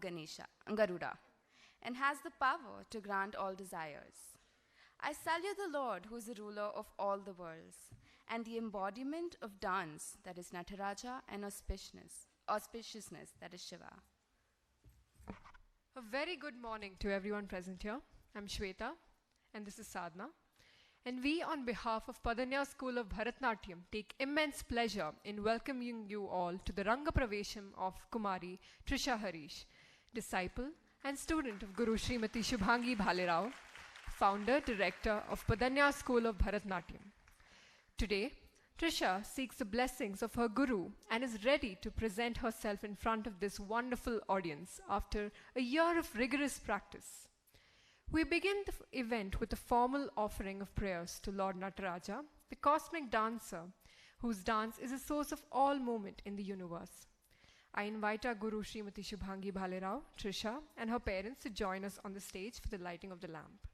of Garuda, and has the power to grant all desires. I salute the Lord, who is the ruler of all the worlds, and the embodiment of dance, that is Nataraja, and auspiciousness, that is Shiva. A very good morning to everyone present here. I'm Swetha, and this is Sadhana. And we, on behalf of Padanyaas School of Bharatanatyam, take immense pleasure in welcoming you all to the Ranga Pravesham of Kumari Trsha Harish, disciple and student of Guru Srimati Shubhangi Bhalerao, founder, director of Padanyaas School of Bharatanatyam. Today, Trsha seeks the blessings of her Guru and is ready to present herself in front of this wonderful audience after a year of rigorous practice. We begin the event with a formal offering of prayers to Lord Nataraja, the cosmic dancer, whose dance is a source of all movement in the universe. I invite our Guru Srimati Shubhangi Bhalerao, Trsha, and her parents to join us on the stage for the lighting of the lamp.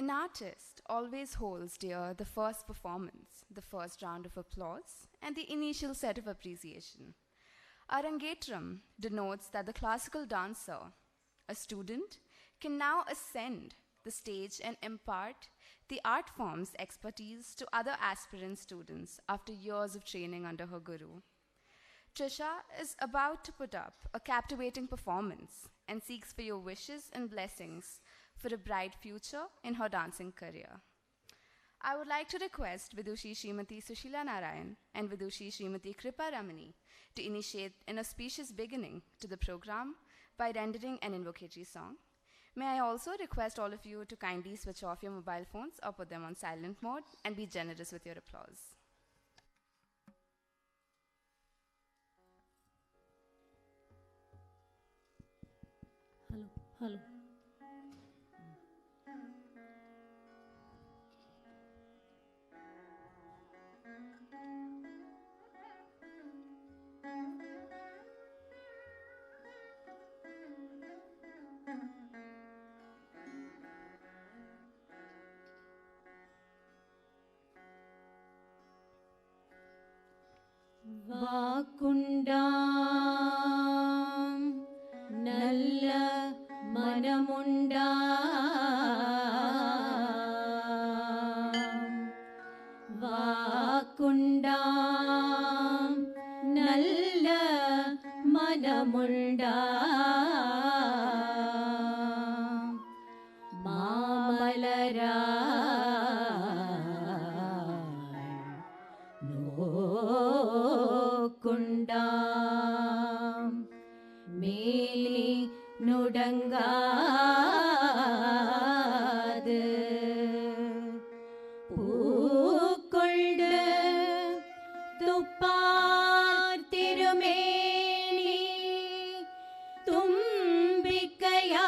An artist always holds dear the first performance, the first round of applause, and the initial set of appreciation. Arangetram denotes that the classical dancer, a student, can now ascend the stage and impart the art form's expertise to other aspirant students after years of training under her guru. Trsha is about to put up a captivating performance and seeks for your wishes and blessings for a bright future in her dancing career. I would like to request Vidushi Srimati Sushila Narayan and Vidushi Srimati Kripa Ramani to initiate an auspicious beginning to the program by rendering an invocatory song. May I also request all of you to kindly switch off your mobile phones or put them on silent mode and be generous with your applause. Hello. வாக்குண்டாம் நல்ல மனமுண்டாம் வாக்குண்டாம் நல்ல மனமுண்டாம் மாமலரா குண்டாம் மேலி நுடங்காது பூக்கொண்டு துப்பார் திருமேனி தும்பிக்கையா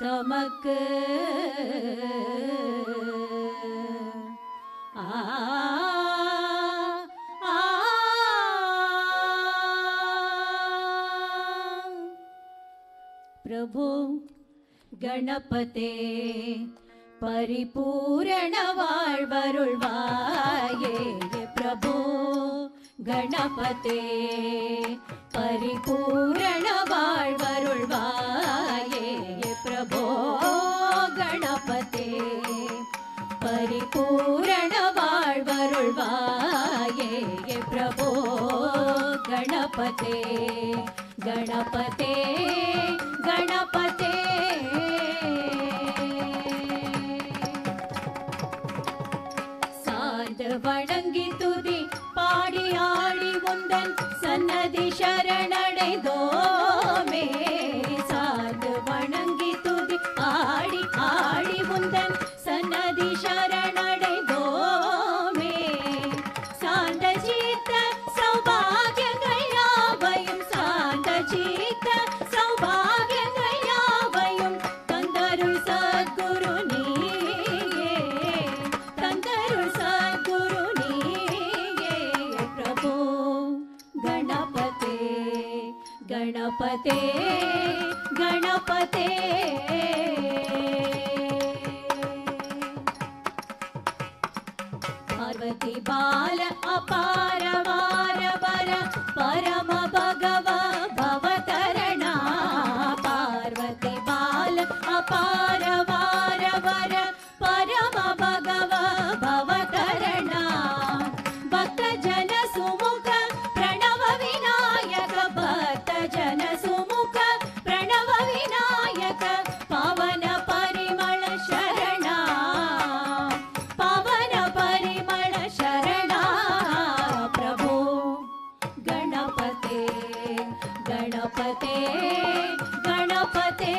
தமக்கு பிரபு கணபதே பரிபூரண வாழ்வருள்வாயே பிரபு கணபதே பரிபூரண வாழ்வருள்வாயே பிரபோ கணபதே பரிபூரண வாழ்வருள்வாயே பிரபோ கணபதே கணபதே கணபதே சார்ந்து வணங்கி துதி பாடி ஆடி உந்தன் சன்னதி சரணடைந்தோமே சார்ந்து வணங்கி துதி ஆடி ஆடி உந்தன் சன்னதி சரணடைந்தோமே சாந்த சீத்த சௌபாகியங்கள் யாவையும் சாந்த சீத்த சௌபாகியங்கள் யாவையும் தந்தருள் சத்குரு நீயே தந்தருள் சத்குரு நீயே பிரபு गणपते गणपते गणपते पार्वती बाल अपार वार वर परम भगव भवतरणा पार्वती बाल अपार वार वर परम भगव भवतरणा भक्त जन सुमुख प्रणव विनायक भक्त जन सुमुख प्रणव विनायक पवन परिमल शरणा पवन परिमल शरणा प्रभु गणपते गणपते गणपते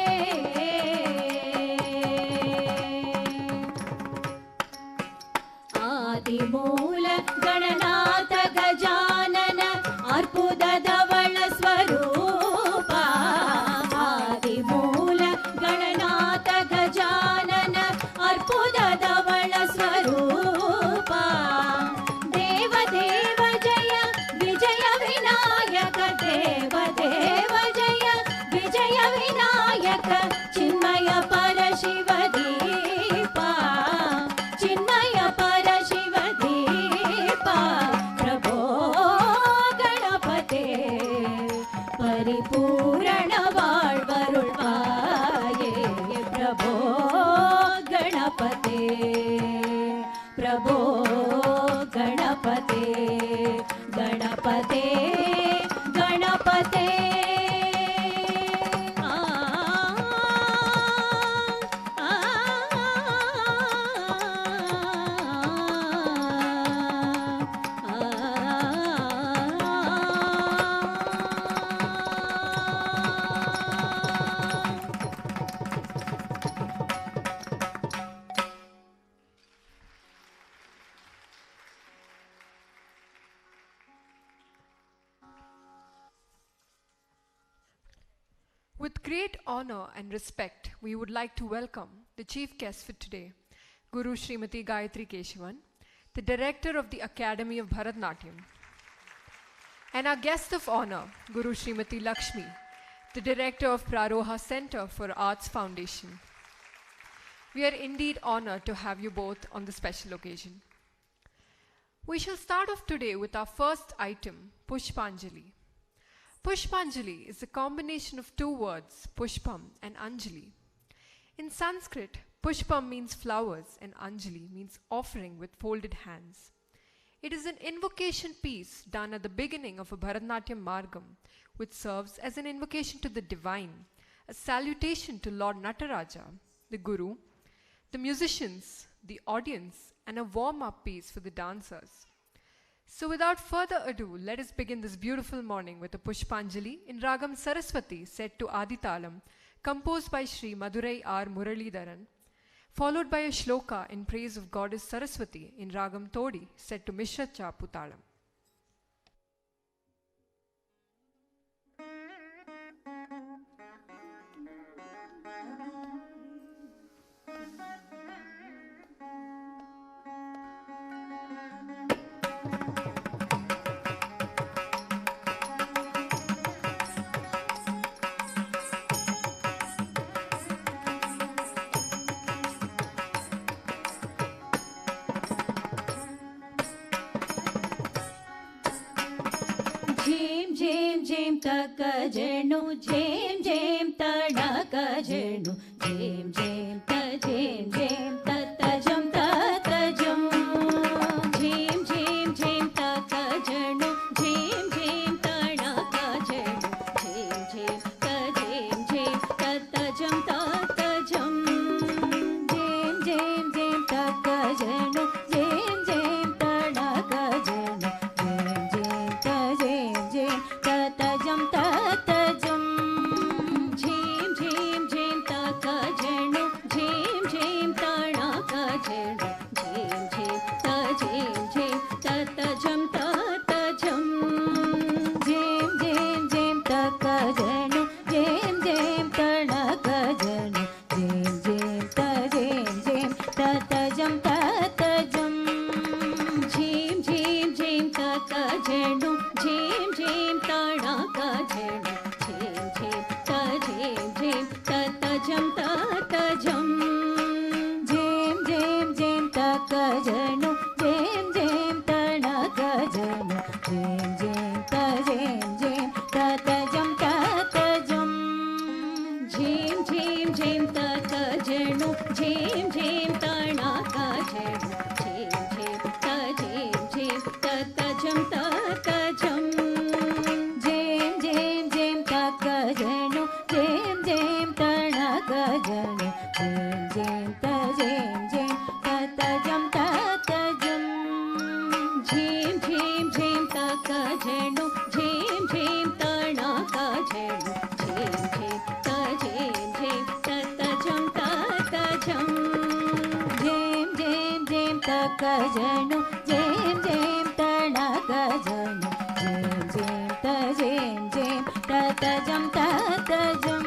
आदिमूल गणनाथ गजानन अर्बुद धवल स्वरूप आदिमूल गणनाथ गजानन अर्बुद धवल चिन्मय परशिवदीपा चिन्मय परशिवदीपा प्रभो गणपते परिपूर्ण வாழ்வருள்வாயே प्रभो गणपते प्रभो गणपते गणपते गणपते With great honor and respect, we would like to welcome the chief guest for today, Guru Srimati Gayatri Keshavan, the director of the Academy of Bharatanatyam, and our guest of honor, Guru Srimati Lakshmi, the director of Praroha Center for Arts Foundation. We are indeed honored to have you both on this special occasion. We shall start off today with our first item, Pushpanjali. Pushpanjali is a combination of two words, Pushpam and Anjali. In Sanskrit, Pushpam means flowers and Anjali means offering with folded hands. It is an invocation piece done at the beginning of a Bharatanatyam Margam, which serves as an invocation to the divine, a salutation to Lord Nataraja, the Guru, the musicians, the audience, and a warm-up piece for the dancers. So without further ado, let us begin this beautiful morning with a Pushpanjali in Ragam Saraswati set to Aditalam, composed by Shri Madurai R. Muralidharan, followed by a shloka in praise of Goddess Saraswati in Ragam Todi set to Mishra Cha Putalam. तक जेणु झेम झेम तड़क जेणु झेम झेम त झेम झेम तत जम तत जम झेम झेम झेम तक जेणु झेम झेम तड़क जेणु झेम झेम त झेम झेम तत जम तत जम झेम झेम झेम तक जेणु झेम झेम तड़क जेणु झेम झेम त झेम झेम तत जम तत जम झेम झेम झेम तक जेणु झेम झेम तड़क जेणु झेम झेम त झेम झेम तत जम तत जम झेम झेम झेम तक जेणु झेम झेम तड़क जेणु झेम झेम त झेम झेम तत जम तत जम झेम झेम झेम तक जेणु झेम झेम तड़क जेणु झेम झेम त झेम झेम तत जम तत जम झेम झेम झेम तक जेणु झेम झेम तड़क जेणु झेम झेम त झेम झेम तत जम तत जम झेम झेम झेम तक जेणु झेम झेम तड़क जेणु झेम झेम त झेम झेम तत जम तत जम झेम झेम झेम तक जेणु झेम झेम तड़क जेणु झेम झेम त झेम झेम तत जम तत जम झेम झेम झेम तक जेणु झेम झेम तड़क जेणु झेम झेम त झेम झेम तत जम तत जम झेम झेम झेम तक जेणु झेम झेम तड़क जेणु झेम झेम त झेम झेम तत जम तत जम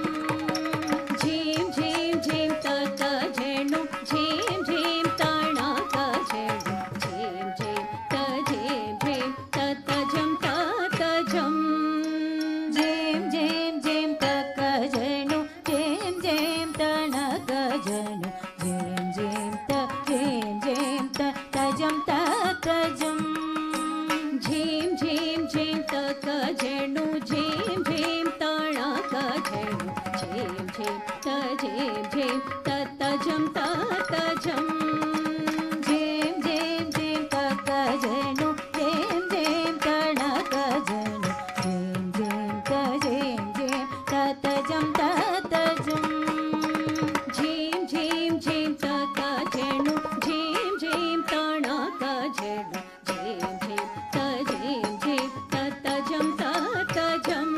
झेम झेम झेम तक जेणु झेम झेम तड़क जेणु झेम झेम त झेम झेम तत जम तत जम झेम झेम झेम तक जेणु झेम झेम झेम झेम ततजम ततजम झेम झेम झेम तकजनु झेम झेम तणकजनु झेम झेम तझेम झेम ततजम ततजम झेम झेम झेम तकजनु झेम झेम तणकजनु झेम झेम तझेम झेम ततजम ततजम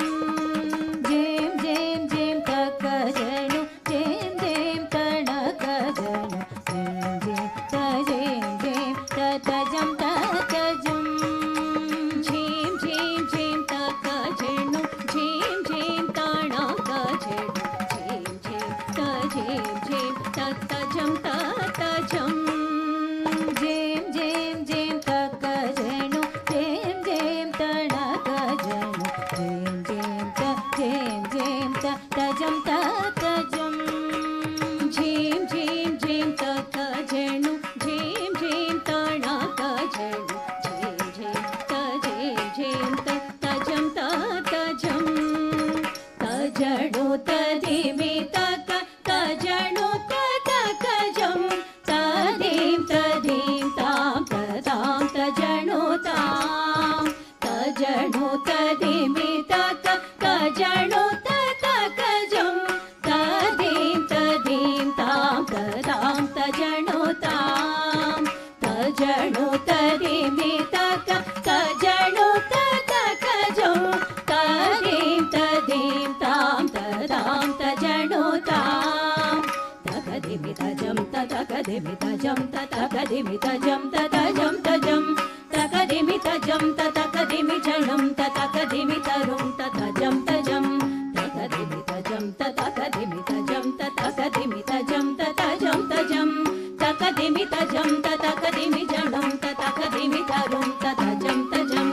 झेम झेम झेम तकजनु झेम झेम तणकजनु झेम झेम तझेम झेम ततजम ततजम झेम झेम झेम तकजनु झेम झेम तणकजनु झेम झेम तझेम झेम ततजम ततजम झेम झेम झेम तकजनु झेम झेम तणकजनु झेम झेम तझेम झेम ततजम ततजम झेम झेम झेम तकजनु झेम झेम तणकजनु झेम झेम तझेम झेम ततजम ततजम तजडु तदिमि तक तजडु ततकजम तदीम तदीम ताम तदाम तजडु ताम तजडु तदिमि तक तजडु ततकजम तदीम तदीम ताम तदाम तजडु ताम तजडु तदिमि तक तजडु ततकजम तदीम तदीम ताम तदाम तजडु ताम तकदिमि तजम ततकदिमि तजम ततकदिमि तजम ततजम तजम तकदिमि तजम ततकदिमि जणम ततकदिमि तरुम ततजम तजम तकदिमि तजम ततकदिमि तजम ततकदिमि तजम ततजम तजम तकदिमि तजम ततकदिमि जणम ततकदिमि तरुम ततजम तजम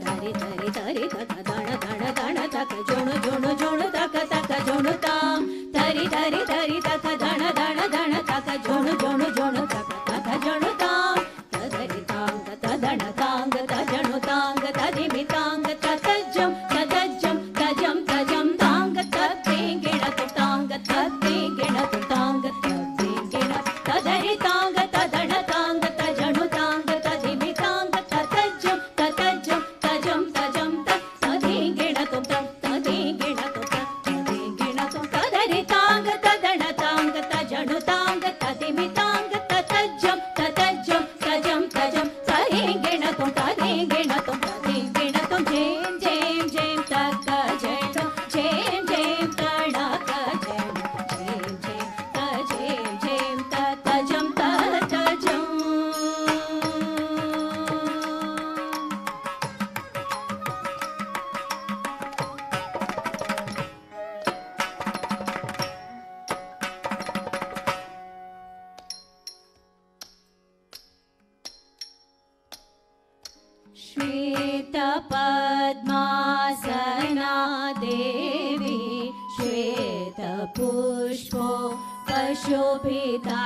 तरि तरि तरि तक दण दण दण तक जोणु जोणु जोणु तक तक जोणु ताम तरि तरि तरि तक दण दण दण तक जोणु जोणु जोणु तक तक जोणु ताम तदरि तांग तदण तांग तजणु तांग तदिमि तांग ततजम ततजम तजम तजम तांग तत्तेंगिण तु तांग तत्तेंगिण तु तांग तत्तेंगिण तदरि तांग तदण तांग तजणु तांग तदिमि तांग ततजम ततजम तजम तजम तत्तेंगिण तु तत्तेंगिण तु तत्तेंगिण तु तदरि तांग तदण तांग तजणु तांग तदिमि तांग ततजम ततजम तजम तजम तरेंगिण तु तरेंगिण तु तरेंगिण तु झेम झेम झेम तकजनु झेम झेम तणकजनु झेम झेम तझेम झेम ततजम ततजम श्वेतपद्मासना देवी श्वेतपुष्पो पशुपिता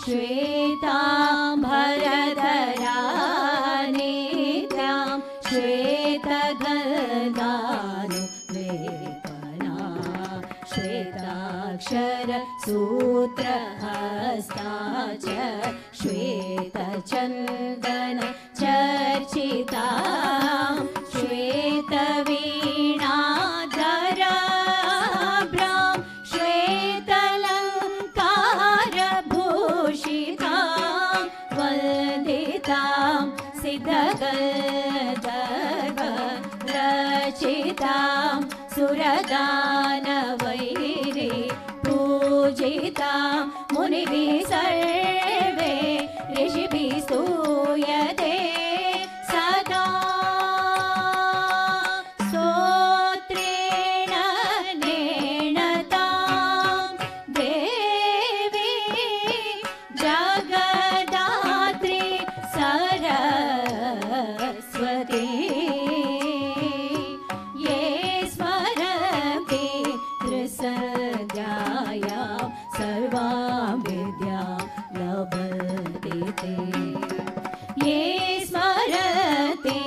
श्वेताम्बरधरा नित्यां श्वेतगन्धानुलेपना श्वेताक्षर सूत्रहस्ता च श्वेतचन्दन चर्चिता श्वेतवीणाधराभ्रां श्वेतलङ्कारभूषिता वन्दितां सिद्धगन्धर्व रचितां सुरदानवैरे पूजितां मुनिभिः सर्वे ऋषिभिः स्तूयते सदा स्तोत्रेण नेणतां देवी जगदात्री सरस्वती ये स्मरन्ति त्रिसन्ध्यायां सर्वां विद्यां लभन्ते ते ये स्मरन्ति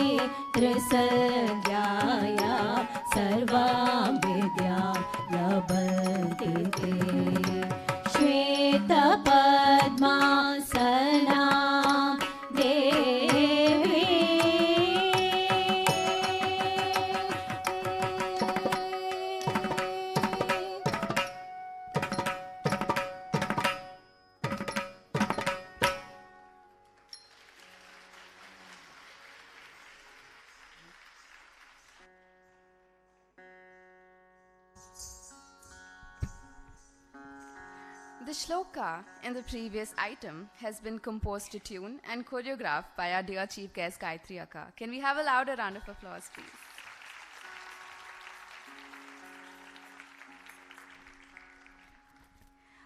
त्रिसन्ध्यायां सर्वां विद्यां प्रबन्धिते श्वेतपद्मासना देवी The shloka in the previous item has been composed to tune and choreographed by our dear chief guest Gayatri Akka. Can we have a louder round of applause, please?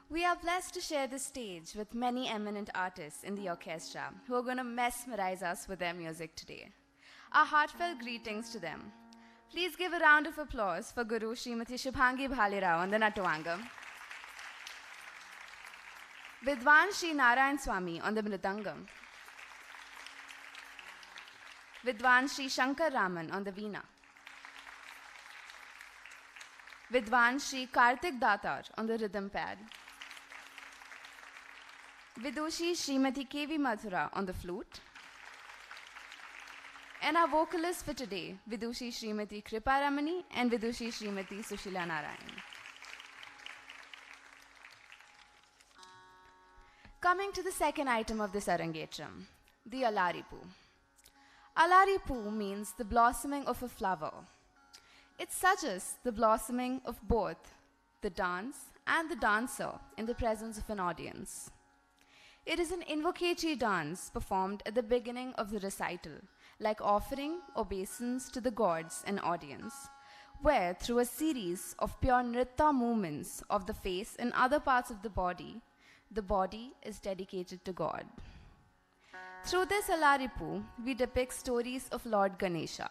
We are blessed to share the stage with many eminent artists in the orchestra who are going to mesmerize us with their music today. Our heartfelt greetings to them. Please give a round of applause for Guru Srimati Shubhangi Bhalerao on the Nattuvangam. Vidwan Shri Narayanswami on the Mridangam. Vidwan Shri Shankar Raman on the Veena. Vidwan Shri Karthik Datar on the rhythm pad. Vidushi Srimati K.V. Madhura on the flute. And our vocalists for today, Vidushi Srimati Kripa Ramani and Vidushi Srimati Sushila Narayanan. Coming to the second item of this Arangetram, the Alaripu. Alaripu means the blossoming of a flower. It suggests the blossoming of both the dance and the dancer in the presence of an audience. It is an invocatory dance performed at the beginning of the recital, like offering obeisance to the gods and audience, where through a series of pure nritta movements of the face and other parts of the body is dedicated to God. Through this Alaripu, we depict stories of Lord Ganesha.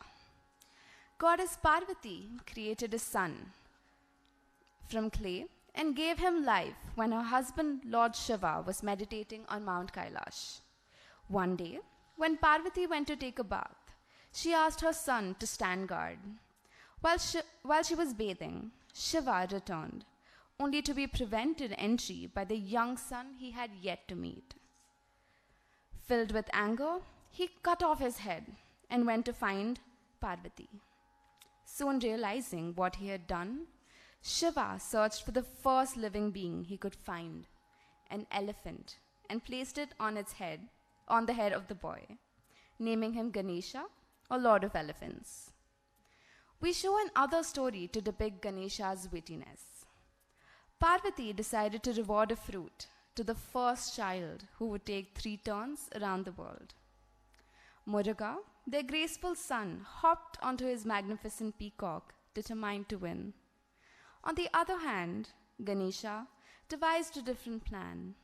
Goddess Parvati created a son from clay and gave him life when her husband Lord Shiva was meditating on Mount Kailash. One day, when Parvati went to take a bath, she asked her son to stand guard. While she was bathing, Shiva returned, only to be prevented entry by the young son he had yet to meet. Filled with anger, he cut off his head and went to find Parvati. Soon realizing what he had done, Shiva searched for the first living being he could find, an elephant, and placed it on the head of the boy, naming him Ganesha, or Lord of Elephants. We show another story to depict Ganesha's wittiness. Parvati decided to reward a fruit to the first child who would take 3 turns around the world. Muruga, their graceful son, hopped onto his magnificent peacock, determined to win. On the other hand, Ganesha devised a different plan.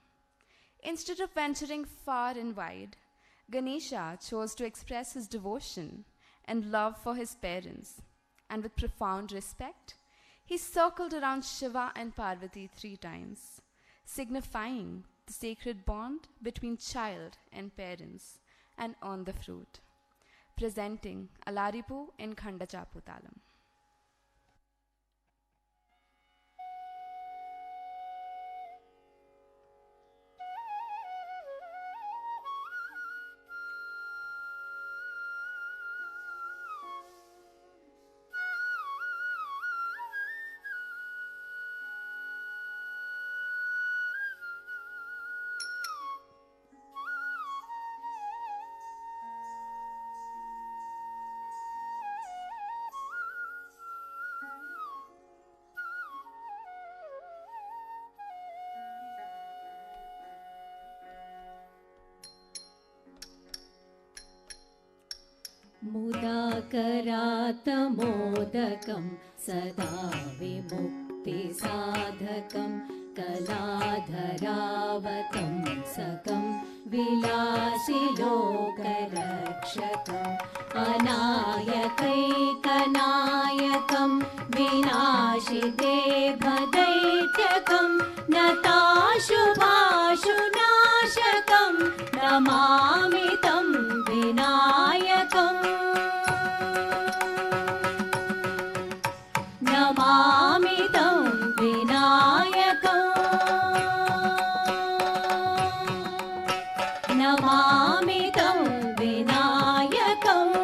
Instead of venturing far and wide, Ganesha chose to express his devotion and love for his parents, and with profound respect, he circled around Shiva and Parvati 3 times, signifying the sacred bond between child and parents, and earned the fruit, presenting Alaripu in Khandachapu Talam. मुदाकरातमोदकं सदा विमुक्तिसाधकं कलाधरावतं सकं विलासिलोकरक्षकम् अनायकैकनायकं विनाशिदेभदैत्यकं नताशुभाशुनाशकं नमामि तं विनायकम् नमामि तं नमामि तं विनायकम्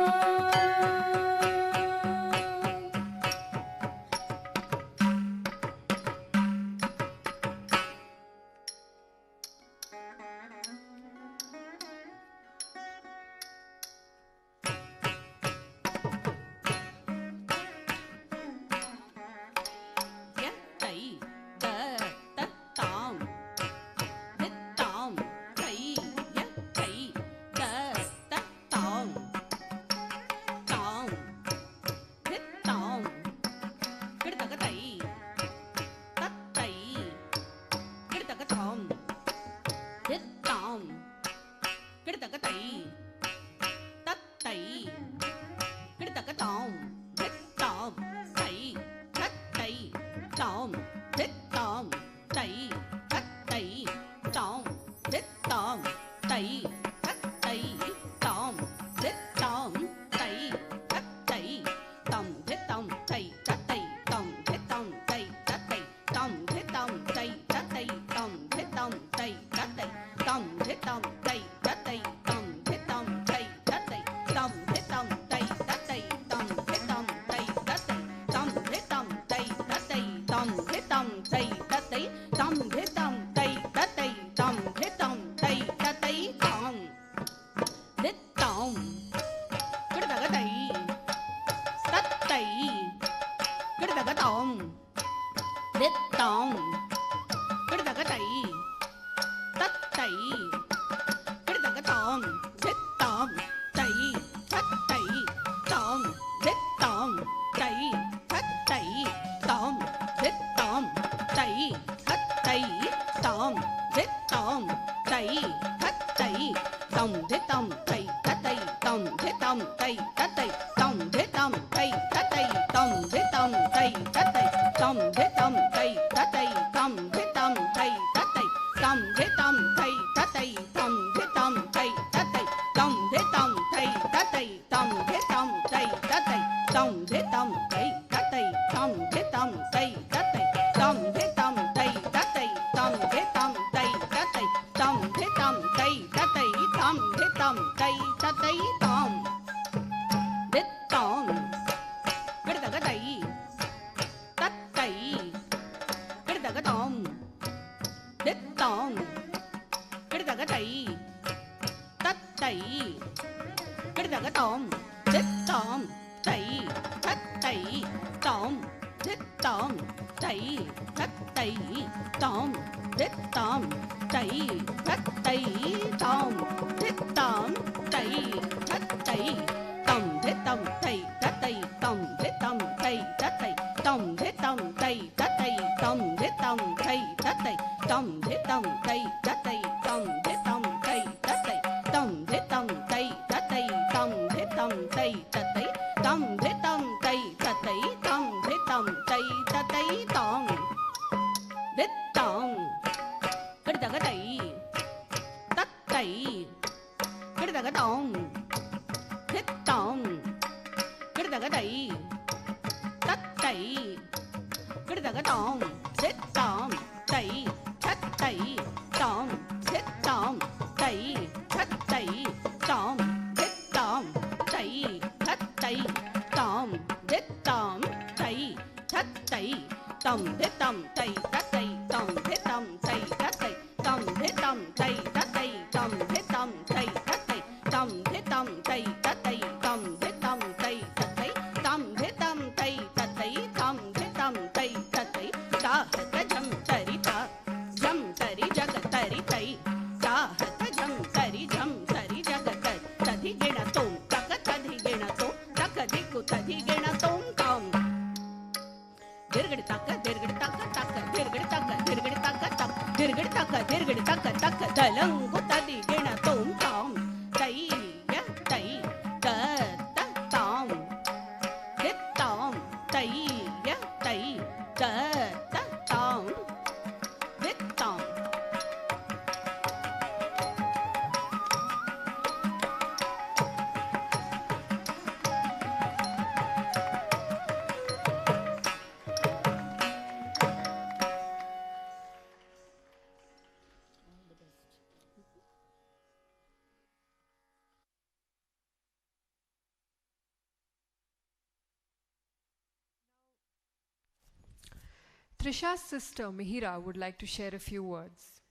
Trisha's sister Mihira would like to share a few words.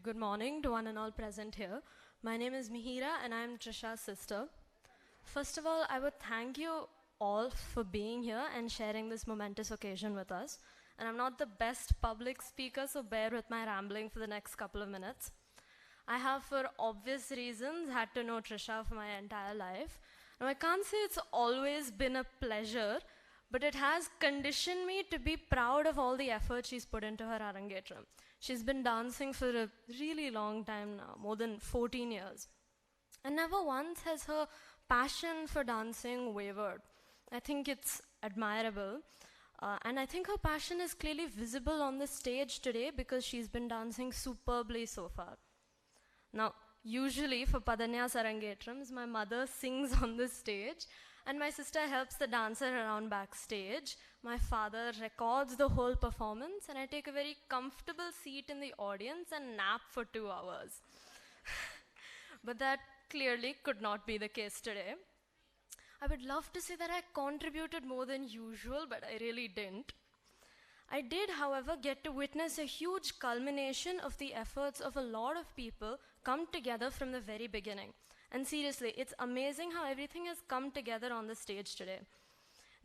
Good morning to one and all present here. My name is Mihira and I am Trisha's sister. First of all, I would thank you all for being here and sharing this momentous occasion with us. And I'm not the best public speaker, so bear with my rambling for the next couple of minutes. I have, for obvious reasons, had to know Trisha for my entire life. Now, I can't say it's always been a pleasure, but it has conditioned me to be proud of all the effort she's put into her Arangetram. She's been dancing for a really long time now, more than 14 years. And never once has her passion for dancing wavered. I think it's admirable. And I think her passion is clearly visible on the stage today because she's been dancing superbly so far. Now, usually for Padanyaas Arangetrams, my mother sings on the stage and my sister helps the dancer around backstage. My father records the whole performance and I take a very comfortable seat in the audience and nap for 2 hours. But that clearly could not be the case today. I would love to say that I contributed more than usual, but I really didn't. I did, however, get to witness a huge culmination of the efforts of a lot of people come together from the very beginning. And seriously, it's amazing how everything has come together on the stage today.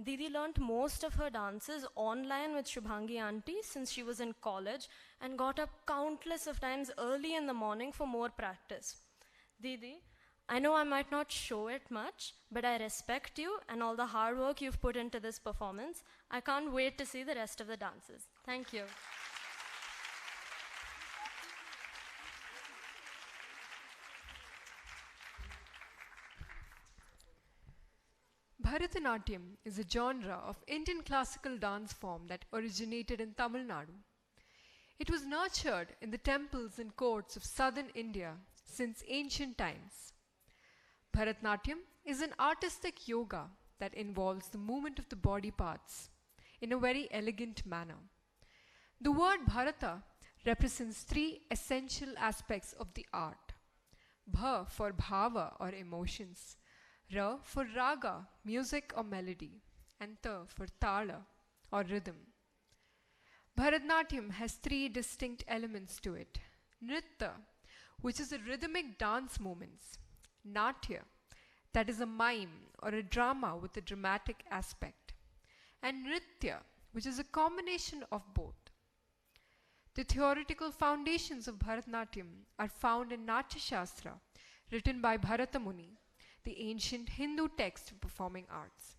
Didi learnt most of her dances online with Shubhangi auntie since she was in college and got up countless of times early in the morning for more practice. Didi, I know I might not show it much, but I respect you and all the hard work you've put into this performance. I can't wait to see the rest of the dances. Thank you. Bharatanatyam is a genre of Indian classical dance form that originated in Tamil Nadu. It was nurtured in the temples and courts of southern India since ancient times. Bharatanatyam is an artistic yoga that involves the movement of the body parts in a very elegant manner. The word Bharata represents 3 essential aspects of the art. Bha for bhava or emotions, Ra for raga, music or melody, and Ta for tala or rhythm. Bharatanatyam has 3 distinct elements to it. Nritta, which is a rhythmic dance movements. Natya, that is a mime or a drama with a dramatic aspect. And Nritya, which is a combination of both. The theoretical foundations of Bharatanatyam are found in Natya Shastra, written by Bharata Muni, the ancient Hindu text of performing arts.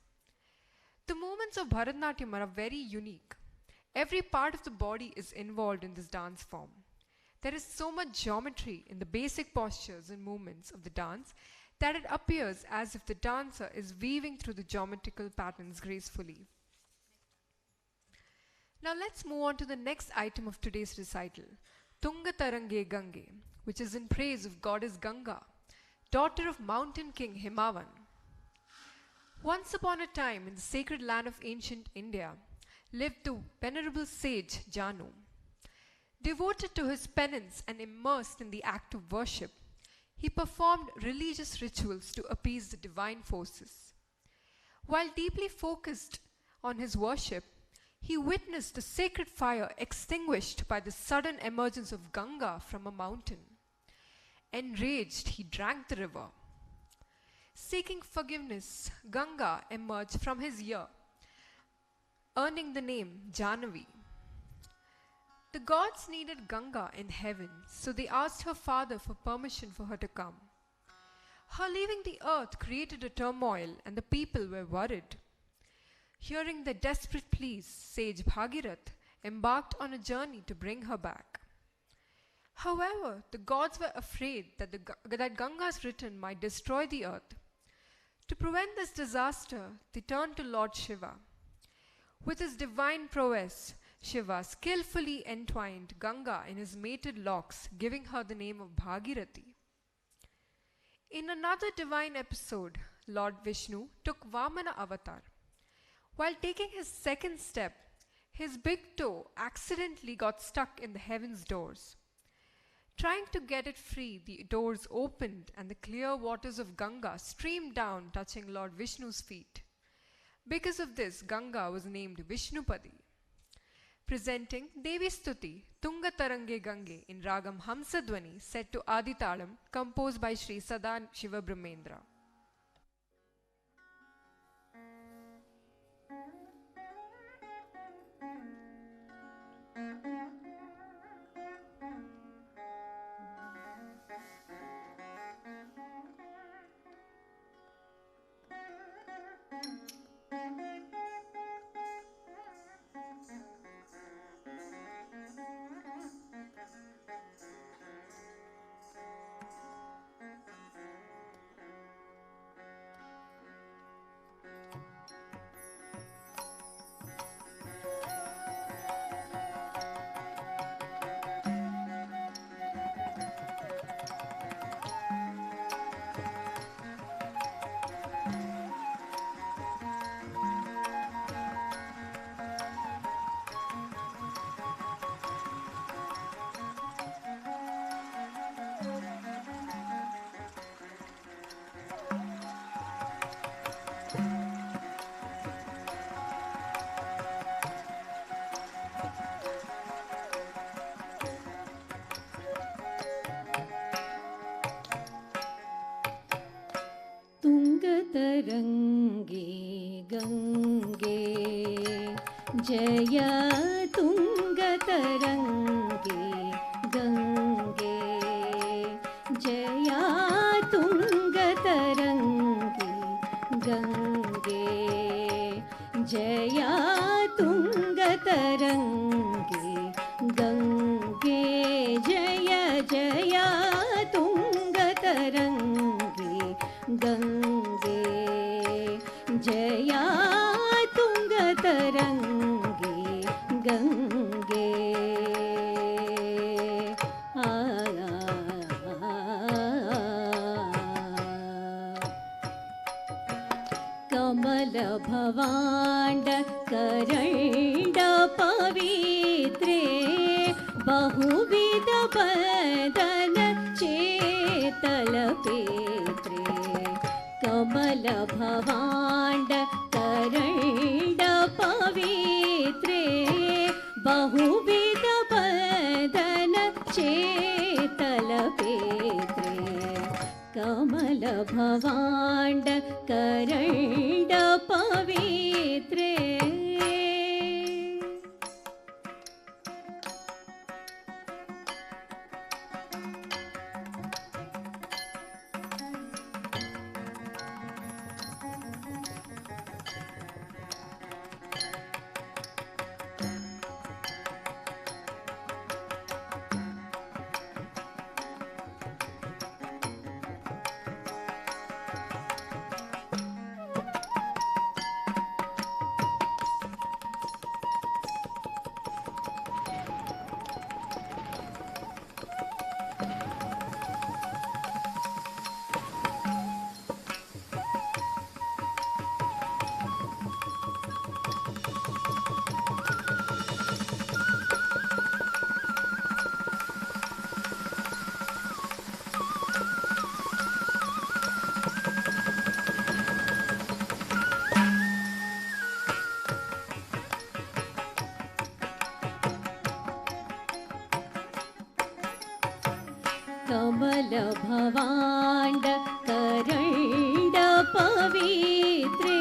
The movements of Bharatanatyam are very unique. Every part of the body is involved in this dance form. There is so much geometry in the basic postures and movements of the dance that it appears as if the dancer is weaving through the geometrical patterns gracefully. Now let's move on to the next item of today's recital, Tunga Tarange Gange, which is in praise of goddess Ganga, daughter of mountain king Himavan. Once upon a time in the sacred land of ancient India lived the venerable sage Janu. Devoted to his penance and immersed in the act of worship, he performed religious rituals to appease the divine forces. While deeply focused on his worship, he witnessed the sacred fire extinguished by the sudden emergence of Ganga from a mountain. Enraged, he drank the river. Seeking forgiveness, Ganga emerged from his ear, earning the name Jahnavi. The gods needed Ganga in heaven, so they asked her father for permission for her to come. Her leaving the earth created a turmoil, and the people were worried. Hearing the desperate pleas, sage Bhagirath embarked on a journey to bring her back. However, the gods were afraid that Ganga's return might destroy the earth. To prevent this disaster, they turned to Lord Shiva. With his divine prowess, Shiva skillfully entwined Ganga in his mated locks, giving her the name of Bhagirathi. In another divine episode, Lord Vishnu took Vamana avatar. While taking his second step, his big toe accidentally got stuck in the heaven's doors. Trying to get it free, the doors opened and the clear waters of Ganga streamed down, touching Lord Vishnu's feet. Because of this, Ganga was named Vishnupadi. Presenting Devi Stuti, Tunga Tarange Gange in Ragam Hamsadwani, set to Aditalam, composed by Shri Sadhan Shiva Brahmendra. तुंगतरंगे Gange जय तुंगतरंगे गंगे जय तुंगतरंगे गंगे जय तुंगतरंगे गंगे जय जय तुंगतरंगे गंगे जया तुंगतरंगे गंगे कमल भवांड करंड पवित्रे बहुविध बदन चेतल पेत्रे कमल भवांड करंड पवित्रे बहुविध बदन चेतल पेत्रे कमल भवांड करंड पवित्रे कमल भवांड करंड पवित्रे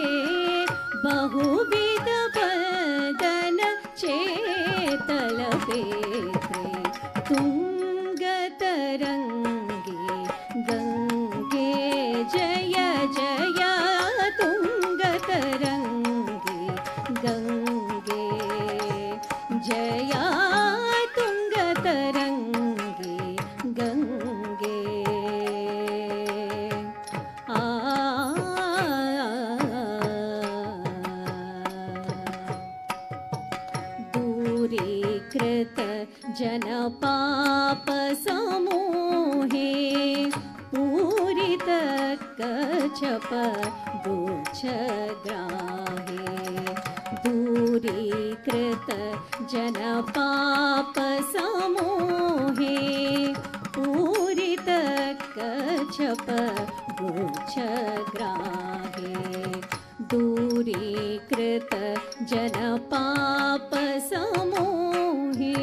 बहुविध बदन चेतल पेत्रे तुंगतरंगे गंगे जय जय तुंगतरंगे गंगे जय तुंगतरंगे गंगे दूरीकृत जन पाप समूहे पूरित कच्छप गुच्छग्राहे दूरीकृत जन पाप समूहे पूरित कच्छप गुच्छग्राहे दूरीकृत जनपाप समूहे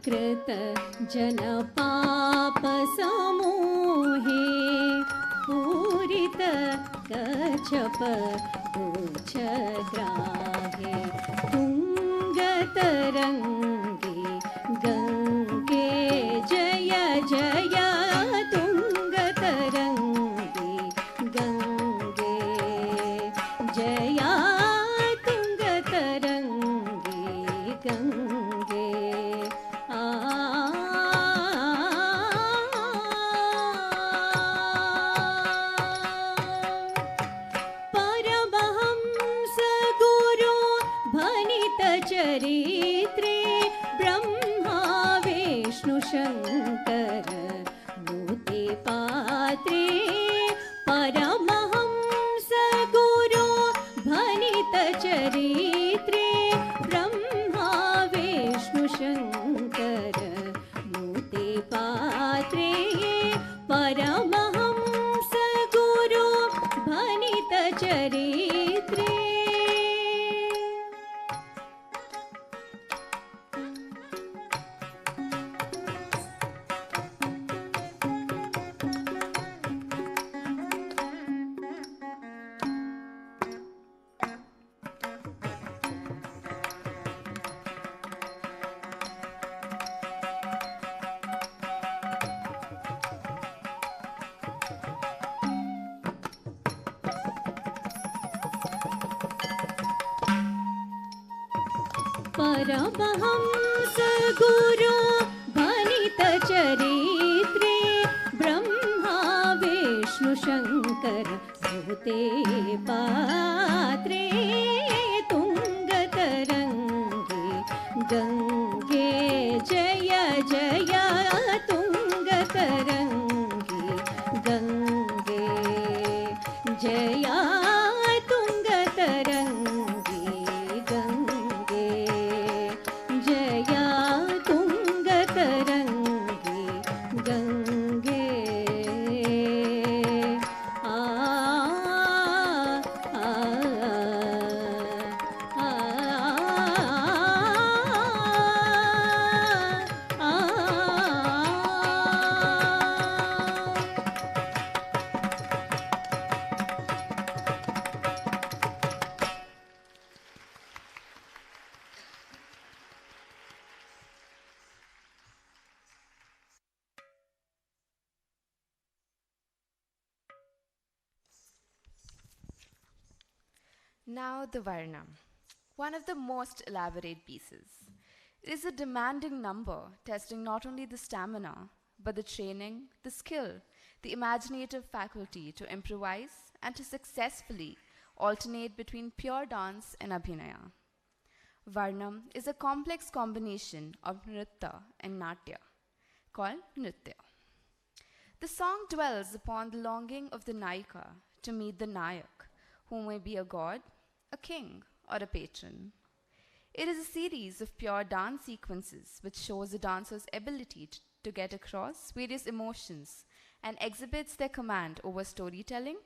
कृत जनपाप समूहे पूरित कच्छप गुच्छग्राहे तुंगतरंगे गंगे जय जय तुंगतरंगे गंगे जया तुंगतरंगे गंगे परमहंस गुरु भनित चरित्रे ब्रह्मा विष्णु शंकर मुक्ति पात्रे परमहंस गुरु भनित चरित्रे ब्रह्मा विष्णु शंकर मुक्ति पात्रे परमहंस गुरु भनित चरित्रे परमहंस गुरु भनित चरित्रे ब्रह्मा विष्णु शंकर भूते पात्रे तुंगतरंगे गंगे जय जय तुंगतरंगे गंगे जया तुंगतरंगे गंगे जया तुंगतरंगे गंगे आ आ आ आ Now the Varnam, one of the most elaborate pieces. It is a demanding number, testing not only the stamina, but the training, the skill, the imaginative faculty to improvise and to successfully alternate between pure dance and abhinaya. Varnam is a complex combination of nritta and natya, called nritya. The song dwells upon the longing of the Nayika to meet the Nayak, who may be a god, a king, or a patron. It is a series of pure dance sequences which shows a dancer's ability to get across various emotions and exhibits their command over storytelling,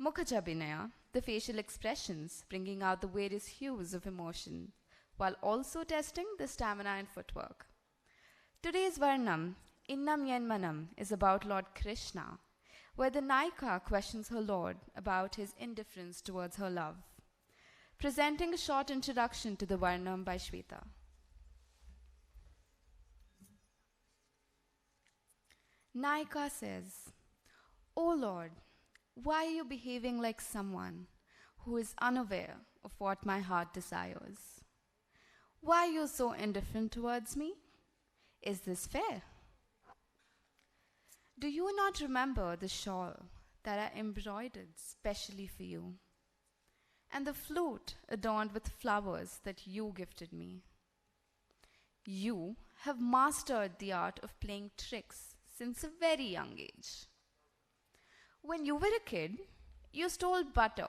Mukhajabinaya, the facial expressions, bringing out the various hues of emotion, while also testing the stamina and footwork. Today's Varnam, Innam Yen Manam, is about Lord Krishna, where the Naika questions her Lord about his indifference towards her love, presenting a short introduction to the Varnam by Swetha. Naika says, "O Lord, why are you behaving like someone who is unaware of what my heart desires? Why are you so indifferent towards me? Is this fair? Do you not remember the shawl that I embroidered specially for you, and the flute adorned with flowers that you gifted me? You have mastered the art of playing tricks since a very young age. When you were a kid, you stole butter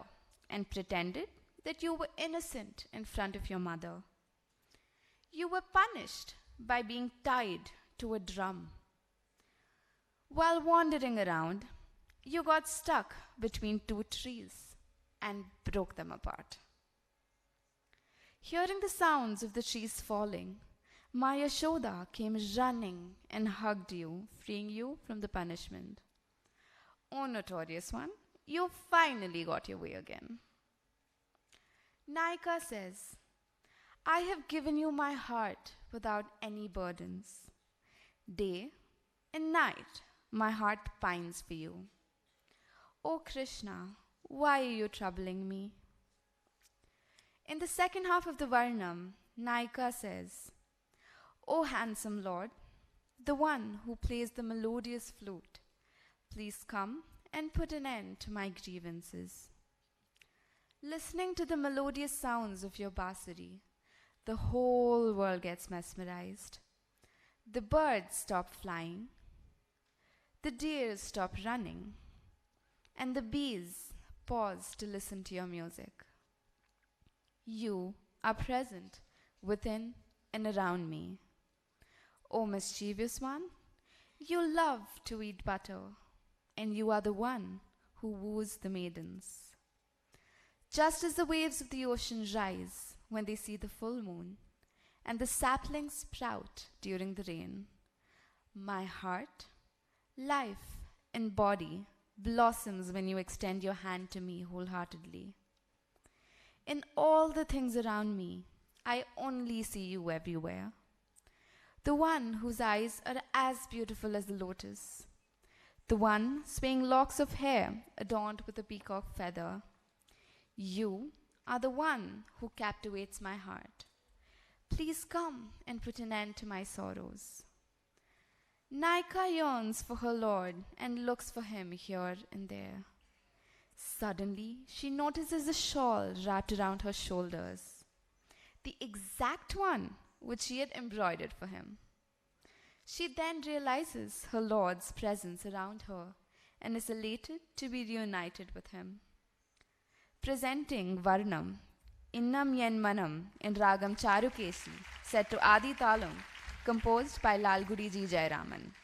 and pretended that you were innocent in front of your mother. You were punished by being tied to a drum. While wandering around, you got stuck between two trees and broke them apart. Hearing the sounds of the trees falling, my Yashoda came running and hugged you, freeing you from the punishment. O notorious one, you finally got your way again." Naika says, "I have given you my heart without any burdens. Day and night, my heart pines for you. O Krishna, why are you troubling me?" In the second half of the Varnam, Naika says, "O handsome Lord, the one who plays the melodious flute, please come and put an end to my grievances. Listening to the melodious sounds of your basuri, the whole world gets mesmerized. The birds stop flying, the deer stop running, and the bees pause to listen to your music. You are present within and around me. O mischievous one, you love to eat butter, and you are the one who woos the maidens. Just as the waves of the ocean rise when they see the full moon, and the saplings sprout during the rain, my heart, life, and body blossoms when you extend your hand to me wholeheartedly. In all the things around me, I only see you everywhere. The one whose eyes are as beautiful as the lotus, the one swaying locks of hair adorned with a peacock feather. You are the one who captivates my heart. Please come and put an end to my sorrows." Naika yearns for her Lord and looks for him here and there. Suddenly, she notices a shawl wrapped around her shoulders, the exact one which she had embroidered for him. She then realizes her Lord's presence around her and is elated to be reunited with him. Presenting Varnam, Innam Yen Manam in Ragam Charukesi, set to Adi Talam, composed by Lalgudi Ji Raman.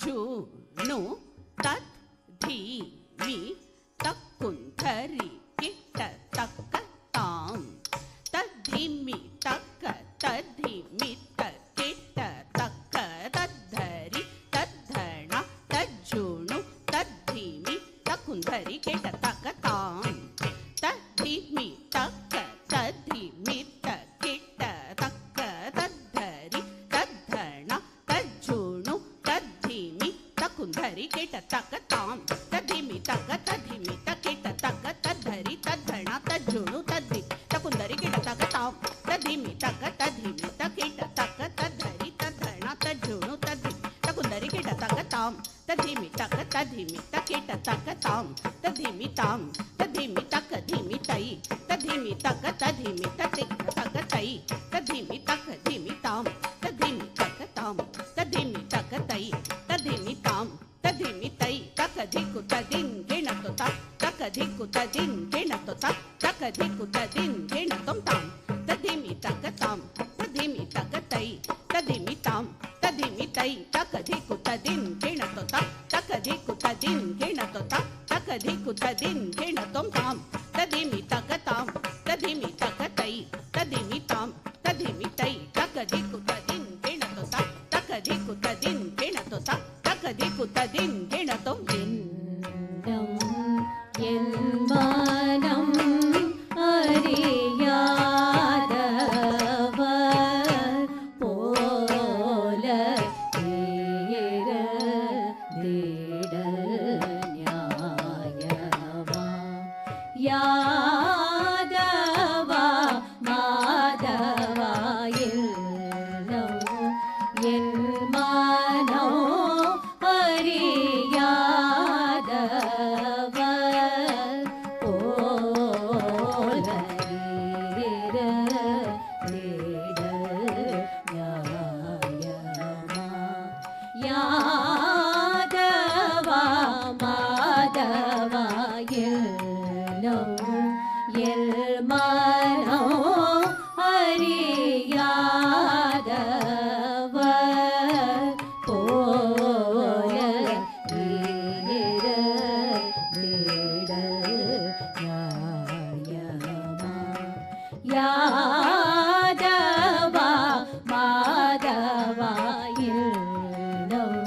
junu tat dhimi takkundari kitta takka tam tadhimi takka tadhimi takitta takka tadhari tadhana tajunu tadhimi takkundari kitta takka tam tadhimi takka tadhimi takitta takka tadhari tadhana tajunu tadhimi takkundari kitta takka tam tadhimi takka tadhimi takitta takka tadhari tadhana tajunu tadhi takundari kitta takka tam tadhimi takka tadhimi takitta takka tadhari tadhana tajunu tadhi takundari kitta takka tam tadhimi takka tadhimi takitta takka tam tadhimi tam tadhimi takka dhimi tai tadhimi takka tadhimi takitta takka tai tadhimi takka dhimi tam tadhimi takka tam tadhimi takka tai tadhimi tam tadhimi tai takka dhiku tadin gena to ta takka dhiku tadin gena to ta takka dhiku tadin gena tom tam tadhimi takka tam tadhimi takka tai tadhimi tam tadhimi tai takka dhiku tadin gena to ta takka dhiku tadin gena to ta takka dhiku tadin gena tom tam tadhimi takka tam tadhimi takka tai tadhimi tam tadhimi tai takka dhiku tadin gena to ta takka dhiku tadin gena to ta takka dhiku tadin gena tom என்மனம் அறியாதவர் போல தேடல் நியாயமா யாதவா மாதவா இல்லம் என் மனோ அறியாதவர் போல தேடல் நியாயமா யாதவா மாதவா இல்லம் L மனோ அறியாதவர் போல தேடல் நியாயமா யாதவா மாதவா இல்லம்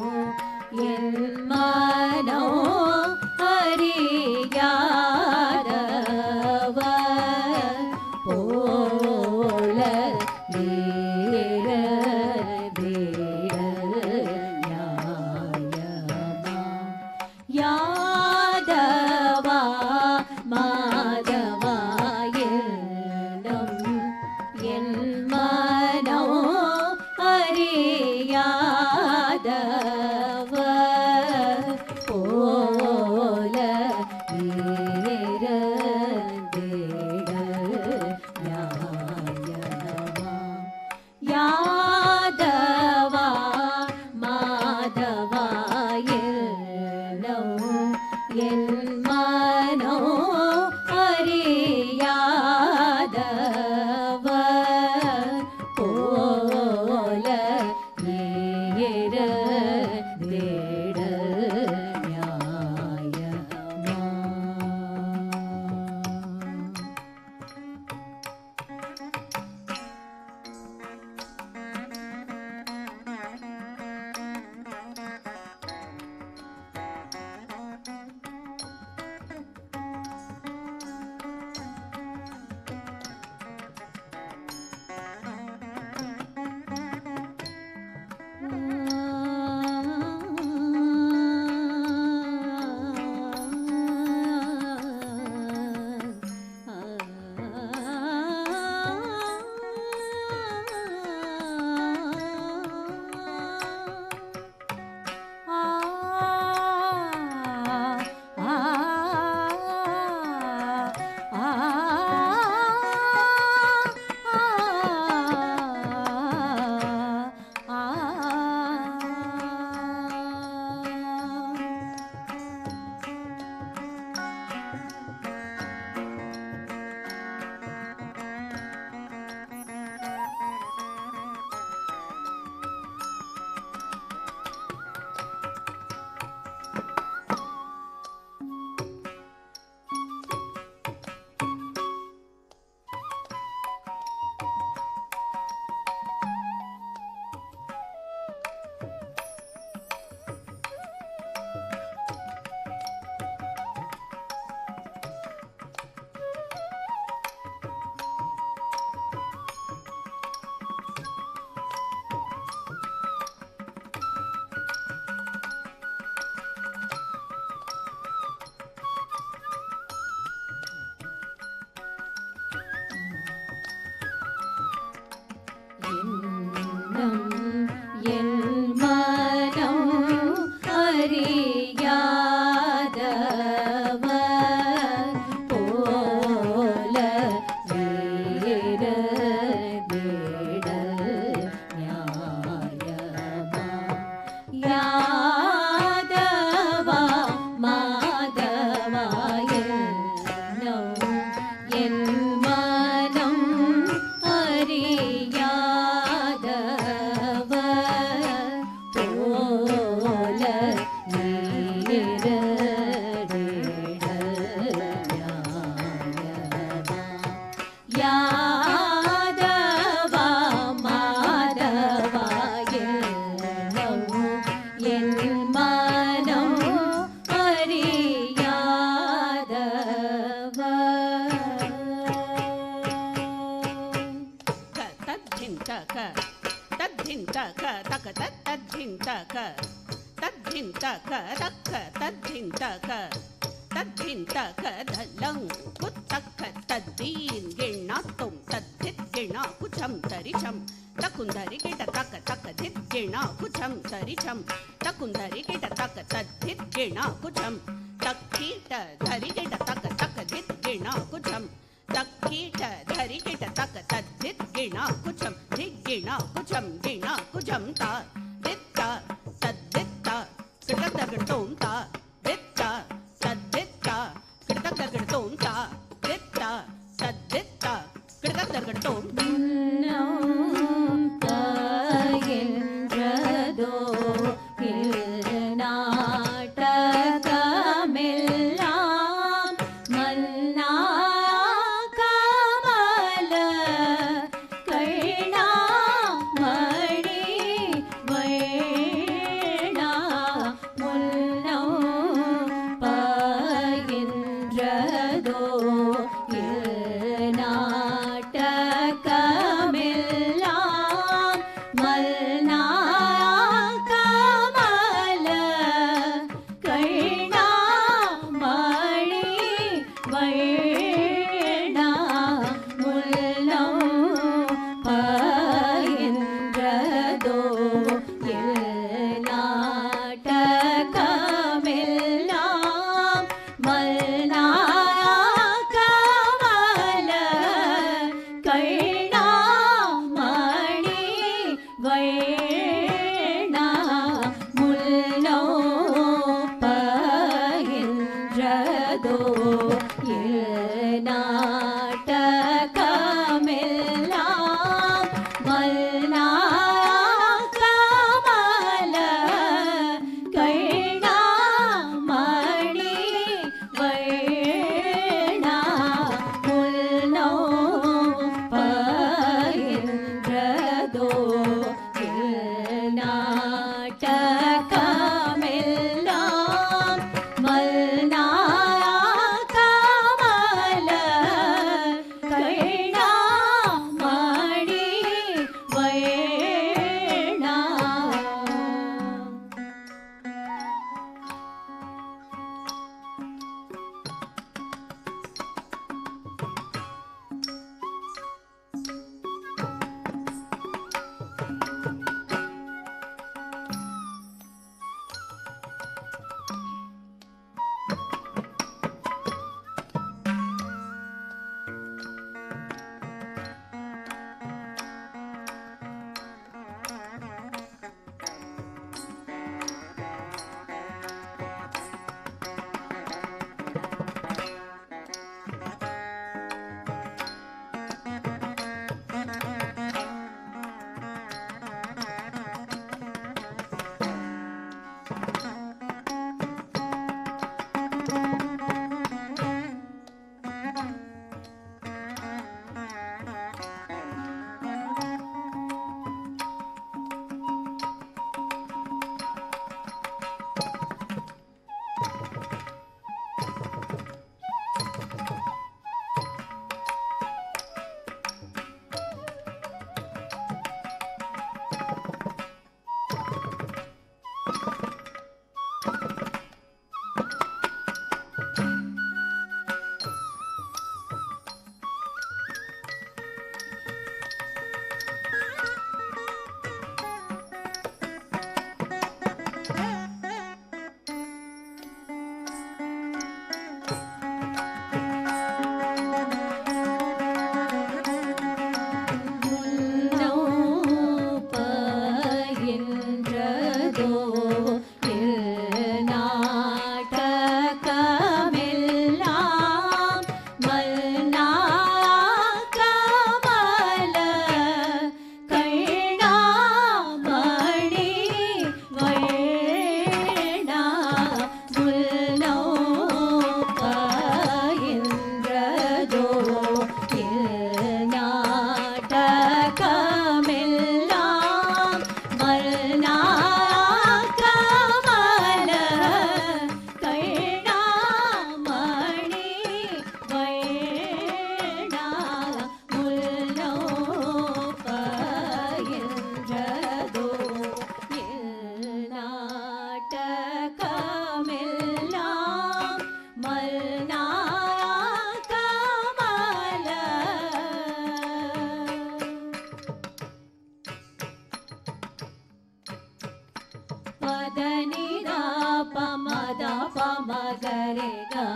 re ga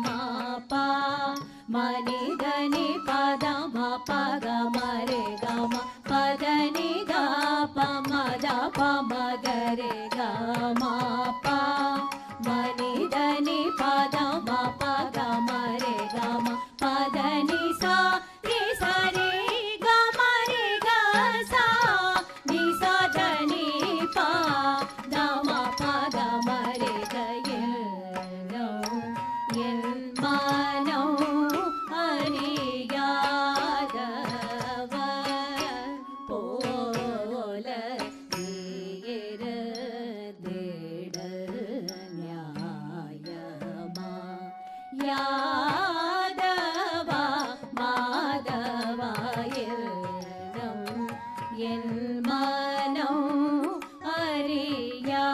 ma pa ma ni da ni pa da ma pa ga ma re ga ma pa da ni da pa ma ga re ga ma pa ma ni da ni pa da ma pa ga ma re ga ma pa da ni sa re sa re ga ma re ga sa ni sa da ni pa da ma pa ga ma re ga yen mano ariyadava pola nyayama yadava madava yen mano ariyadava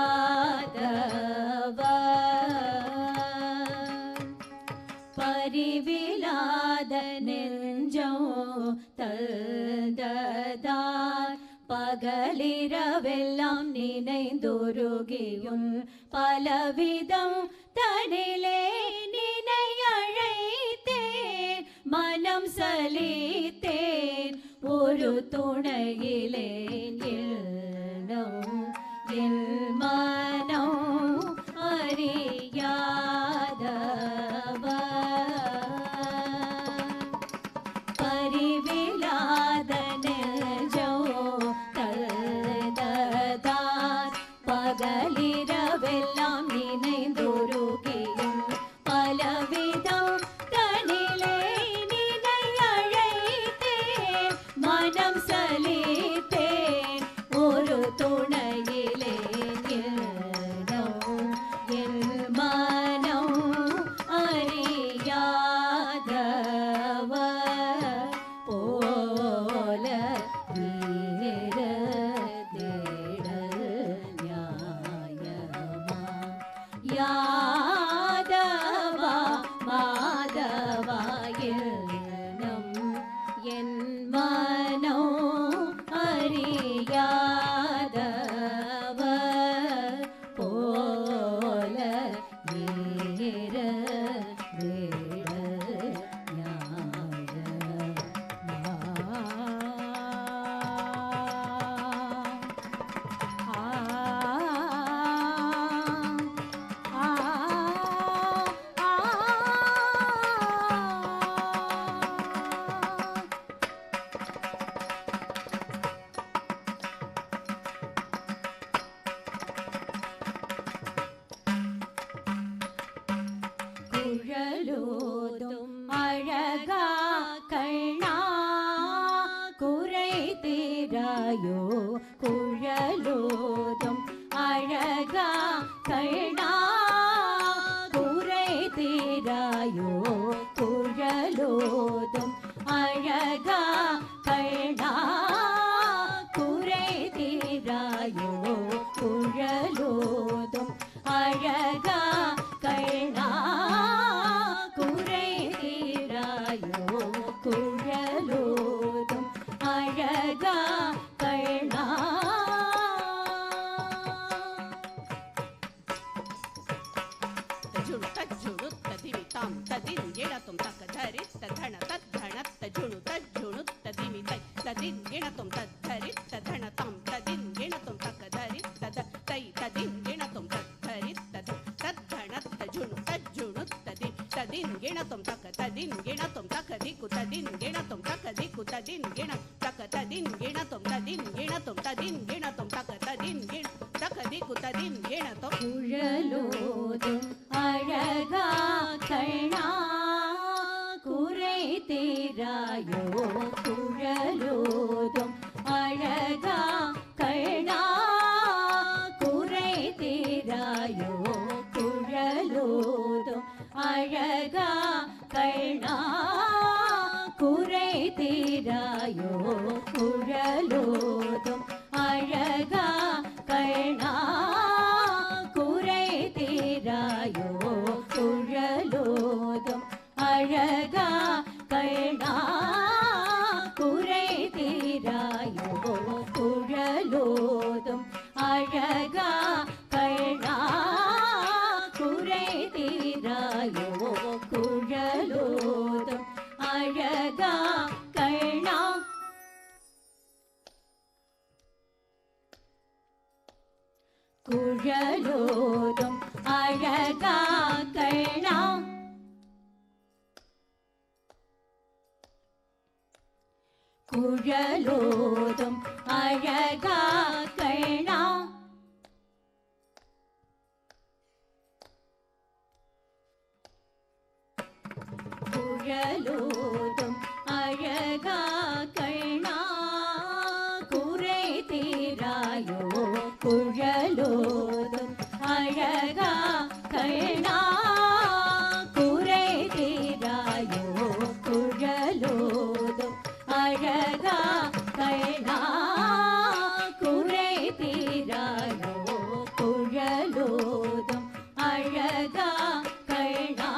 பரிவிலாத நெஞ்சம் தந்ததார் பகலிரவெல்லாம் நினைந்துருகியும் பலவிதம் தனிலே நினை அழைத்தேன் மனம் சலித்தேன் ஒரு துணையிலே என் மனம் அறியாதவ பரிவிலாத நெஞ்சோ தந்ததார் பகலிரவெல்லாம் நினைந்துருகியும் பலவிதம் தனிலே நினை அழைத்தேன் மனம் சலித்தேன் ஒரு துணையிலே என் மனம் அறியாதவ போல வீர தேட நியாயமா யாதவா மாதவா என் மனோ அறியாதவ போல வீர தேட குழலோதும் அழகா கண்ணா குறை தீராயோ குழலோதும் அழகா கண்ணா குறை தீராயோ குழலோதும் அழகா கண்ணா குறை தீராயோ குழலோதும் அழகா கண்ணா குறை தீராயோ குழலோதும் அழகா கண்ணா தஜுணு தஜ்ஜுணு ததிமிதாம் ததின் இணத்தும் தக்கதரி ததன தத்தன தஜுணு தஜ்ஜுணு ததிமிதை ததின் இணத்தும் தத்தரி ததனதாம் ததின் இணத்தும் தக்கதரி தத தை ததின் இணத்தும் தத்தரி தத தத்தன தஜுணு தஜ்ஜுணு ததி ததின் இணத்தும் தக்க ததின் இணத்தும் தக்கதிக்கு ததின் இணத்தும் தக்கதிக்கு ததின் இணம் தக்க ததின் இணத்தும் ததின் இணத்தும் ததின் இணத்தும் தக்க ததின் இண தக்கதிக்கு ததின் இணத்தும் குழலோதும் அழகா கண்ணா குறை தீராயோ குழலோதும் அழகா கண்ணா குறை தீராயோ குழலோதும் அழகா கண்ணா குறை தீராயோ குழலோதும் அழகா கண்ணா குறை தீராயோ குழலோதும் அழகா கண்ணா குறை தீராயோ குழலோதும் அழகா கண்ணா குறை தீராயோ குழலோதும் அழகா கண்ணா குழலோதும் அழகா கண்ணா குறை தீராயோ குழலோதும் அழகா கண்ணா குறை தீராயோ குழலோதும் அழகா கண்ணா குறை தீராயோ குழலோதும் அழகா கண்ணா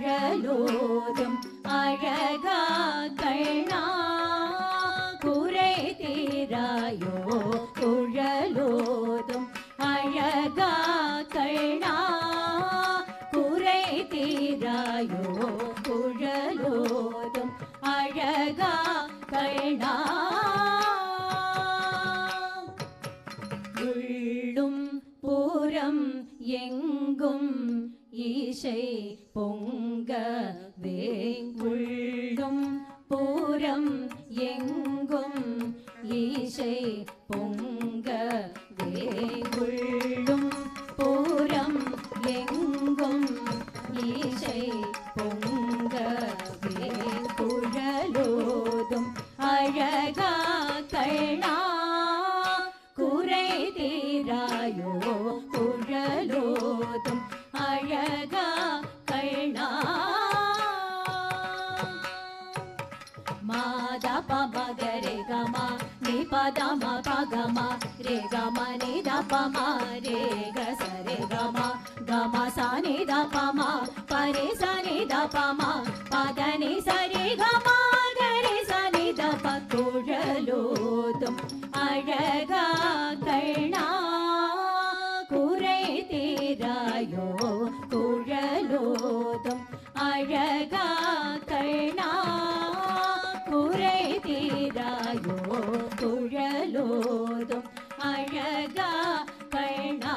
குழலோதும் அழகா கண்ணா குறை தீராயோ குழலோதும் அழகா கண்ணா குறை தீராயோ குழலோதும் அழகா கண்ணா உள்ளும் புறம் எங்கும் ஈசை பொங்க வேங்குள்ளும் புறம் எங்கும் ஈசை பொங்க வேங்குள்ளும் புறம் எங்கும் ஈசை பொங்க வேங்குழலோதும் அழகா கண்ணா குறை தீராயோ குழலோதும் அழகா கண்ணா மாதா பமகரே கமா நீ பதமா பகமா ரே கமா நீ தபமா ரே கசரே கமா கமா சானி தபமா பரே சானி தபமா பதனி சரி கமா கரே சானி தப குழலோதும் அழகா கண்ணா குறை தீராயோ குழலோதும் அழகா கண்ணா குறை தீராயோ குழலோதும் அழகா கண்ணா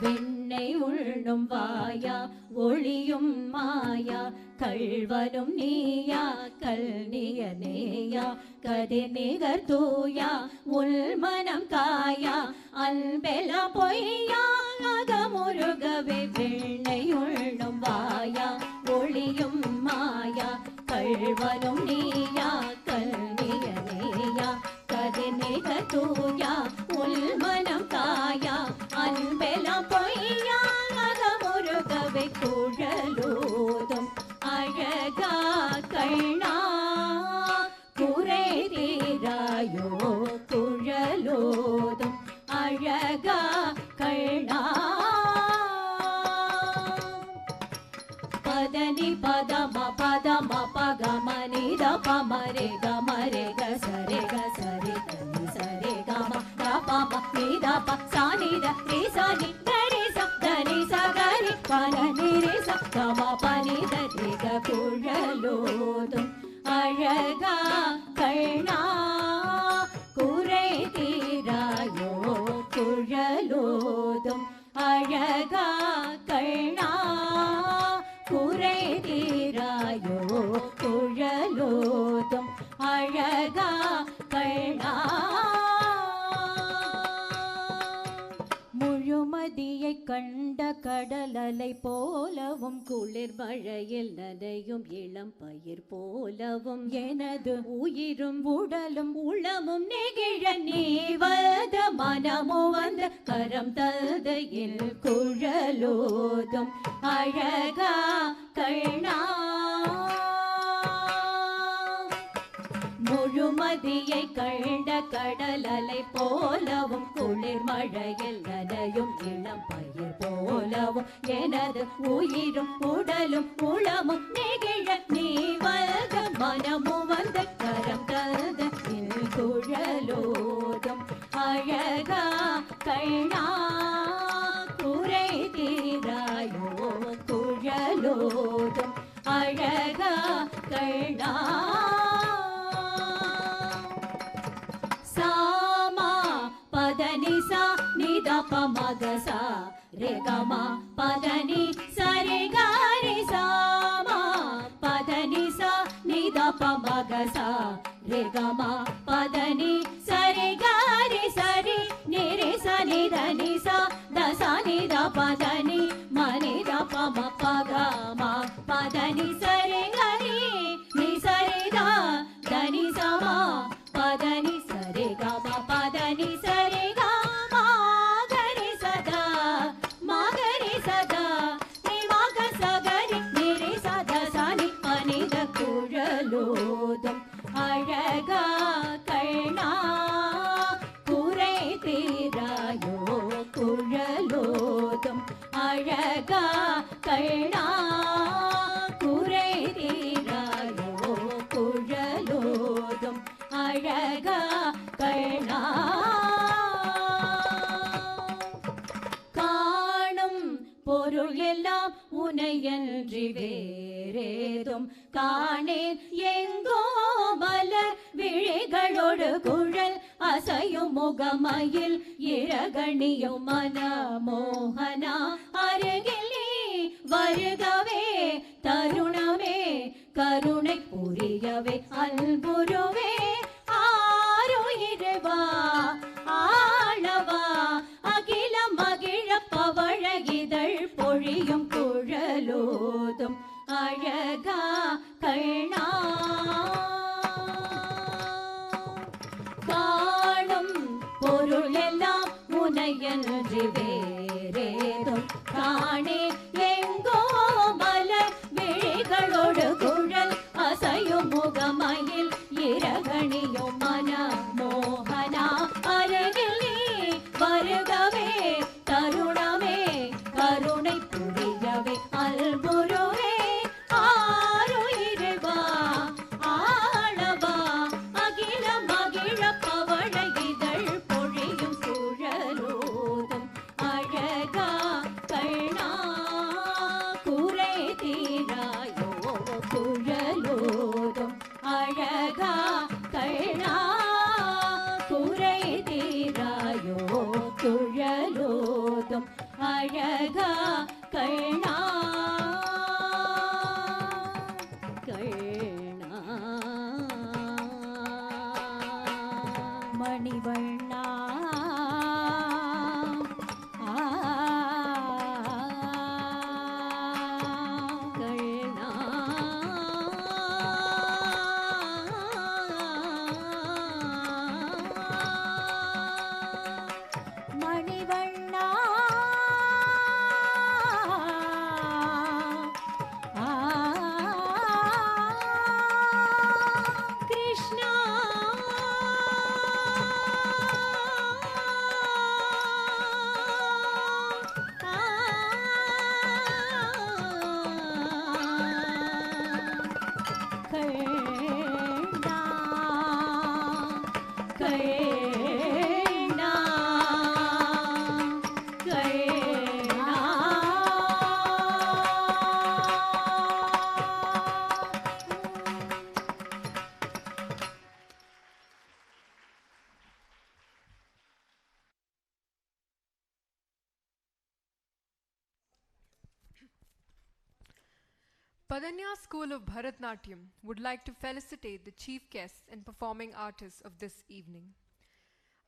வெண்ணை உள்ளும் வாயா ஒளியும் மாயா கள்வனும் நீயா கல்நியனேயா கதிர் நிகர் தூயா உள்மனம் காயா அன்பெலா பொய்யா அகமுருகவே வெண்ணை உள்ளும் வாயா ஒளியும் மாயா கள்வனும் நீயா கல்நியனேயா கதிர் நிகர் தூயா உள்மனம் காயா அன்பெலா பொய்யா அகமுருகவே குழலோதும் அழகா கண்ணா குறை தீராயோ குழலோதும் அழகா கண்ணா பதனி பதம பதம பகமனி தபமரே கமரே கசரே கசரே கனி சரே கம தபம நீ தப சானி த ரே சானி கரே சப்தனி சகரி பனி ரே சப்தம பனி த ரே க குழலோதும் அழகா கண்ணா குறை தீராயோ குழலோதும் அழகா கண்ணா குறை தீராயோ குழலோதும் அழகா கண்ணா முழுமதியை கண்ட கடலலை போலவும் குளிர் மழையில் நனையும் இளம் பயிர் போலவும் எனது உயிரும் உடலும் உளமும் நெகிழ நீவத மனமோ வந்த கரம் தந்தையில் குழலோதும் அழகா கண்ணா முழுமதியை கண்ட கடலலை போலவும் குளிர் மழையில் நனையும் இளம் பயிர் போலவும் எனது உயிரும் உடலும் உளமும் நெகிழ நீ வந்த மனமும் வந்த கரம் தந்த குழலோதும் அழகா கண்ணா குறை தீர அழகா கண்ணா சாமா பதனி சா நிதப மகசா ரேகமா பதனி சரி காரி சாமா பதனி சா நிதப மகசா ரேகமா பதனி சரி காரி சரி நிரி சனி தனி சா தசா நித பதனி மனி தப மபகமா பதனி சரி கரி நி சரி த தனி சமா பதனி சரி கம பதனி சரி கமா கரி சதா மகரி சதா நி மக சகரி நிரி சதா சனி பனித குழலோதம் அழகா கண்ணா குறை தீராயோ குழலோதம் அழகா கண்ணா குறை தீராயோ குழலோதம் அழகா கண்ணா காணும் பொருள் எல்லாம் உனையன்றி வேறேதும் காணேன் எங்கோ மலர் விழிகளோடு குழல் அசையும் முகமயில் இரகணியும் மனமோகனா அருகில் நீ வருகவே தருணமே கருணை புரியவே அன்புருவே ஆருயிரவா ஆளவா அகில மகிழ பவழ இதழ் பொழியும் குழலோதும் அழகா கண்ணா காணும் பொருள் எல்லாம் உனையன்றி வேறேதும் காணே எங்கோ மலர் விழிகளோடு குழல் அசையும் முகமயில் இரகணியும் மனமோகனா அருகில் நீ வருகவே தருணமே கருணை புரியவே அல்புருவே ஆருயிரவா ஆளவா அகில மகிழ பவழ இதழ் பொழியும் குழலோதும் அழகா கண்ணா குறை தீராயோ குழலோதும் அழகா கண்ணா குறை தீராயோ குழலோதும் அழகா கண்ணா கண்ணா மணிவண்ணா கண்ணா மணிவண்ணா கிருஷ்ணா கண்ணா கண்ணா Padanyaas School of Bharatanatyam would like to felicitate the chief guests and performing artists of this evening.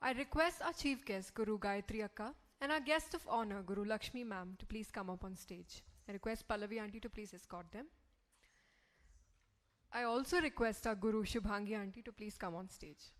I request our chief guest Guru Gayatri Akka and our guest of honor Guru Lakshmi ma'am to please come up on stage. I request Pallavi aunty to please escort them. I also request our Guru Shubhangi aunty to please come on stage.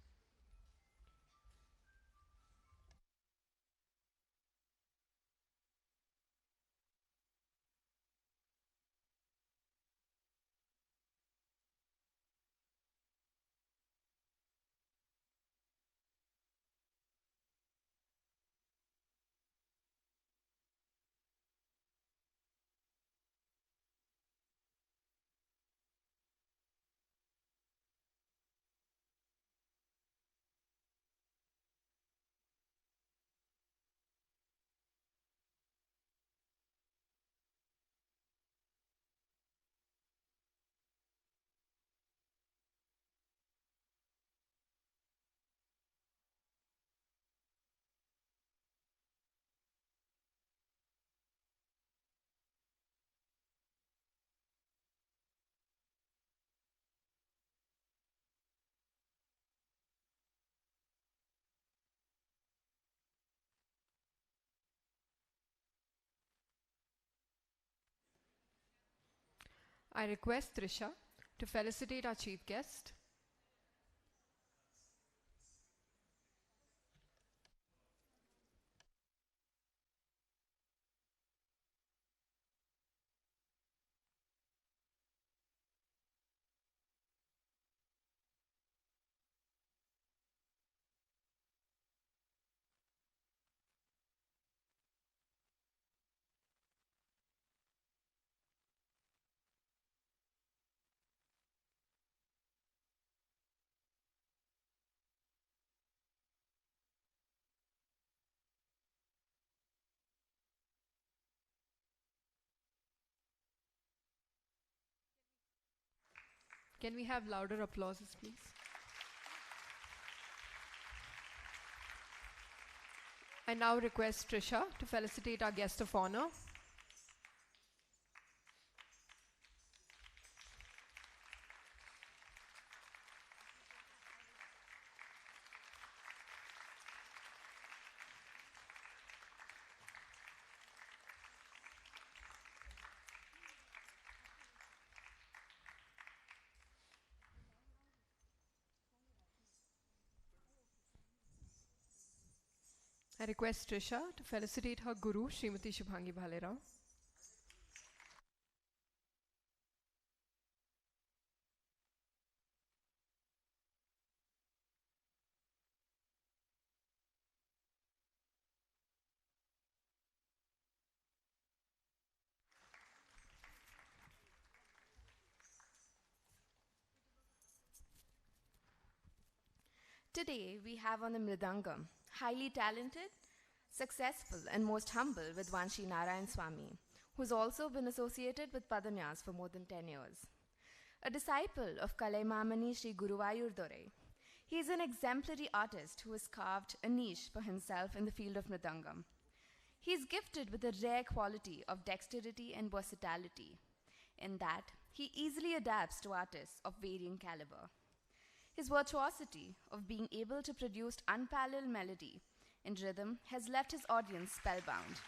I request Trsha to felicitate our chief guest. Can we have louder applauses, please? I now request Trsha to felicitate our guest of honor. I request Trsha to felicitate her guru, Srimati Shubhangi Bhalerao. Today we have on the Mridangam, highly talented, successful and most humble Vidwan Shri Narayanswami, who's also been associated with Padanyaas for more than 10 years. A disciple of Kalaimamani Shri Guruvayur Dore, he is an exemplary artist who has carved a niche for himself in the field of Mridangam. He is gifted with a rare quality of dexterity and versatility, in that he easily adapts to artists of varying caliber. His virtuosity of being able to produce unparalleled melody in rhythm has left his audience spellbound.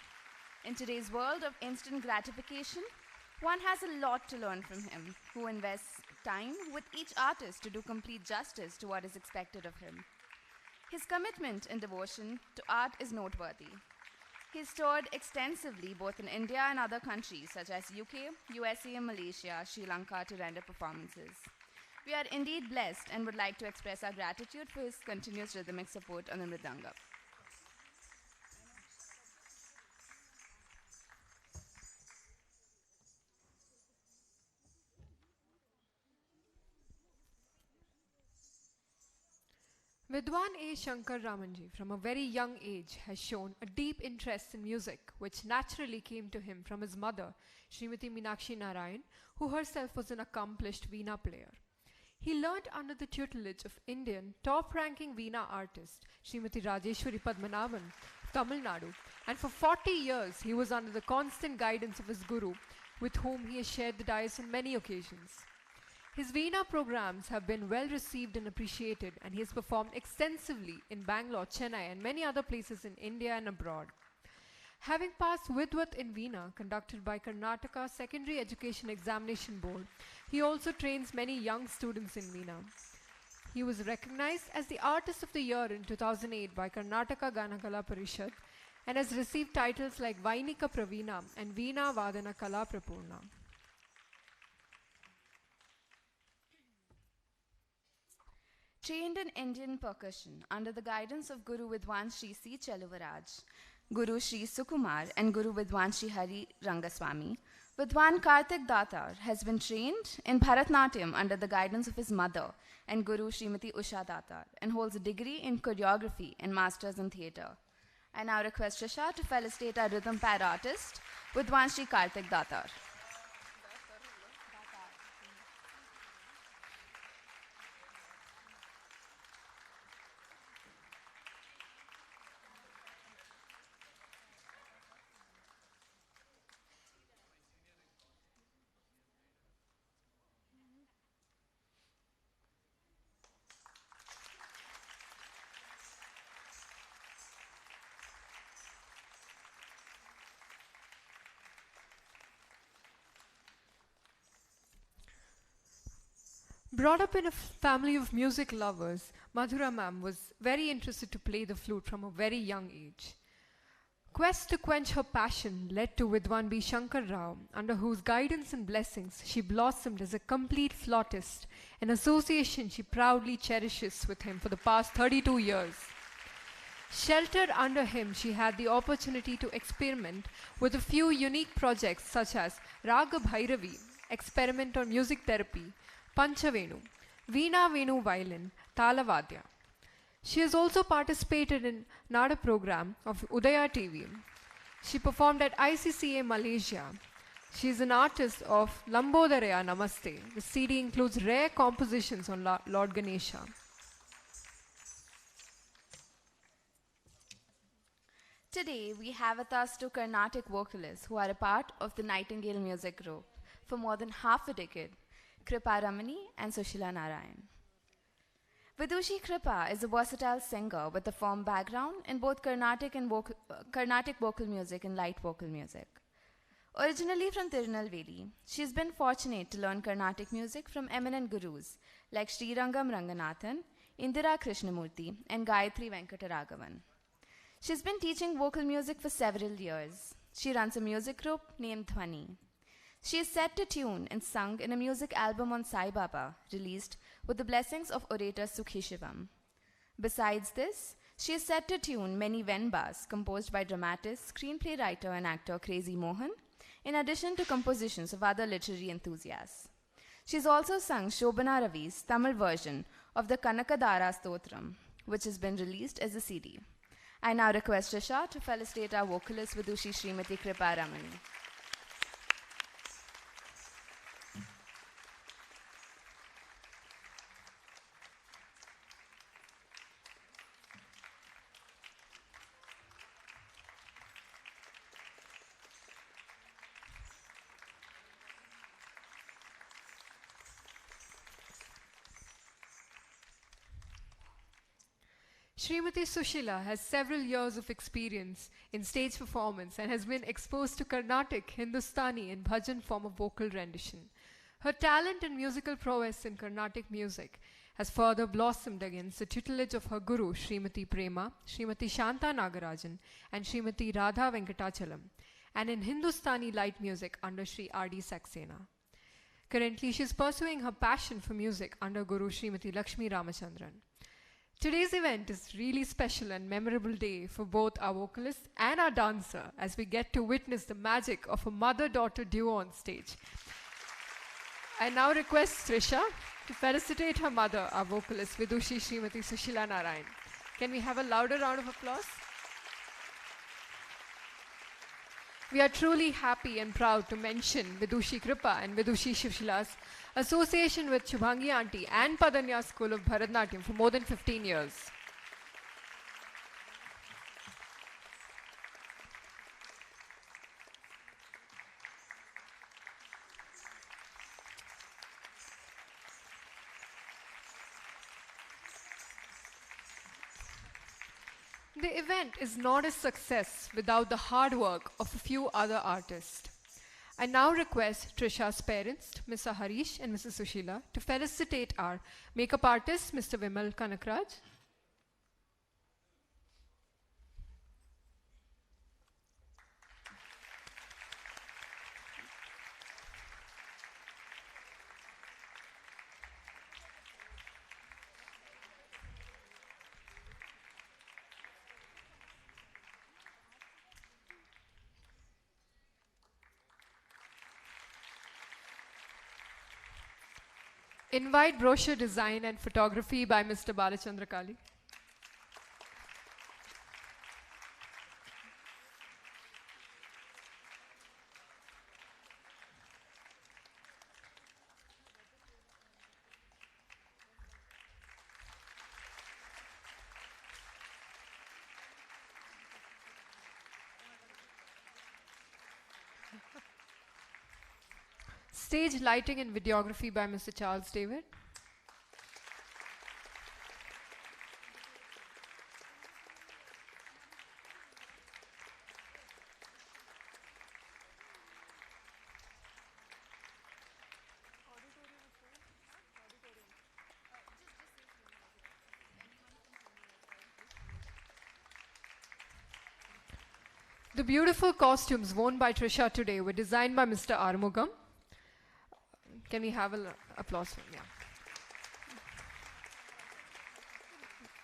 In today's world of instant gratification, one has a lot to learn from him, who invests time with each artist to do complete justice to what is expected of him. His commitment and devotion to art is noteworthy. He's toured extensively both in India and other countries such as UK, USA, and Malaysia, Sri Lanka to render performances. We are indeed blessed and would like to express our gratitude for his continuous rhythmic support on the Mridangam. Vidwan A. Shankar Ramanji, from a very young age, has shown a deep interest in music, which naturally came to him from his mother, Srimati Meenakshi Narayan, who herself was an accomplished Veena player. He learned under the tutelage of Indian top-ranking Veena artist, Srimati Rajeshwari Padmanabhan of Tamil Nadu, and for 40 years he was under the constant guidance of his guru, with whom he has shared the dais on many occasions. His Veena programs have been well received and appreciated, and he has performed extensively in Bangalore, Chennai, and many other places in India and abroad. Having passed Vidwat in Veena, conducted by Karnataka Secondary Education Examination Board, he also trains many young students in Veena. He was recognized as the Artist of the Year in 2008 by Karnataka Ganakala Parishad and has received titles like Vainika Praveena and Veena Vadana Kala Prapurna. Trained in Indian percussion under the guidance of Guru Vidwan Shri C. Cheluvaraj, Guru Shri Sukumar and Guru Vidwan Shri Hari Rangaswamy, Vidwan Karthik Datar has been trained in Bharatanatyam under the guidance of his mother and Guru Srimati Usha Datar and holds a degree in choreography and masters in theatre. I now request Trsha to felicitate our rhythm pad artist, Vidwan Shri Karthik Datar. Brought up in a family of music lovers, Madhura ma'am was very interested to play the flute from a very young age. Quest to quench her passion led to Vidwan B. Shankar Rao, under whose guidance and blessings she blossomed as a complete flautist, an association she proudly cherishes with him for the past 32 years. Sheltered under him, she had the opportunity to experiment with a few unique projects such as Raga Bhairavi, experiment on music therapy, Panchavenu, Veena Venu violin, Talavadya. She has also participated in Nada program of Udaya TV. She performed at ICCA Malaysia. She is an artist of Lambodharaya Namaste. The CD includes rare compositions on Lord Ganesha. Today, we have with us two Carnatic vocalists who are a part of the Nightingale music group for more than half a decade, Kripa Ramani and Sushila Narayanan. Vidushi Kripa is a versatile singer with a firm background in both Carnatic vocal music and light vocal music. Originally from Tirunelveli, she has been fortunate to learn Carnatic music from eminent gurus like Srirangam Ranganathan, Indira Krishnamurti, and Gayatri Venkataragavan. She's been teaching vocal music for several years. She runs a music group named Dhwani. She is set to tune and sung in a music album on Sai Baba, released with the blessings of orator Sukhi Shivam. Besides this, she is set to tune many Venbas composed by dramatist, screenplay writer and actor Crazy Mohan, in addition to compositions of other literary enthusiasts. She's also sung Shobana Ravi's Tamil version of the Kanakaraj Stotram, which has been released as a CD. I now request Trsha to felicitate our vocalist Vidushi Srimati Kripa Ramani. Srimati Sushila has several years of experience in stage performance and has been exposed to Carnatic, Hindustani and bhajan form of vocal rendition. Her talent and musical prowess in Carnatic music has further blossomed against the tutelage of her guru Srimati Prema, Srimati Shanta Nagarajan and Srimati Radha Venkatachalam, and in Hindustani light music under Shri R.D. Saxena. Currently, she is pursuing her passion for music under Guru Srimati Lakshmi Ramachandran. Today's event is really special and memorable day for both our vocalist and our dancer as we get to witness the magic of a mother-daughter duo on stage. I now request Trsha to felicitate her mother, our vocalist Vidushi Srimati Sushila Narayan. Can we have a louder round of applause? We are truly happy and proud to mention Vidushi Kripa and Vidushi Sushila's association with Shubhangi Auntie and Padanyaas School of Bharatanatyam for more than 15 years. The event is not a success without the hard work of a few other artists. I now request Trisha's parents, Mr. Harish and Mrs. Sushila, to felicitate our makeup artist, Mr. Vimal Kanakaraj. Invite brochure design and photography by Mr. Balachandra Kali. Stage lighting and videography by Mr. Charles David. The beautiful costumes worn by Trisha today were designed by Mr. Arumugam. Can we have an applause for him? Yeah.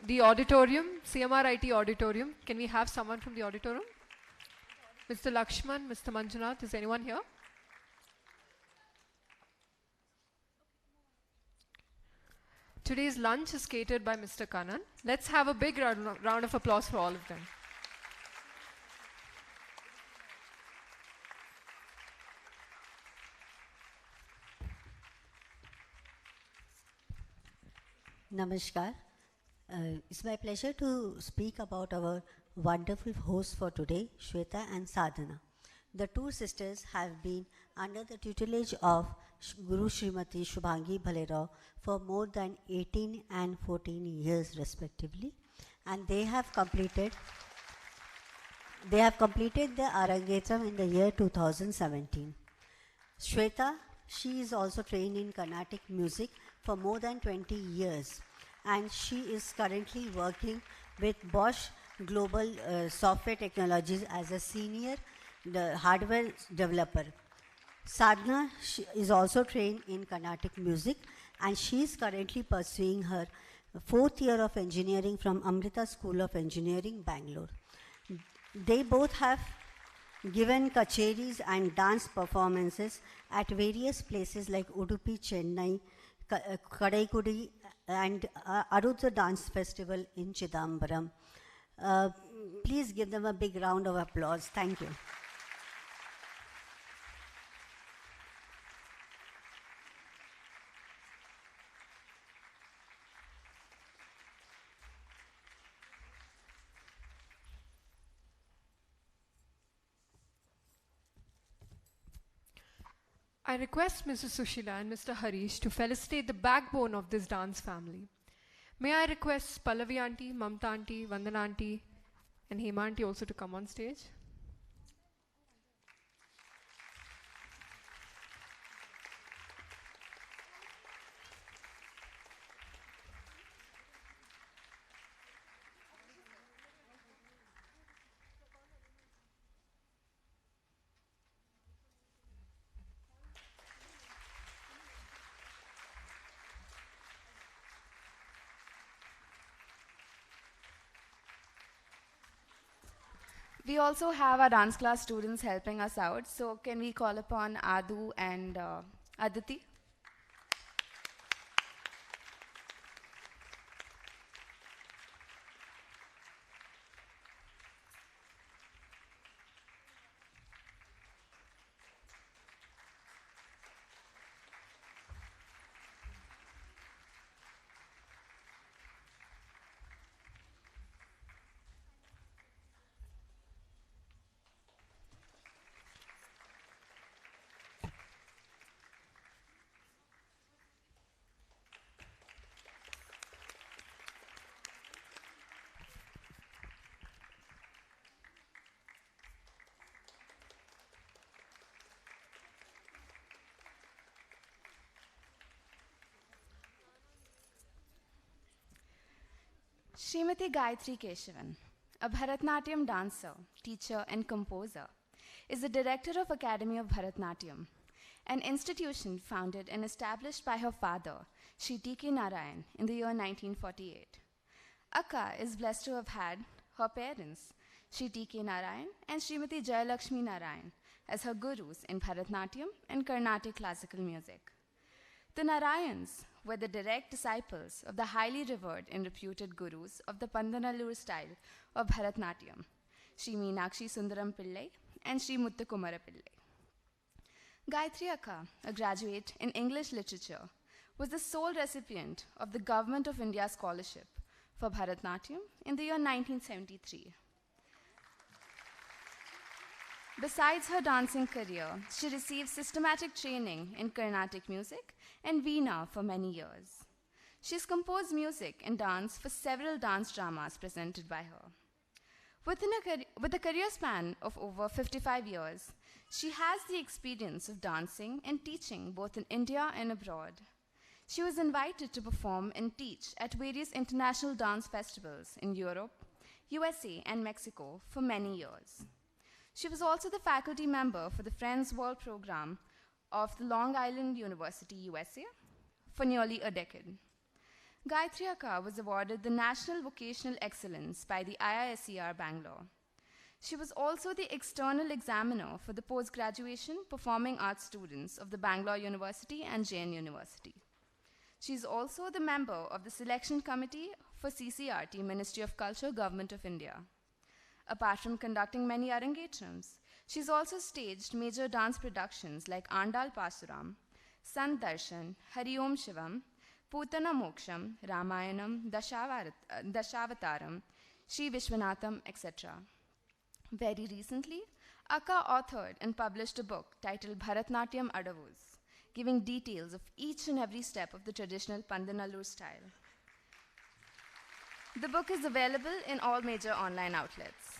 The auditorium, CMRIT auditorium. Can we have someone from the auditorium? Mr. Lakshman, Mr. Manjunath, is anyone here? Today's lunch is catered by Mr. Kanan. Let's have a big round of applause for all of them. Namaskar. It's my pleasure to speak about our wonderful hosts for today, Swetha and Sadhana. The two sisters have been under the tutelage of Guru Srimati Shubhangi Bhalerao for more than 18 and 14 years respectively, and they have completed the Arangetram in the year 2017. Swetha, she is also trained in Carnatic music for more than 20 years, and she is currently working with Bosch Global Software Technologies as a senior hardware developer. Sadhana is also trained in Carnatic music, and she is currently pursuing her 4th year of engineering from Amrita School of Engineering, Bangalore. They both have given kacheris and dance performances at various places like Udupi, Chennai, Kadaikudi, and Arudha Dance Festival in Chidambaram. Please give them a big round of applause. Thank you. I request Mrs. Sushila and Mr. Harish to felicitate the backbone of this dance family. May I request Pallavi Auntie, Mamta Auntie, Vandana Auntie, and Hema Auntie also to come on stage? We also have our dance class students helping us out. So can we call upon Adu and Aditi? Srimati Gayatri Keshavan, a Bharatanatyam dancer, teacher and composer, is the director of Academy of Bharatanatyam, an institution founded and established by her father, Shri T.K. Narayan, in the year 1948. Akka is blessed to have had her parents, Shri T.K. Narayan and Srimati Jayalakshmi Narayan, as her gurus in Bharatanatyam and Carnatic classical music. The Narayans were the direct disciples of the highly revered and reputed gurus of the Pandanallur style of Bharatanatyam, Shri Meenakshi Sundaram Pillai and Shri Muthukumara Pillai. Gayatri Akka, a graduate in English literature, was the sole recipient of the Government of India Scholarship for Bharatanatyam in the year 1973. Besides her dancing career, she received systematic training in Carnatic music and Veena for many years. She's composed music and dance for several dance dramas presented by her. With a career span of over 55 years, she has the experience of dancing and teaching both in India and abroad. She was invited to perform and teach at various international dance festivals in Europe, USA, and Mexico for many years. She was also the faculty member for the Friends World Program of the Long Island University, USA, for nearly a decade. Gayatri Akka was awarded the National Vocational Excellence by the IISER Bangalore. She was also the external examiner for the post-graduation performing arts students of the Bangalore University and Jain University. She is also the member of the selection committee for CCRT, Ministry of Culture, Government of India. Apart from conducting many Arangetrams, she's also staged major dance productions like Andal Pasuram, Sant Darshan, Hari Om Shivam, Putana Moksham, Ramayanam, Dashavataram, Shri Vishwanatham, etc. Very recently, Akka authored and published a book titled Bharatanatyam Adavus, giving details of each and every step of the traditional Pandanallur style. The book is available in all major online outlets.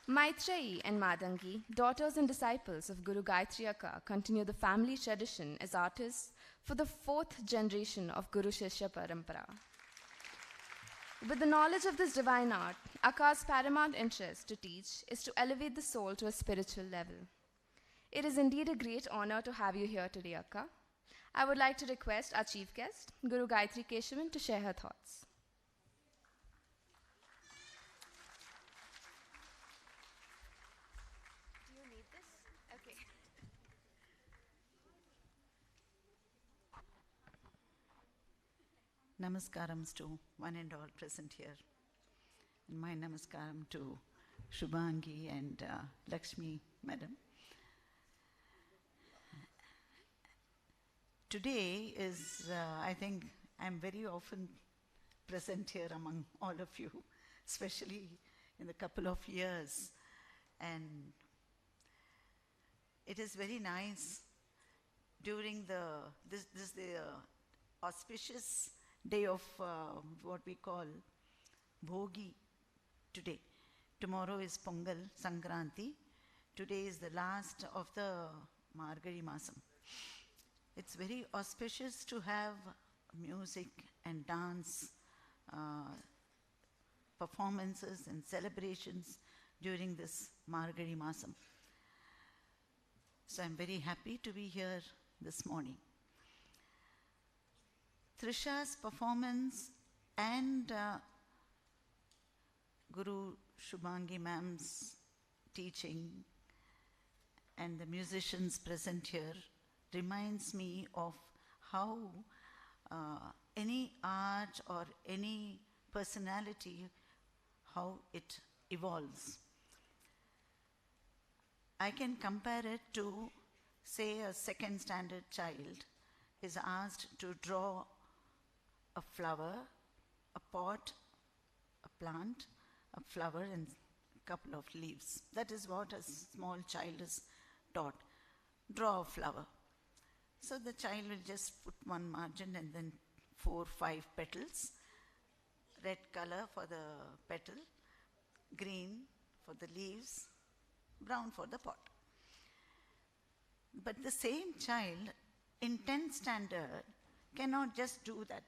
Maitreyi and Madangi, daughters and disciples of Guru Gayatri Akka, continue the family tradition as artists for the 4th generation of Guru Shishya Parampara. With the knowledge of this divine art, Akka's paramount interest to teach is to elevate the soul to a spiritual level. It is indeed a great honor to have you here today, Akka. I would like to request our chief guest, Guru Gayatri Keshavan, to share her thoughts. Do you need this? Okay. Namaskarams to one and all present here. And my namaskaram to Shubhangi and Lakshmi, madam. Today is, I think, I'm very often present here among all of you, especially in the couple of years. And it is very nice during this auspicious day of what we call Bhogi today. Tomorrow is Pongal, Sankranti. Today is the last of the Margari Masam. It's very auspicious to have music and dance performances and celebrations during this Margari Masam. So I'm very happy to be here this morning. Trisha's performance and Guru Shubhangi ma'am's teaching and the musicians present here reminds me of how any art or any personality, how it evolves. I can compare it to, say, a second standard child is asked to draw a flower, a pot, a plant, a flower and a couple of leaves. That is what a small child is taught. Draw a flower. So the child will just put one margin and then 4, 5 petals. Red color for the petal, green for the leaves, brown for the pot. But the same child in 10th standard cannot just do that.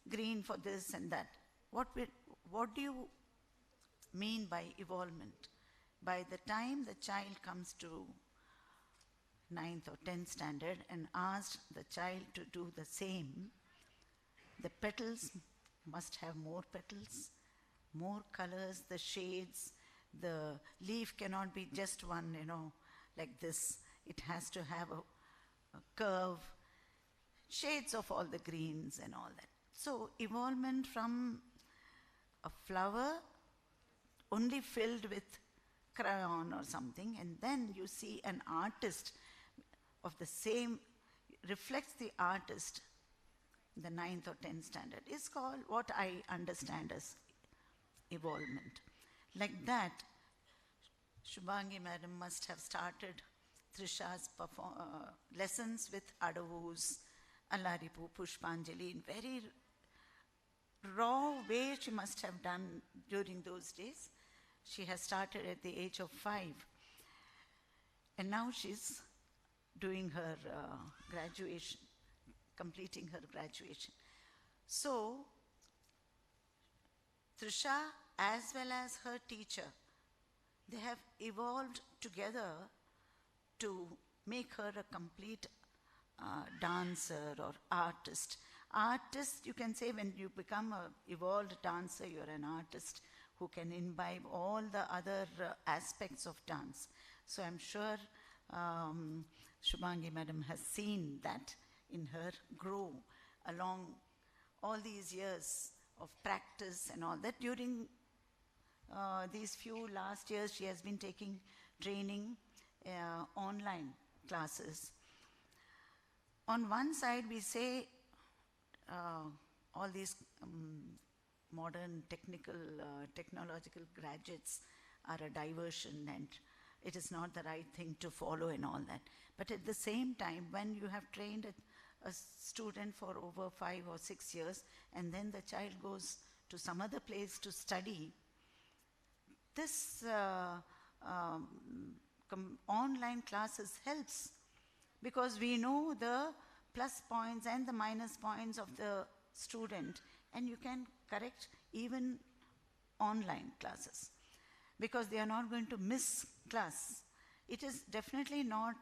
Green for this and that. What do you mean by evolvement? By the time the child comes to 9th or 10th standard and asked the child to do the same, the petals must have more petals, more colors, the shades. The leaf cannot be just one, like this. It has to have a curve, shades of all the greens and all that. So evolvement from a flower only filled with crayon or something, and then you see an artist of the same, reflects the artist, the 9th or 10th standard, is called what I understand as evolvement. Like that, Shubhangi madam must have started Trisha's lessons with Adavus, Allaripu, Pushpanjali in very raw way she must have done during those days. She has started at the age of 5. And now she's doing her graduation, completing her graduation. So, Trisha, as well as her teacher, they have evolved together to make her a complete dancer or artist. Artist, you can say, when you become an evolved dancer, you're an artist who can imbibe all the other aspects of dance. So I'm sure Shubhangi madam has seen that in her grow along all these years of practice and all that. During these few last years, she has been taking training, online classes. On one side, we say all these modern technological graduates are a diversion and it is not the right thing to follow and all that. But at the same time, when you have trained a student for over 5 or 6 years and then the child goes to some other place to study, this online classes helps because we know the plus points and the minus points of the student, and you can correct even online classes because they are not going to miss class. It is definitely not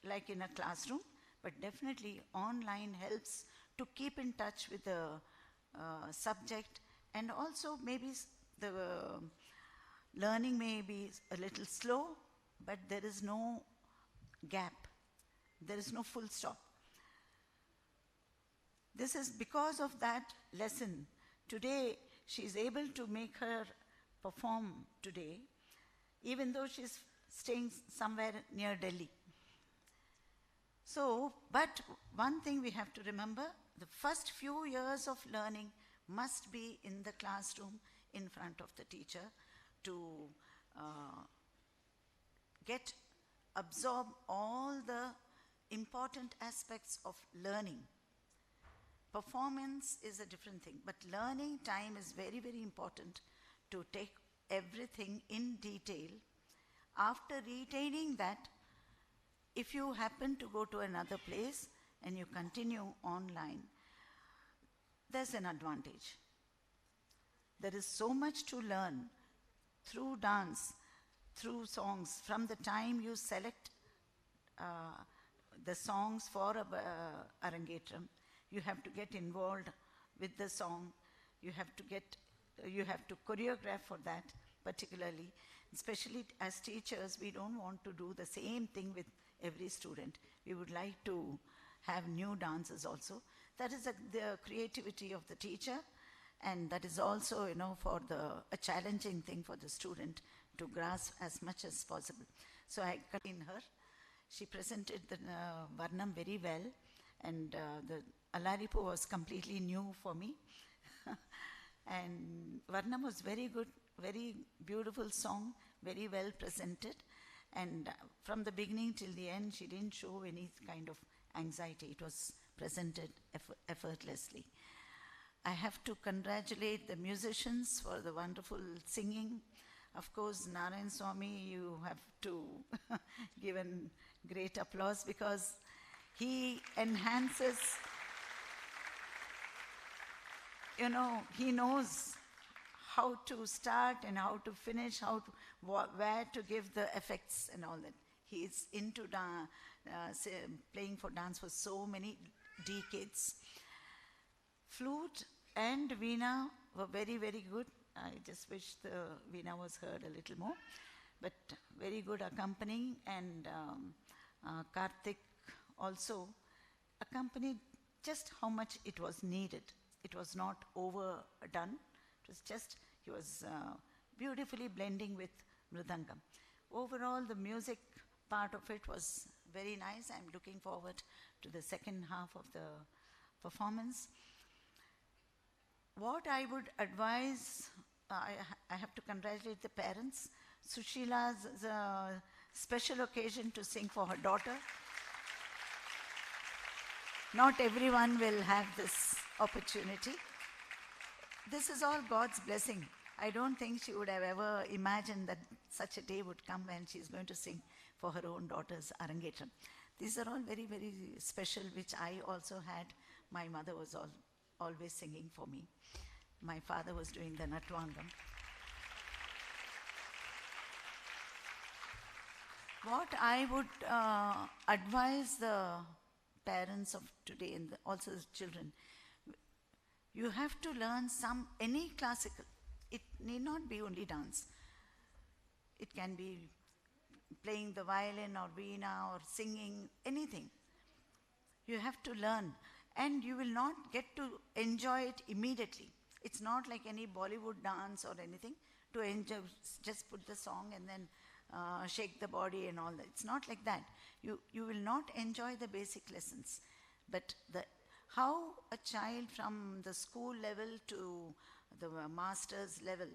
like in a classroom, but definitely online helps to keep in touch with the subject, and also maybe the learning may be a little slow, but there is no gap. There is no full stop. This is because of that lesson. Today, she is able to make her perform today, even though she's staying somewhere near Delhi. So, but one thing we have to remember, the first few years of learning must be in the classroom in front of the teacher to absorb all the important aspects of learning. Performance is a different thing, but learning time is very, very important to take everything in detail. After retaining that, if you happen to go to another place and you continue online, there's an advantage. There is so much to learn through dance, through songs. From the time you select the songs for Arangetram, you have to get involved with the song. You have to choreograph for that particularly. Especially as teachers, we don't want to do the same thing with every student. We would like to have new dances also. That is the creativity of the teacher, and that is also, a challenging thing for the student to grasp as much as possible. So I got in her. She presented the Varnam very well, and the Alaripu was completely new for me. And Varnam was very good, very beautiful song, very well presented. And from the beginning till the end, she didn't show any kind of anxiety. It was presented effortlessly. I have to congratulate the musicians for the wonderful singing. Of course, Narayanswami, you have to give a great applause because he enhances, he knows how to start and how to finish, where to give the effects and all that. He is into playing for dance for so many decades. Flute and Veena were very, very good. I just wish the Veena was heard a little more, but very good accompanying, and Karthik also accompanied just how much it was needed. It was not overdone. It was just, he was beautifully blending with Mridangam. Overall, the music part of it was very nice. I'm looking forward to the second half of the performance. What I would advise, I have to congratulate the parents. Sushila's special occasion to sing for her daughter. Not everyone will have this opportunity. This is all God's blessing. I don't think she would have ever imagined that such a day would come when she's going to sing for her own daughter's Arangetram. These are all very, very special, which I also had. My mother was always singing for me. My father was doing the Nattuvangam. What I would advise the parents of today and also the children, you have to learn any classical. It need not be only dance. It can be playing the violin or veena or singing, anything. You have to learn, and you will not get to enjoy it immediately. It's not like any Bollywood dance or anything to enjoy, just put the song and then shake the body and all that. It's not like that. You will not enjoy the basic lessons. But how a child from the school level to the master's level,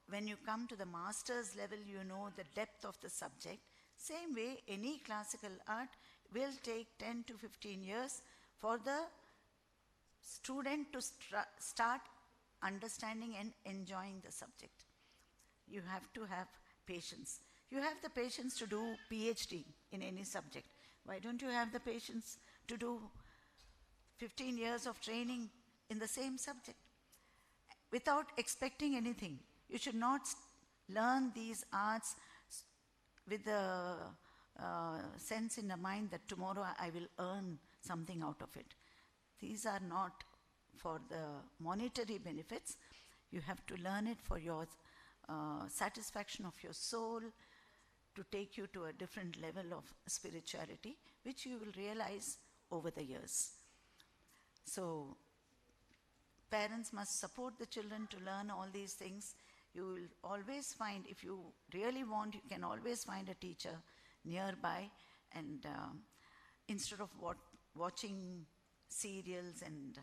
when you come to the master's level, you know the depth of the subject. Same way, any classical art will take 10 to 15 years for the student to start understanding and enjoying the subject. You have to have patience. You have the patience to do PhD in any subject. Why don't you have the patience to do 15 years of training in the same subject without expecting anything? You should not learn these arts with the sense in the mind that tomorrow I will earn something out of it. These are not for the monetary benefits. You have to learn it for your satisfaction of your soul, to take you to a different level of spirituality, which you will realize over the years. So, parents must support the children to learn all these things. You will always find, if you really want, you can always find a teacher nearby, and instead of watching serials and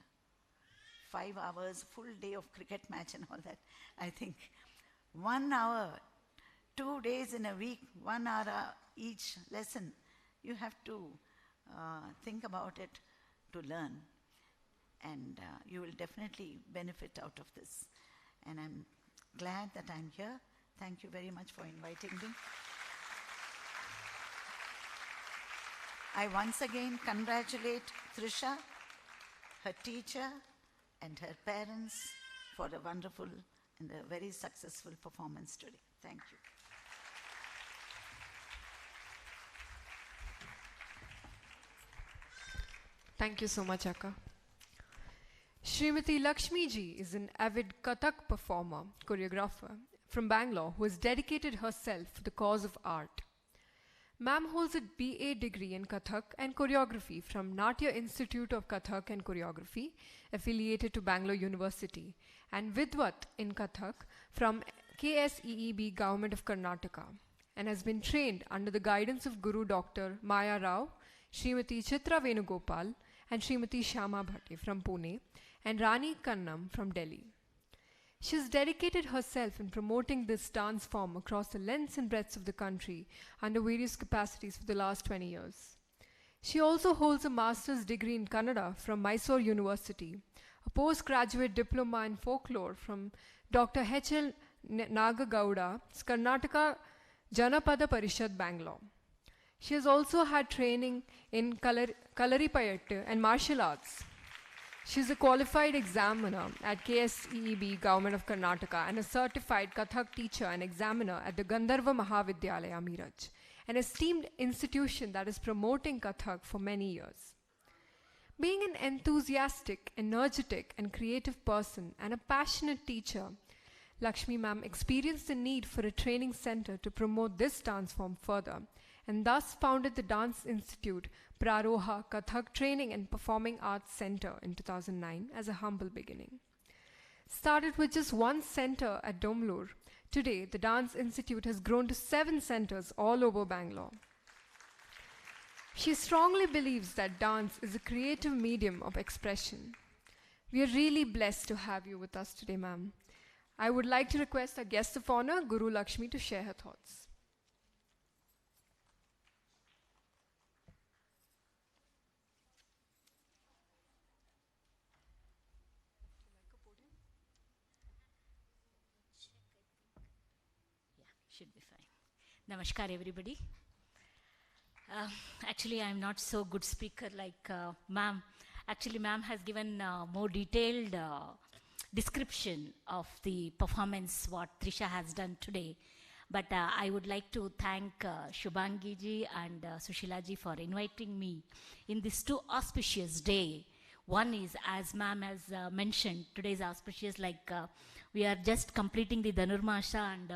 5 hours, full day of cricket match and all that, I think 1 hour, 2 days in a week, 1 hour each lesson, you have to think about it to learn, and you will definitely benefit out of this. And I'm glad that I'm here. Thank you very much for inviting me. I once again congratulate Trsha, her teacher, and her parents for the wonderful and a very successful performance today. Thank you. Thank you so much, Akka. Srimati Lakshmi ji is an avid Kathak performer, choreographer from Bangalore who has dedicated herself to the cause of art. Ma'am holds a BA degree in Kathak and choreography from Natya Institute of Kathak and Choreography, affiliated to Bangalore University, and Vidwan in Kathak from KSEEB Government of Karnataka, and has been trained under the guidance of Guru Dr. Maya Rao, Srimati Chitra Venugopal, and Srimati Shama Bhatti from Pune, and Rani Kannam from Delhi. She has dedicated herself in promoting this dance form across the lengths and breadths of the country under various capacities for the last 20 years. She also holds a master's degree in Kannada from Mysore University, a postgraduate diploma in folklore from Dr. H.L. Nagagowda's Karnataka Janapada Parishad, Bangalore. She has also had training in Kalaripayattu and martial arts. She is a qualified examiner at KSEEB Government of Karnataka and a certified Kathak teacher and examiner at the Gandharva Mahavidyalaya, Miraj, an esteemed institution that is promoting Kathak for many years. Being an enthusiastic, energetic, and creative person and a passionate teacher, Lakshmi ma'am experienced the need for a training center to promote this dance form further, and thus founded the Dance Institute Praroha Kathak Training and Performing Arts Center in 2009 as a humble beginning. Started with just one center at Domlur, today the Dance Institute has grown to 7 centers all over Bangalore. She strongly believes that dance is a creative medium of expression. We are really blessed to have you with us today, ma'am. I would like to request our guest of honor, Guru Lakshmi, to share her thoughts. Should be fine. Namaskar, everybody. Actually, I'm not so good speaker like ma'am. Actually, ma'am has given more detailed description of the performance what Trisha has done today. But I would like to thank Shubhangi ji and Sushila ji for inviting me in this too auspicious day. One is, as ma'am has mentioned, today's auspicious, like we are just completing the Dhanurmasha and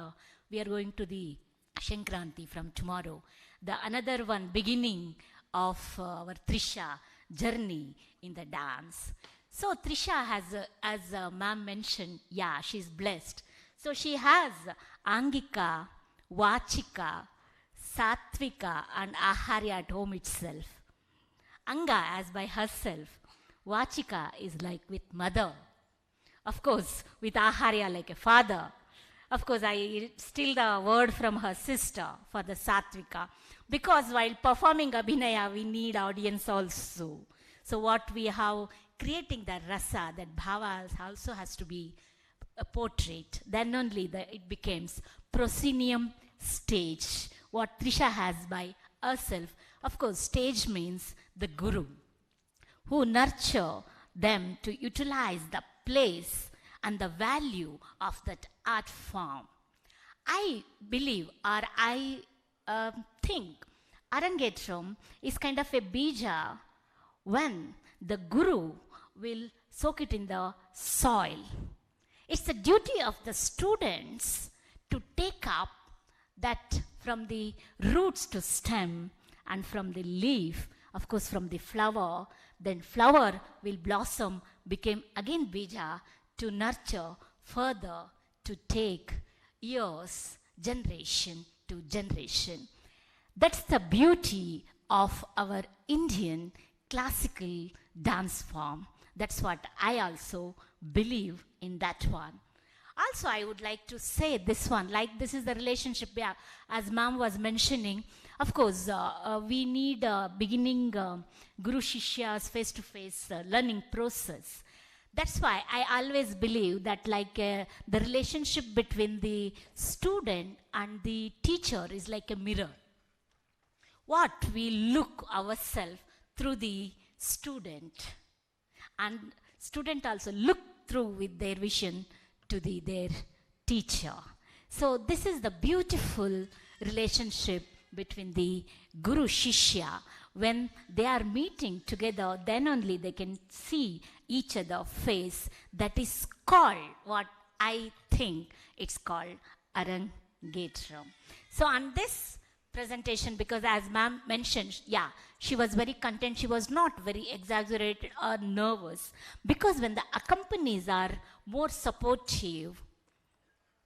we are going to the Shankranti from tomorrow. The another one, beginning of our Trisha journey in the dance. So Trisha has, as ma'am mentioned, yeah, she's blessed. So she has Angika, Vachika, Satvika and Aharya at home itself. Anga as by herself. Vachika is like with mother. Of course, with Aharya like a father. Of course, I steal the word from her sister for the Satvika. Because while performing Abhinaya, we need audience also. So what we have, creating that rasa, that bhava also has to be a portrait. Then only it becomes proscenium stage. What Trisha has by herself. Of course, stage means the guru, who nurture them to utilize the place and the value of that art form. I believe, or I think, Arangetram is kind of a bija when the guru will soak it in the soil. It's the duty of the students to take up that from the roots to stem and from the leaf, of course from the flower, then flower will blossom, become again bija to nurture further, to take years, generation to generation. That's the beauty of our Indian classical dance form. That's what I also believe in that one. Also, I would like to say this one, like this is the relationship, yeah, as ma'am was mentioning. Of course, we need beginning Guru Shishya's face-to-face learning process. That's why I always believe that like the relationship between the student and the teacher is like a mirror. What we look ourselves through the student, and student also look through with their vision to their teacher. So this is the beautiful relationship between the Guru Shishya. When they are meeting together, then only they can see each other's face. That is called, what I think it's called, Arangetram. So on this presentation, because as ma'am mentioned, yeah, she was very content. She was not very exaggerated or nervous. Because when the accompanies are more supportive,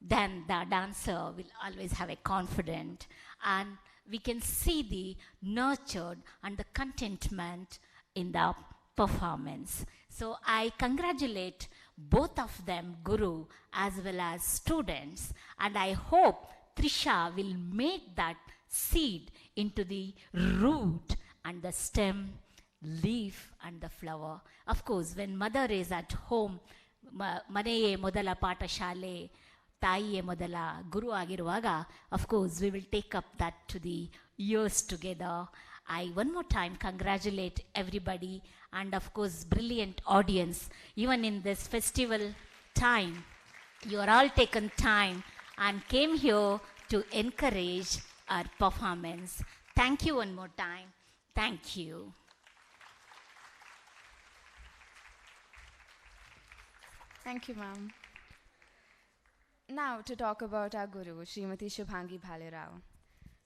then the dancer will always have a confidence, and we can see the nurtured and the contentment in the performance. So I congratulate both of them, Guru as well as students, and I hope Trisha will make that seed into the root and the stem, leaf and the flower. Of course, when mother is at home, Maneye modala patashale, Taiye modala Guru agiruvaga, of course, we will take up that to the years together. I one more time congratulate everybody, and of course, brilliant audience. Even in this festival time, you are all taken time and came here to encourage our performance. Thank you one more time. Thank you. Thank you, ma'am. Now to talk about our guru, Srimati Shubhangi Bhalerao.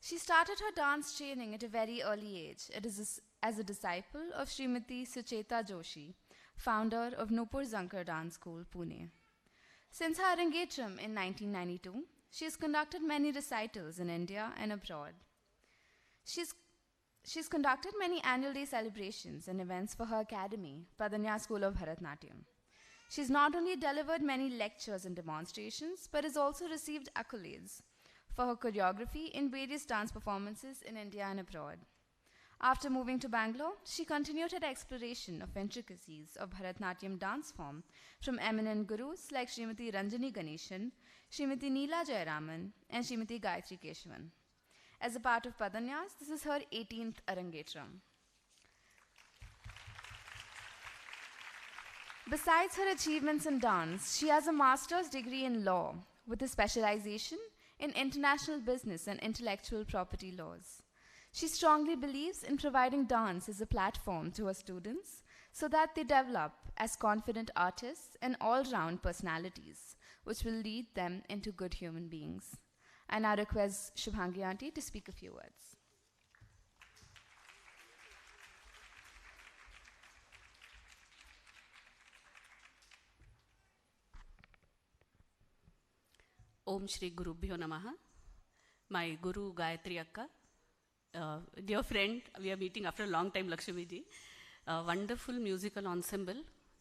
She started her dance training at a very early age. It is as a disciple of Srimati Sucheta Joshi, founder of Nupur Zankar Dance School, Pune. Since her Arangetram in 1992, she has conducted many recitals in India and abroad. She's conducted many annual day celebrations and events for her academy, Padanyaas School of Bharatanatyam. She's not only delivered many lectures and demonstrations, but has also received accolades for her choreography in various dance performances in India and abroad. After moving to Bangalore, she continued her exploration of intricacies of Bharatanatyam dance form from eminent gurus like Srimati Ranjani Ganeshan, Srimati Neela Jayaraman, and Srimati Gayatri Keshavan. As a part of Padanyas, this is her 18th Arangetram. Besides her achievements in dance, she has a master's degree in law with a specialization in international business and intellectual property laws. She strongly believes in providing dance as a platform to her students so that they develop as confident artists and all-round personalities, which will lead them into good human beings. I now request Shubhangi auntie to speak a few words. Om Shri Gurubhyo Namaha. My Guru Gayatri Akka. Dear friend, we are meeting after a long time, Lakshmi ji. Wonderful musical ensemble,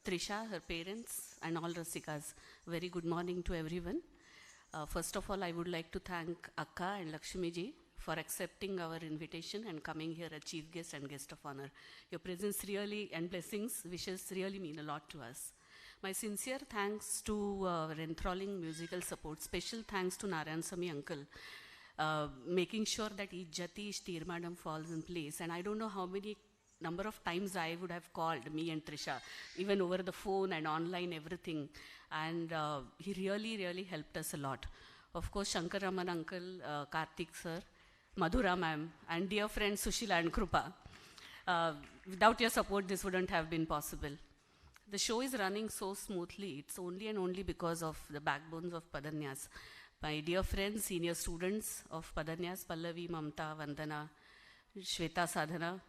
Trisha, her parents, and all Rasikas. Very good morning to everyone. First of all, I would like to thank Akka and Lakshmi ji for accepting our invitation and coming here as chief guest and guest of honor. Your presence really and blessings, wishes really mean a lot to us. My sincere thanks to our enthralling musical support. Special thanks to Narayanswami uncle, making sure that each jati, each tirmadam falls in place. And I don't know how many number of times I would have called me and Trisha, even over the phone and online, everything. And he really, really helped us a lot. Of course, Shankar Raman uncle, Karthik sir, Madhura ma'am, and dear friends Sushila and Kripa. Without your support, this wouldn't have been possible. The show is running so smoothly. It's only and only because of the backbones of Padanyaas. My dear friends, senior students of Padanyaas, Pallavi, Mamta, Vandana, Swetha, Sadhana,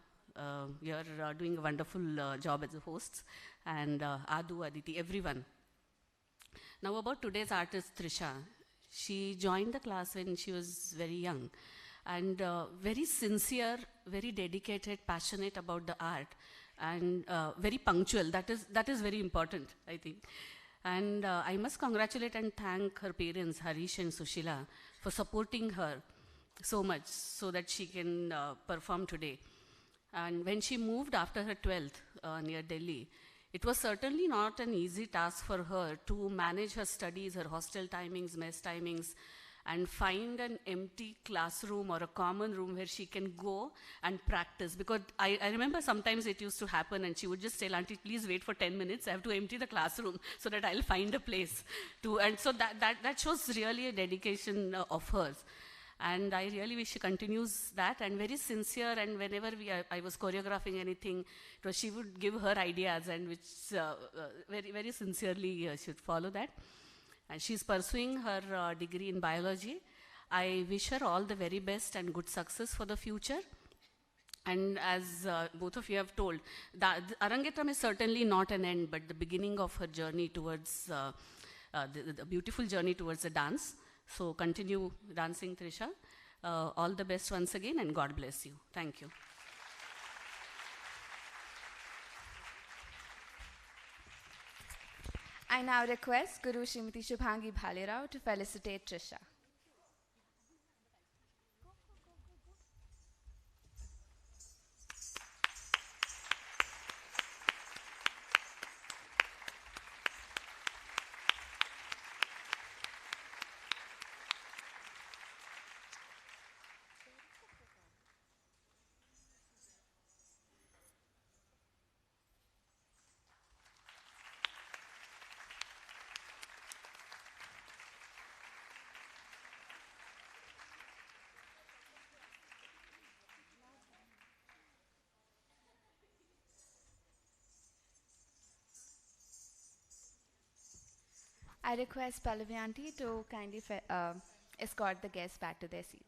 you're doing a wonderful job as the hosts, and Adu, Aditi, everyone. Now about today's artist, Trisha. She joined the class when she was very young, and very sincere, very dedicated, passionate about the art, and very punctual. That is very important, I think. And I must congratulate and thank her parents, Harish and Sushila, for supporting her so much so that she can perform today. And when she moved after her 12th near Delhi, it was certainly not an easy task for her to manage her studies, her hostel timings, mess timings, and find an empty classroom or a common room where she can go and practice. Because I remember sometimes it used to happen and she would just tell, Auntie, please wait for 10 minutes. I have to empty the classroom so that I'll find a place to. And so that shows really a dedication of hers. And I really wish she continues that, and very sincere. And whenever I was choreographing anything, she would give her ideas, and which very, very sincerely she would follow that. And she's pursuing her degree in biology. I wish her all the very best and good success for the future. And as both of you have told, the Arangetram is certainly not an end, but the beginning of her journey towards the beautiful journey towards the dance. So continue dancing, Trisha. All the best once again, and God bless you. Thank you. I now request Guru Srimati Shubhangi Bhalerao to felicitate Trisha. I request Pallavi auntie to kindly escort the guests back to their seats.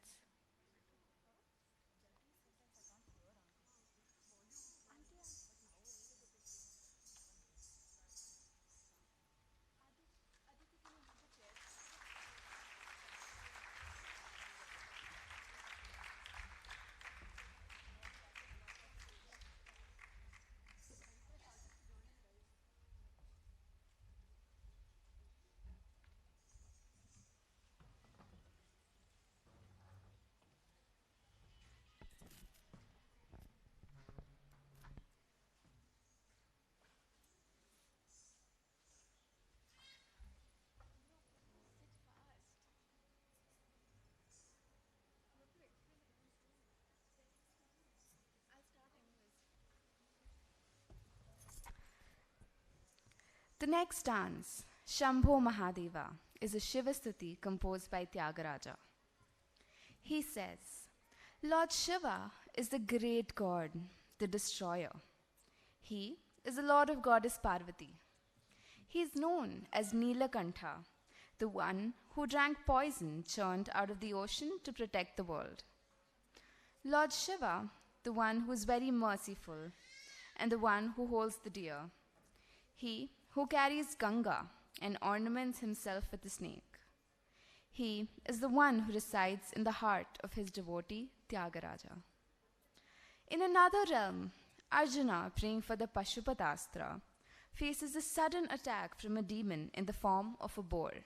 The next dance, Shambho Mahadeva, is a Shiva Stuti composed by Tyagaraja. He says, Lord Shiva is the great god, the destroyer. He is the lord of goddess Parvati. He is known as Nilakantha, the one who drank poison churned out of the ocean to protect the world. Lord Shiva, the one who is very merciful, and the one who holds the deer. He who carries Ganga and ornaments himself with a snake. He is the one who resides in the heart of his devotee, Tyagaraja. In another realm, Arjuna, praying for the Pashupatastra, faces a sudden attack from a demon in the form of a boar.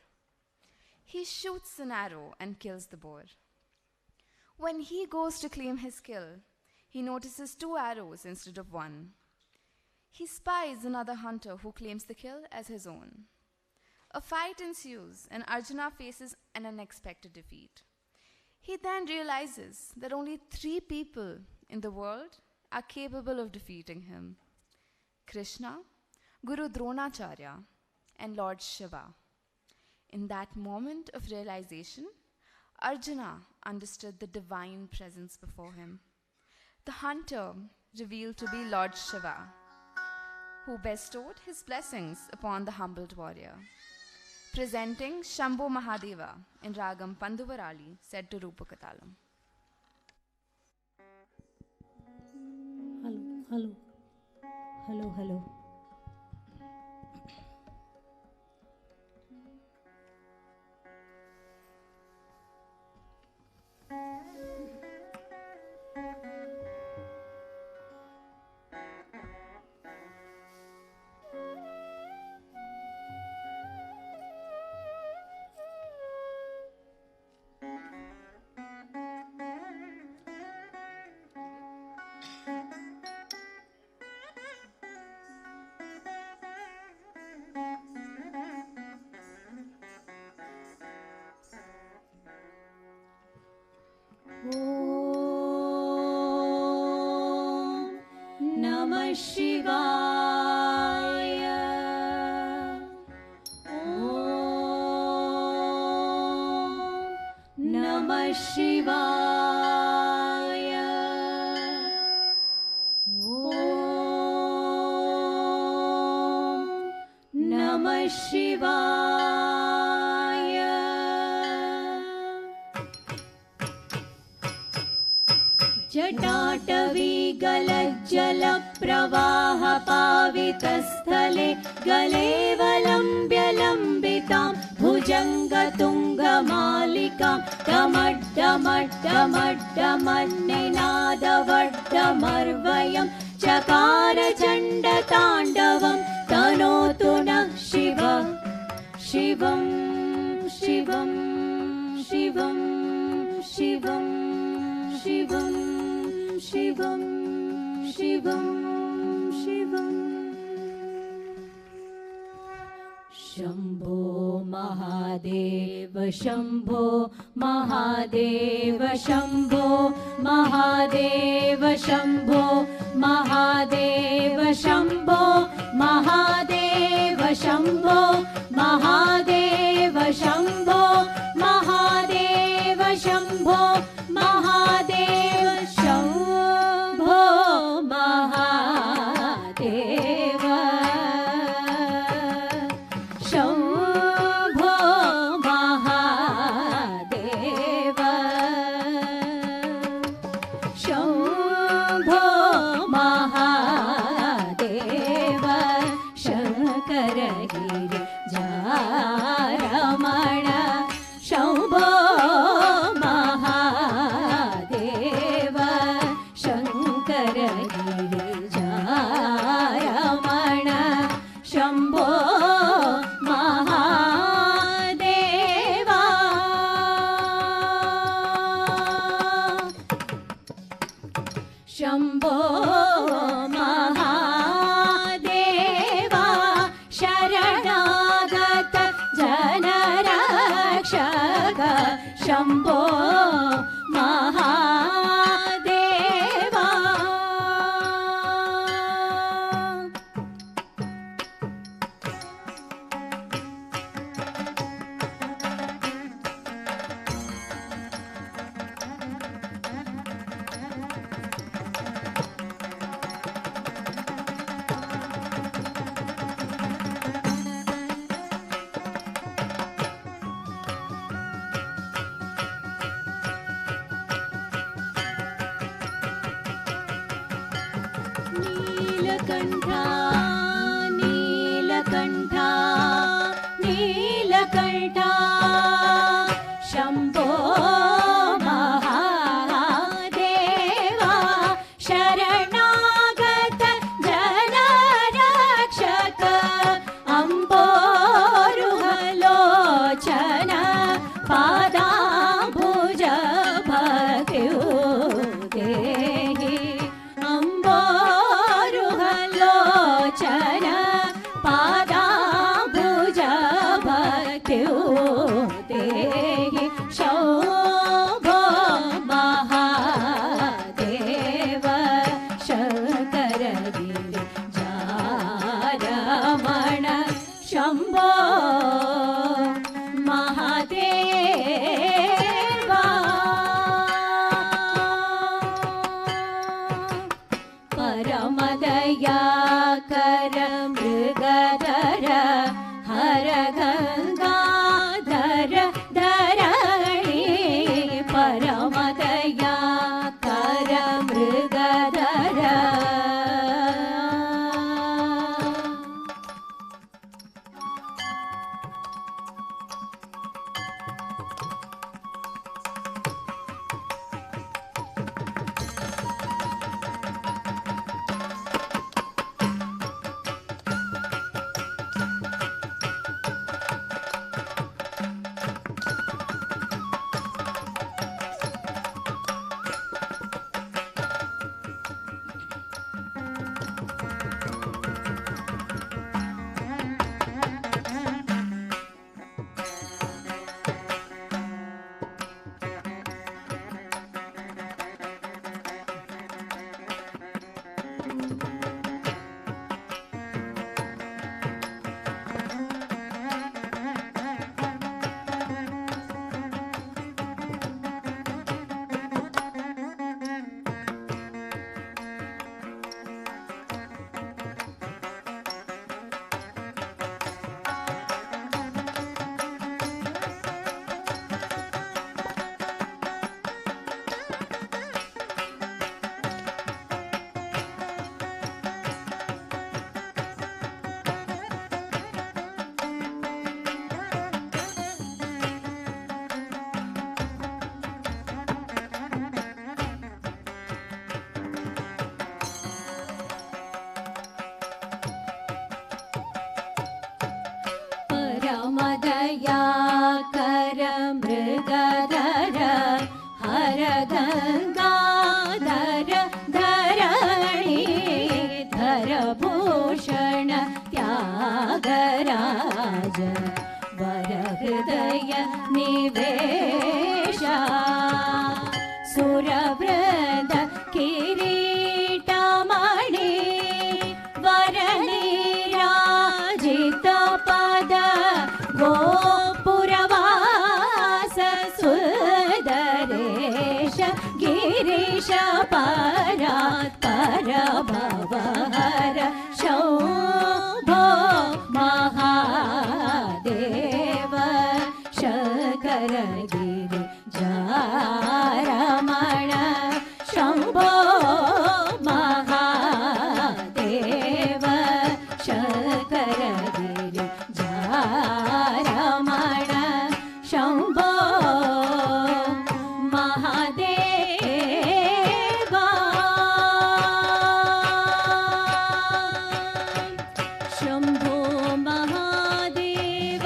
He shoots an arrow and kills the boar. When he goes to claim his kill, he notices 2 arrows instead of 1. He spies another hunter who claims the kill as his own. A fight ensues, and Arjuna faces an unexpected defeat. He then realizes that only 3 people in the world are capable of defeating him: Krishna, Guru Dronacharya, and Lord Shiva. In that moment of realization, Arjuna understood the divine presence before him. The hunter revealed to be Lord Shiva, who bestowed his blessings upon the humbled warrior. Presenting Shambho Mahadeva in Ragam Panduvarali, set to Rupakatalam. Hello, hello, hello, hello. Namah Shivaya. Om Namah Shivaya. Om Namah Shivaya. जटाटवी गलज्जल प्रवाह पावितस्थले गलेवलम्ब्य लम्बितां भुजङ्गतुङ्गमालिकां डमड्डमड्डमड्डमन्निनादवड्डमर्वयं चकार चण्डताण्डवं तनोतु नः शिव शिवं शिवं शिवं शिवं शिवं शिवं शिवं शिवं शम्भो महादेव शम्भो महादेव शम्भो महादेव शम्भो महादेव शम्भो महादेव शम्भो महादेव शम्भो महादेव शम्भो महादेव शम्भो महादेव शम्भो महादेव शम्भो महादेव शङ्कर गिरि ನೀಲಕಂಠ ನೀಲಕಂಠ ಶಂಭೋ ಮಹಾದೇವ ಶರಣಾಗತ ಜನ ರಕ್ಷಕ ಅಂಬೋರುಹಲೋಚನ ಪಾದಾಂಬುಜ ಭಕ್ತಿಯು ದೇಹಿ ಅಂಬೋರುಹಲೋಚನ ಪಾದಾಂಬುಜ ಭಕ್ತಿಯು ದೇಹಿ ಶಂಭೋ ಮಹಾದೇವ ಶಂಕರ ಗಿರಿ ಜಾರಮಣ ಶಂಭೋ ಮಹಾದೇವ ಪರಮದಯಾಕರ ಮೃಗಧರ ಹರ ಗಂಗಾಧರ ಧರಣಿ ಪರಮದಯಾಕರ ಮೃಗಧರ परमदयाकर मृगधर हर गंगाधर धरणि धर भूषण त्यागराज वर हृदय निवेश सुरवृद किरीटमणि वरणिराजित पद गोपुरवास सुदरेश Girish परात्पर भवहर Shambho Mahadev Shankar Giri जारमण Shambho Mahadev Shankar Giri जारमण Shambho Mahadev Shambho Mahadev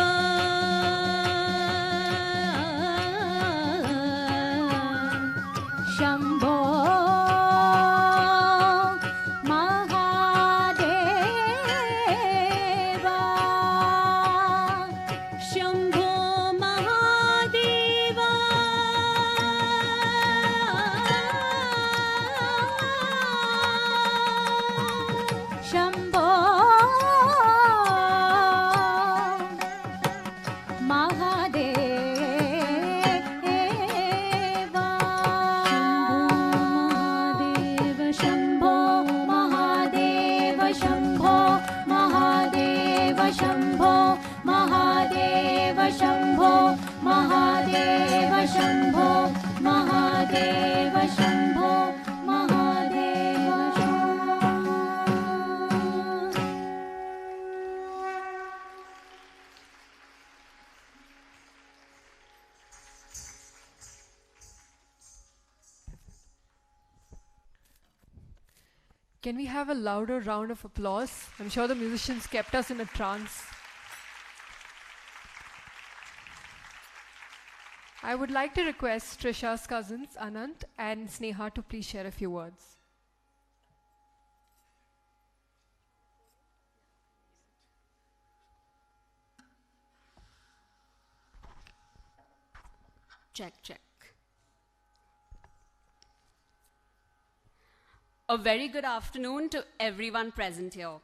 Shambho Mahadev Shambho Mahadev Shambho Mahadev Shambho Mahadev Shambho Mahadev Shambho Mahadev Shambho Mahadev Shambho Mahadev Shambho Mahadev Shambho Can we have a louder round of applause? I'm sure the musicians kept us in a trance. I would like to request Trisha's cousins, Anant and Sneha, to please share a few words. Check, check. A very good afternoon to everyone present here.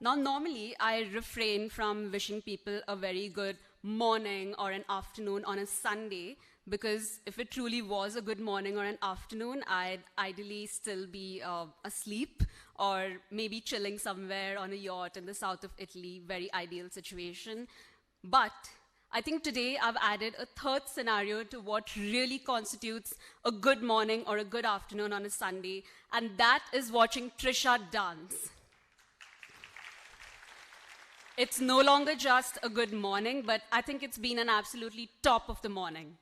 Now, normally I refrain from wishing people a very good morning or an afternoon on a Sunday, because if it truly was a good morning or an afternoon, I'd ideally still be asleep or maybe chilling somewhere on a yacht in the south of Italy, very ideal situation. But I think today I've added a third scenario to what really constitutes a good morning or a good afternoon on a Sunday, and that is watching Trisha dance. It's no longer just a good morning, but I think it's been an absolutely top of the morning.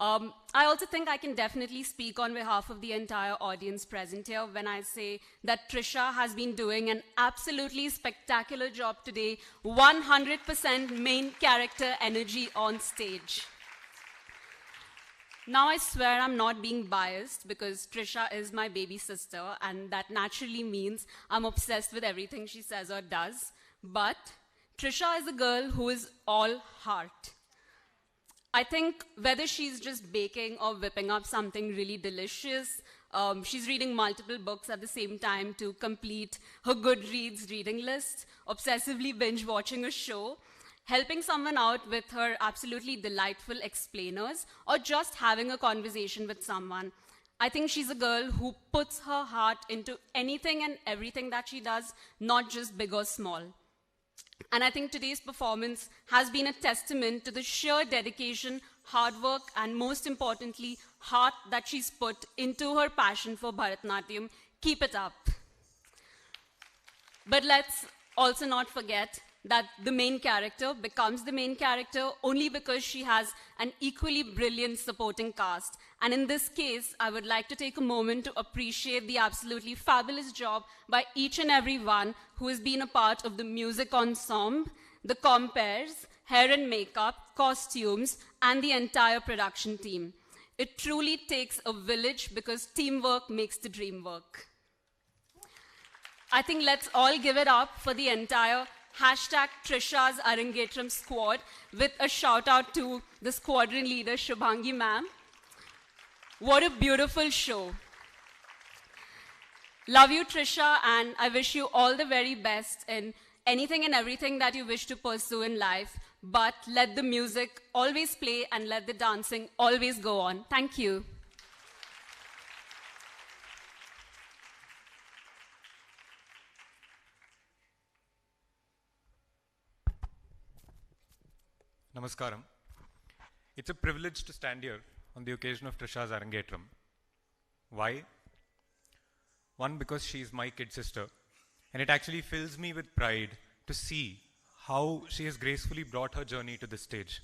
I also think I can definitely speak on behalf of the entire audience present here when I say that Trisha has been doing an absolutely spectacular job today, 100% main character energy on stage. Now I swear I'm not being biased because Trisha is my baby sister, and that naturally means I'm obsessed with everything she says or does. But Trisha is a girl who is all heart. I think whether she's just baking or whipping up something really delicious, she's reading multiple books at the same time to complete her Goodreads reading list, obsessively binge watching a show, helping someone out with her absolutely delightful explainers, or just having a conversation with someone. I think she's a girl who puts her heart into anything and everything that she does, not just big or small. And I think today's performance has been a testament to the sheer dedication, hard work, and most importantly, heart that she's put into her passion for Bharatanatyam. Keep it up. But let's also not forget that the main character becomes the main character only because she has an equally brilliant supporting cast. And in this case, I would like to take a moment to appreciate the absolutely fabulous job by each and every one who has been a part of the music ensemble, the compares, hair and makeup, costumes, and the entire production team. It truly takes a village because teamwork makes the dream work. I think let's all give it up for the entire #Trisha's Arangetram squad, with a shout out to the squadron leader, Shubhangi ma'am. What a beautiful show. Love you, Trisha, and I wish you all the very best in anything and everything that you wish to pursue in life. But let the music always play and let the dancing always go on. Thank you. Namaskaram. It's a privilege to stand here on the occasion of Trisha's Arangetram. Why? One, because she's my kid sister, and it actually fills me with pride to see how she has gracefully brought her journey to this stage.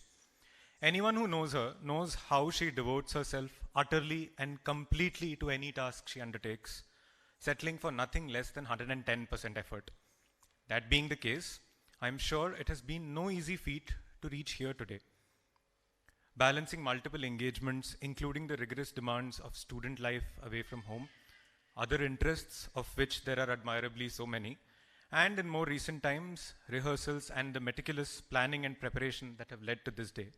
Anyone who knows her knows how she devotes herself utterly and completely to any task she undertakes, settling for nothing less than 110% effort. That being the case, I'm sure it has been no easy feat to reach here today. Balancing multiple engagements, including the rigorous demands of student life away from home, other interests of which there are admirably so many, and in more recent times, rehearsals and the meticulous planning and preparation that have led to this day.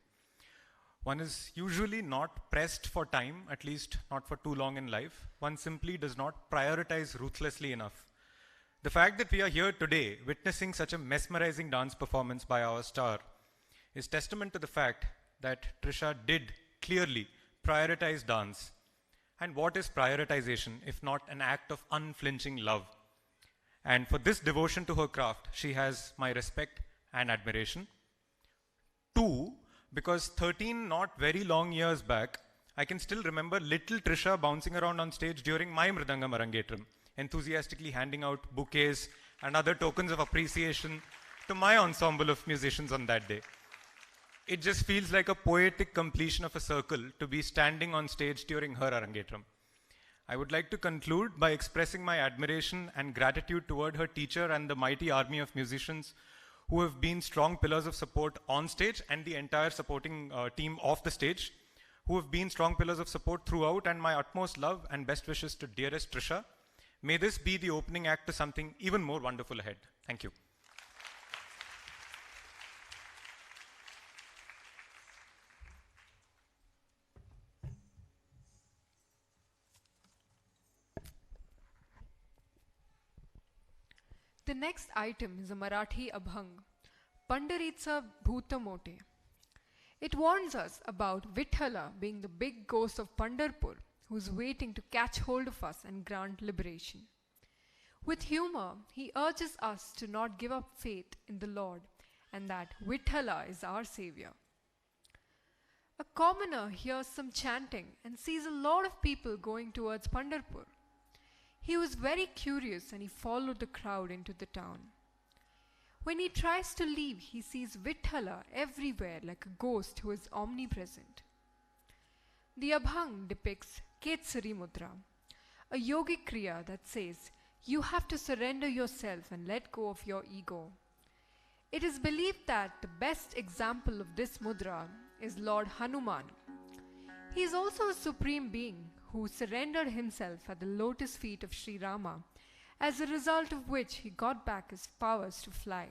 One is usually not pressed for time, at least not for too long in life. One simply does not prioritize ruthlessly enough. The fact that we are here today witnessing such a mesmerizing dance performance by our star is testament to the fact that Trisha did clearly prioritize dance. And what is prioritization if not an act of unflinching love? And for this devotion to her craft, she has my respect and admiration. 2, because 13 not very long years back, I can still remember little Trisha bouncing around on stage during my Mridangam Arangetram, enthusiastically handing out bouquets and other tokens of appreciation to my ensemble of musicians on that day. It just feels like a poetic completion of a circle to be standing on stage during her Arangetram. I would like to conclude by expressing my admiration and gratitude toward her teacher and the mighty army of musicians who have been strong pillars of support on stage, and the entire supporting team off the stage, who have been strong pillars of support throughout, and my utmost love and best wishes to dearest Trsha. May this be the opening act to something even more wonderful ahead. Thank you. The next item is a Marathi abhang, Pandaritsa Bhuta Mote. It warns us about Vithala being the big ghost of Pandharpur, who's waiting to catch hold of us and grant liberation. With humor, he urges us to not give up faith in the Lord and that Vithala is our savior. A commoner hears some chanting and sees a lot of people going towards Pandharpur. He was very curious and he followed the crowd into the town. When he tries to leave, he sees Vithala everywhere like a ghost who is omnipresent. The abhang depicts Ketsari Mudra, a yogic kriya that says you have to surrender yourself and let go of your ego. It is believed that the best example of this mudra is Lord Hanuman. He is also a supreme being who surrendered himself at the lotus feet of Sri Rama, as a result of which he got back his powers to fly.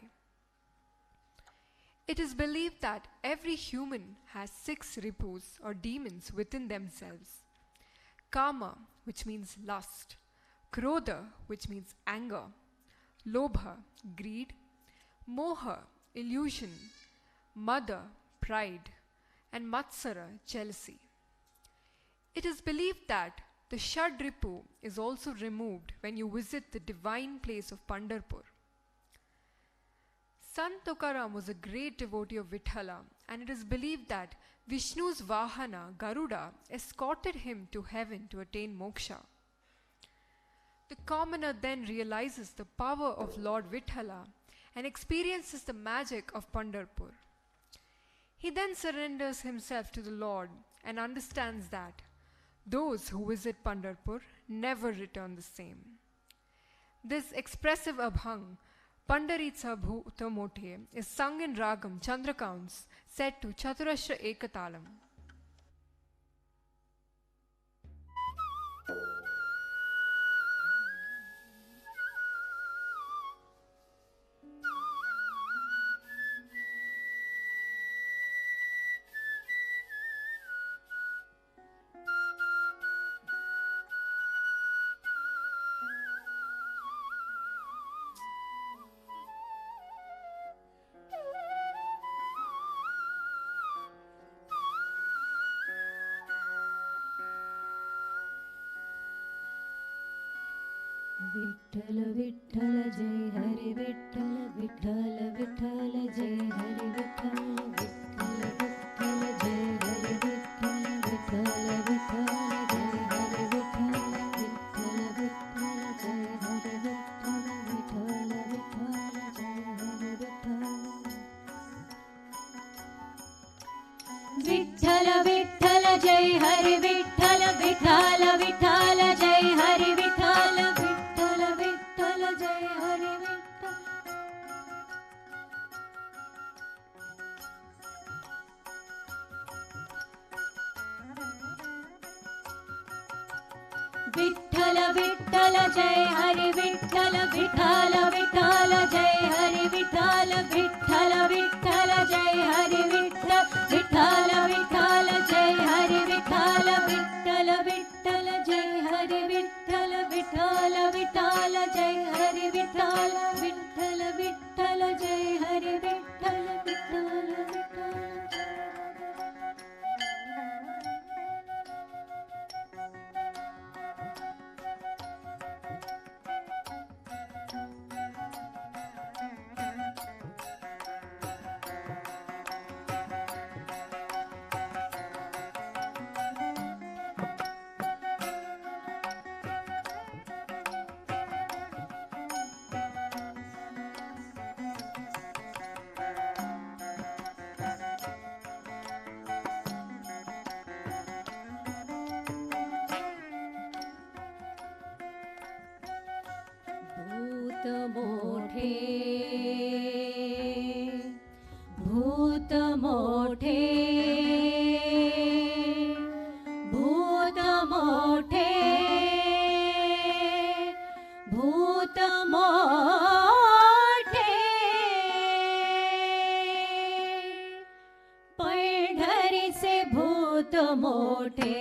It is believed that every human has 6 ripus or demons within themselves. Kama, which means lust, Krodha, which means anger, Lobha, greed, Moha, illusion, Mada, pride, and Matsara, jealousy. It is believed that the Shadripu is also removed when you visit the divine place of Pandharpur. Sant Tukaram was a great devotee of Vithala, and it is believed that Vishnu's Vahana, Garuda, escorted him to heaven to attain moksha. The commoner then realizes the power of Lord Vithala and experiences the magic of Pandharpur. He then surrenders himself to the Lord and understands that those who visit Pandharpur never return the same. This expressive abhang, Pandaritsa Bhuta Mote, is sung in ragam Chandrakaunts set to Chaturashra Ekatalam. Vithala Vithala Jai Hari Vithala Vithala Vithala Jai Hari Vithala Vithala Vithala Jai Hari Vithala Vithala Vithala Jai Hari Vithala Vithala Vithala Jai Hari Vithala Vithala Vithala Jai Hari Vithala Vithala Vithala Jai Hari Vithala Vithala Vithala Jai Hari Vithala Vithala Vithala Jai Hari Vithala Vithala Jai Hari Vithala Vithala Vithala Jai Hari Vithala Vithala Vithala Jai Hari Vithala Vithala Vithala Jai Hari Vithala Vithala Vithala Jai Hari Vithala Vithala Vithala Jai Hari Vithala Vithala Vithala Jai Hari Vithala Vithala मोठे भूत मोठे भूत मोठे भूत मोठे पंढरीचे भूत मोठे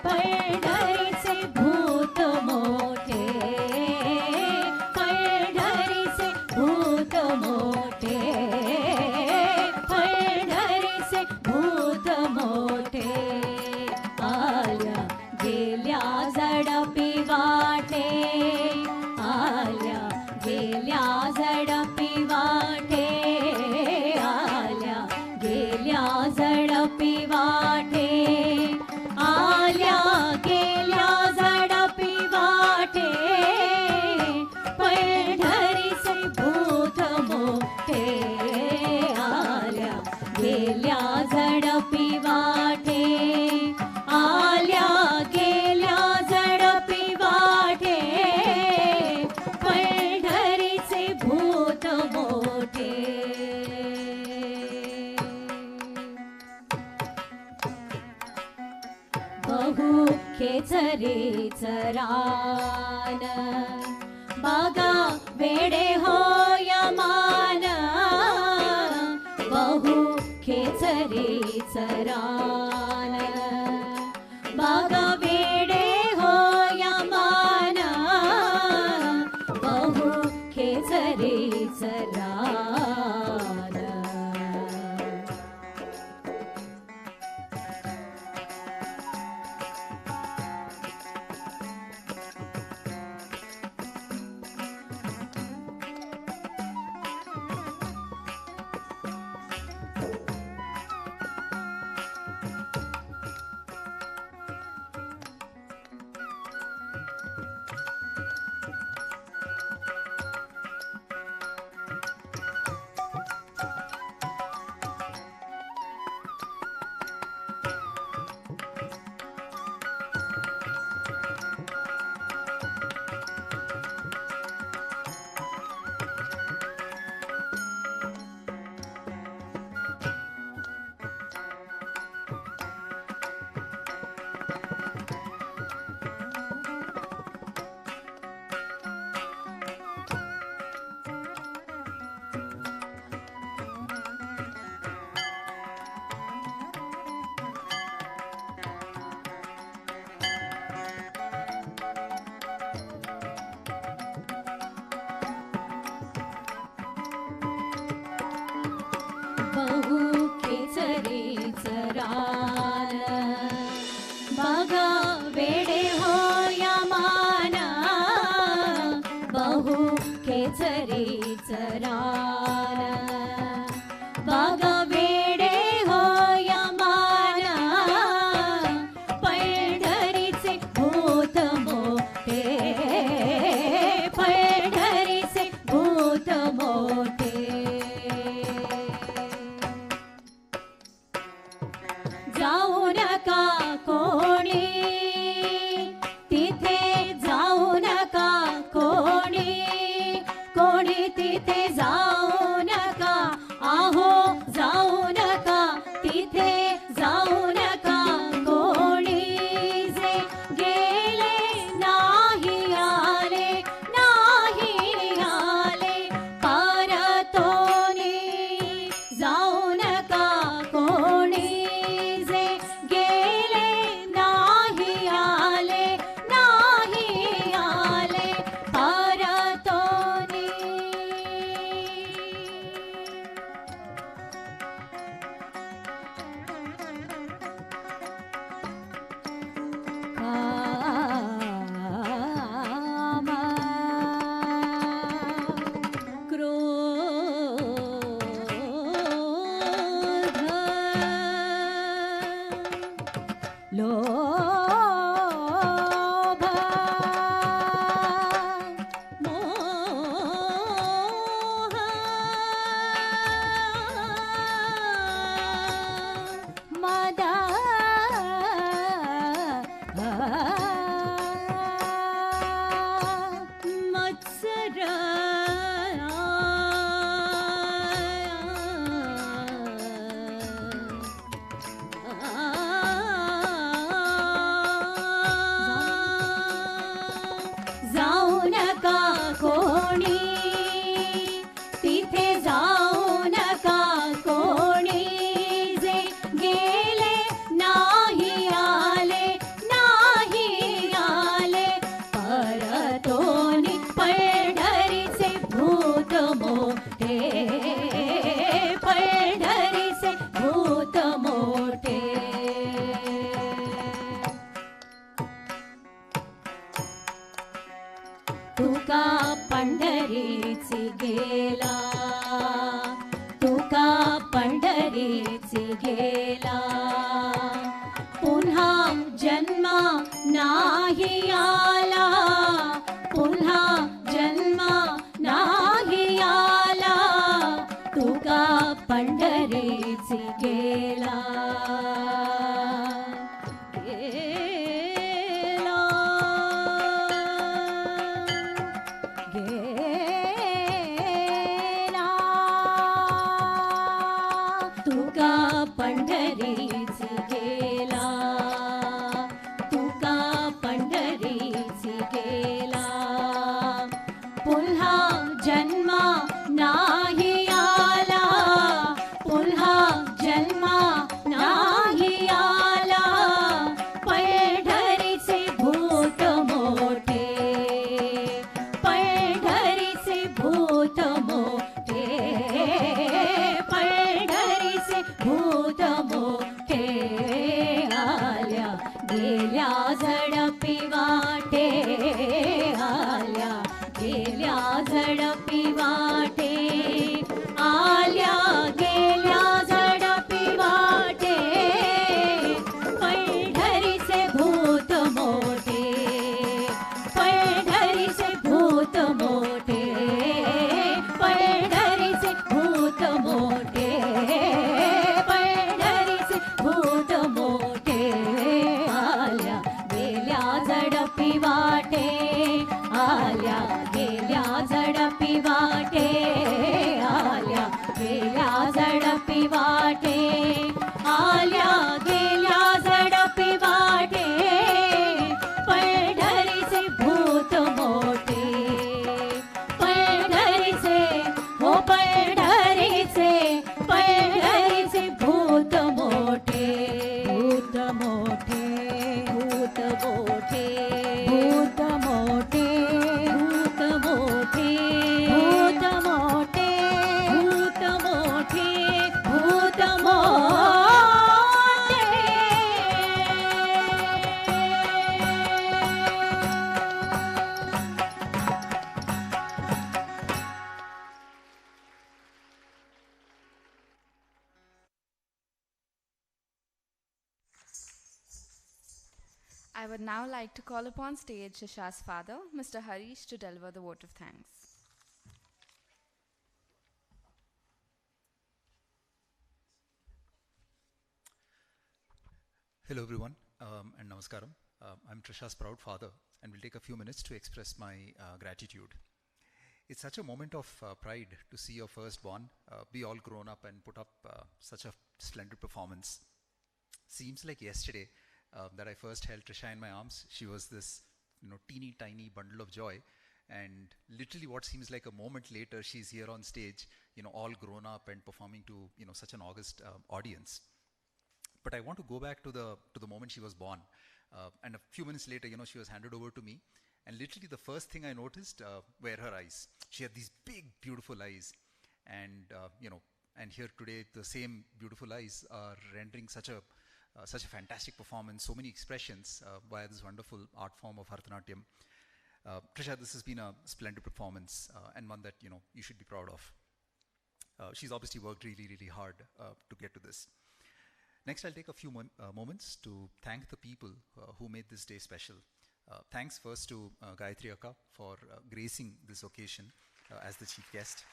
पंढरीचे भूत मोठे पंढरीचे भूत मोठे पंढरीचे भूत मोठे आल्या गेल्या झडपी वाटे आल्या गेल्या झडपी वाटे आल्या गेल्या झडपी वाटे आल्या गेल्या झडपी वाटे पंढरीचे भूत मोठे आल्या गेल्या झडपी वाटे आल्या गेल्या झडपी वाटे पंढरीचे भूत मोठे बहु खेचरीच रान बघा वेडे होय मान बहु खेचरीच रान बघा वेडे होय मान बहु खेचरीच रान बहु खेचरीच रान बघा वेडे होय मान बहु खेचरीच रान बघा वेडे होय मान पंढरीचे भूत मोठे पंढरीचे भूत मोठे जाऊ नका कोणी तिथे जाऊ नका कोणी कोणी तिथे जाऊ नका आहो जाऊ नका तिथे जाऊ नका कोणी जे गेले नाही आले नाही आले परतोनी जाऊ नका कोणी जे गेले नाही आले नाही आले परतोनी तुका पंढरीची गेला पुन्हा जन्म नाही आला पुन्हा जन्म नाही आला तुका पंढरीची गेला I would now like to call upon stage Trsha's father, Mr. Harish, to deliver the vote of thanks. Hello everyone and namaskaram. I'm Trsha's proud father and will take a few minutes to express my gratitude. It's such a moment of pride to see your firstborn be all grown up and put up such a splendid performance. Seems like yesterday that I first held Trsha in my arms. She was this teeny tiny bundle of joy, and literally what seems like a moment later she's here on stage, all grown up and performing to such an august audience. But I want to go back to the moment she was born, and a few minutes later she was handed over to me, and literally the first thing I noticed were her eyes. She had these big beautiful eyes, and and here today the same beautiful eyes are rendering such a fantastic performance, so many expressions via this wonderful art form of Bharatanatyam. Trsha, this has been a splendid performance and one that you should be proud of. She's obviously worked really, really hard to get to this. Next, I'll take a few moments to thank the people who made this day special. Thanks first to Gayatri Akka for gracing this occasion as the chief guest.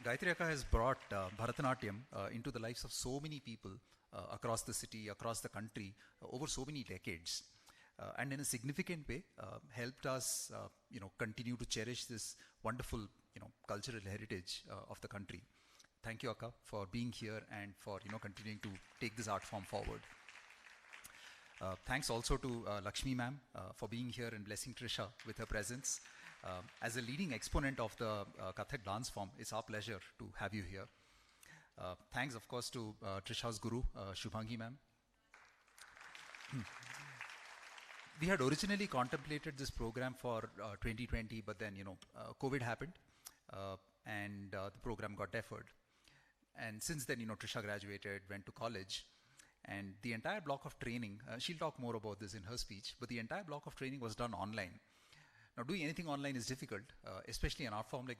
Gayatri Akka has brought Bharatanatyam into the lives of so many people across the city, across the country, over so many decades. And in a significant way, helped us, continue to cherish this wonderful, cultural heritage of the country. Thank you, Akka, for being here and for, continuing to take this art form forward. Thanks also to Lakshmi ma'am for being here and blessing Trsha with her presence. As a leading exponent of the Kathak dance form, it's our pleasure to have you here. Thanks, of course, to Trisha's guru, Shubhangi ma'am. We had originally contemplated this program for 2020, but then, COVID happened and the program got deferred. And since then, Trsha graduated, went to college, and the entire block of training, she'll talk more about this in her speech, but the entire block of training was done online. Now, doing anything online is difficult, especially an art form like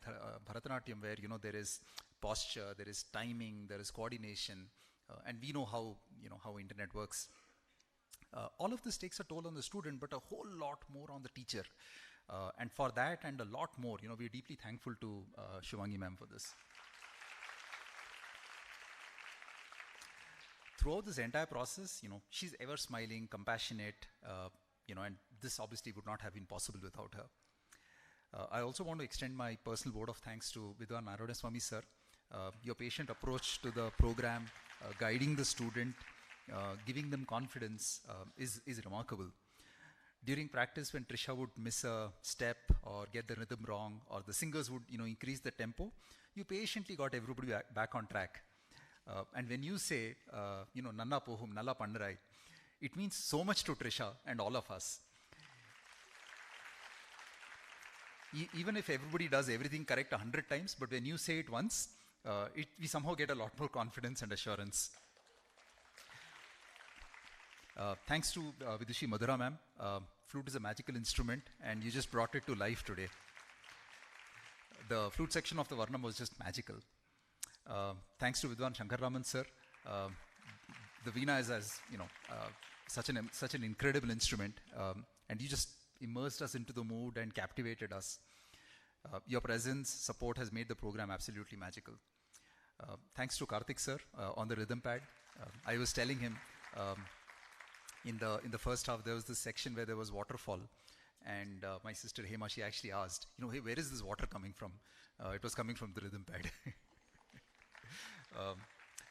Bharatanatyam, where, there is posture, there is timing, there is coordination, and we know how internet works. All of this takes a toll on the student, but a whole lot more on the teacher. And for that and a lot more, we're deeply thankful to Shubhangi ma'am for this. Throughout this entire process, she's ever smiling, compassionate, and this obviously would not have been possible without her. I also want to extend my personal vote of thanks to Vidwan Narayanswami sir. Your patient approach to the program, guiding the student, giving them confidence is remarkable. During practice, when Trisha would miss a step or get the rhythm wrong, or the singers would increase the tempo, you patiently got everybody back on track. And when you say, Nanna Pohum, Nalla Pandarai, it means so much to Trisha and all of us. Even if everybody does everything correct 100 times, but when you say it once, we somehow get a lot more confidence and assurance. Thanks to Vidushi Madhura ma'am. Flute is a magical instrument, and you just brought it to life today. The flute section of the Varnam was just magical. Thanks to Vidwan Shankar Raman sir. The Veena is, such an incredible instrument, and you just immersed us into the mood and captivated us. Your presence, support has made the program absolutely magical. Thanks to Karthik sir on the rhythm pad. I was telling him in the first half there was this section where there was waterfall, and my sister Hema, she actually asked, hey, where is this water coming from? It was coming from the rhythm pad.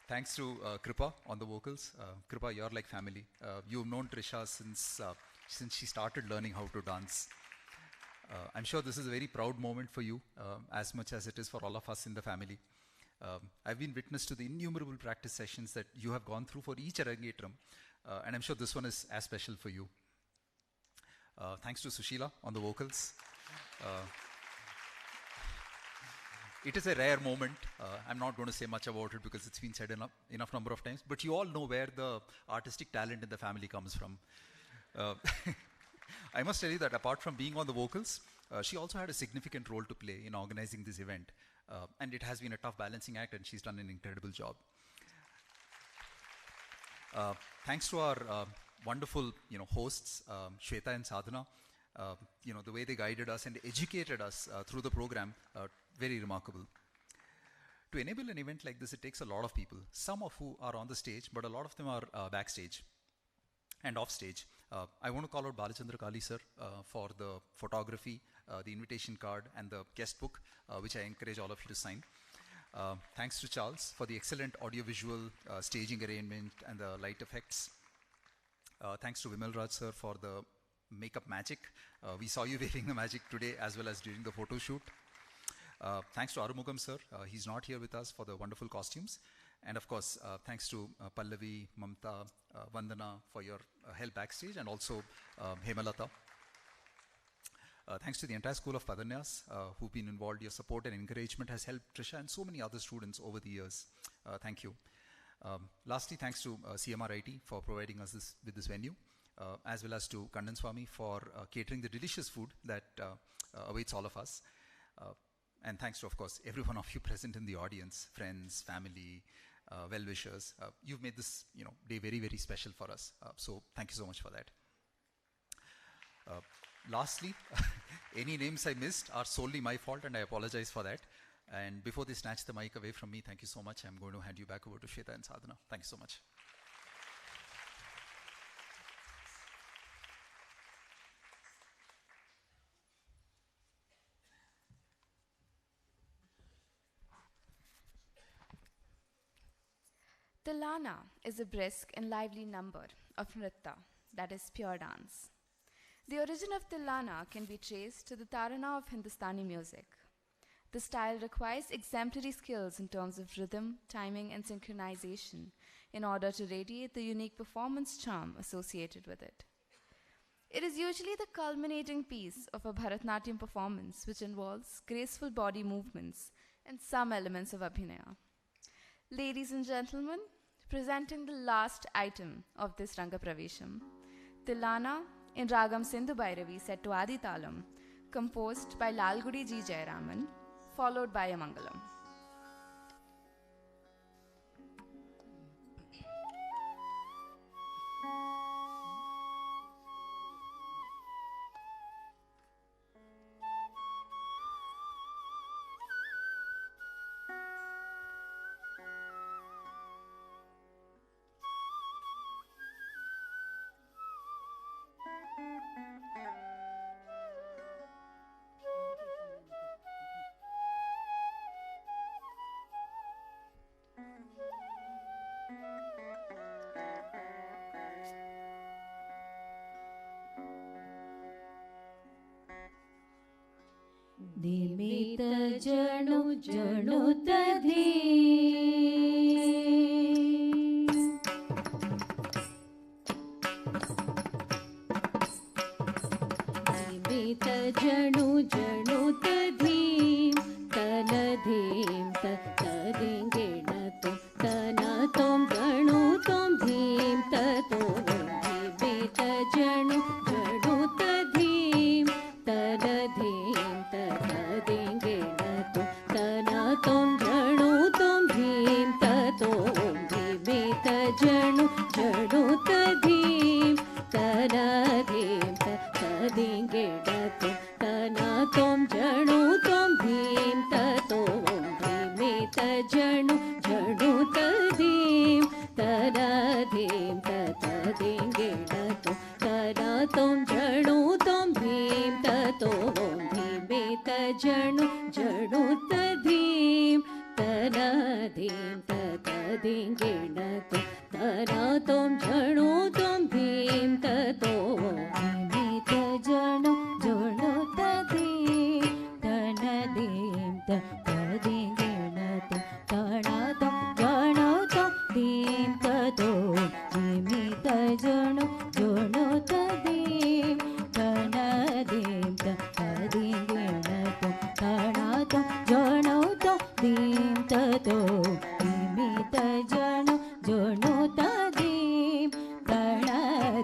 Thanks to Kripa on the vocals. Kripa, you're like family. You've known Trisha since she started learning how to dance. I'm sure this is a very proud moment for you, as much as it is for all of us in the family. I've been witness to the innumerable practice sessions that you have gone through for each Arangetram, and I'm sure this one is as special for you. Thanks to Sushila on the vocals. It is a rare moment. I'm not going to say much about it because it's been said enough number of times, but you all know where the artistic talent in the family comes from. I must tell you that apart from being on the vocals, she also had a significant role to play in organizing this event. And it has been a tough balancing act, and she's done an incredible job. Thanks to our wonderful hosts, Swetha and Sadhana. The way they guided us and educated us through the program, very remarkable. To enable an event like this, it takes a lot of people, some of who are on the stage, but a lot of them are backstage and off stage. I want to call out Balachandra Kali sir for the photography, the invitation card, and the guest book, which I encourage all of you to sign. Thanks to Charles for the excellent audiovisual staging arrangement and the light effects. Thanks to Vimal Raj sir for the makeup magic. We saw you wearing the magic today as well as during the photo shoot. Thanks to Arumugam sir. He's not here with us for the wonderful costumes. And of course, thanks to Pallavi, Mamta, Vandana for your help backstage, and also Hemalata. Thanks to the entire School of Padanyaas who've been involved. Your support and encouragement has helped Trisha and so many other students over the years. Thank you. Lastly, thanks to CMRIT for providing us with this venue, as well as to Narayanswami for catering the delicious food that awaits all of us. And thanks to, of course, every one of you present in the audience, friends, family, well-wishers. You've made this day very, very special for us. So thank you so much for that. Lastly, any names I missed are solely my fault, and I apologize for that. And before they snatch the mic away from me, thank you so much. I'm going to hand you back over to Swetha and Sadhana. Thank you so much. Tilana is a brisk and lively number of nritta, that is pure dance. The origin of Tilana can be traced to the Tarana of Hindustani music. The style requires exemplary skills in terms of rhythm, timing, and synchronization in order to radiate the unique performance charm associated with it. It is usually the culminating piece of a Bharatanatyam performance which involves graceful body movements and some elements of abhinaya. Ladies and gentlemen, presenting the last item of this Ranga Pravesham, Tilana in Ragam Sindhu Bhairavi set to Adi Talam, composed by Lalgudi G. Jayaraman, followed by a Mangalam. धिमित जणु जणुत धी धिमित जणु जणुत धीम तन धीम तदिंगेण तन तोम जणु तोम धीम ततो धिमित जणु जणुत धीम तन धीम तदिंगेण तन तोम जणु तोम धीम ततो धिमित जणु जणुत धीम तन धीम तदिंगेण तन तोम जणु तोम धीम ततो धिमित जणु जणुत धीम तन धीम तदिंगेण तन तोम जणु तोम धीम ततो धिमित जणु जणुत धीम तन धीम तदिंगेण तन तोम जणु तोम धीम ततो धिमित जणु जणुत धीम तन धीम तदिंगेण तन तोम जणु तोम धीम ततो धिमित जणु जणुत धीम तन धीम तदिंगेण तन तोम जणु तोम धीम ततो धिमित जणु जणुत धीम तन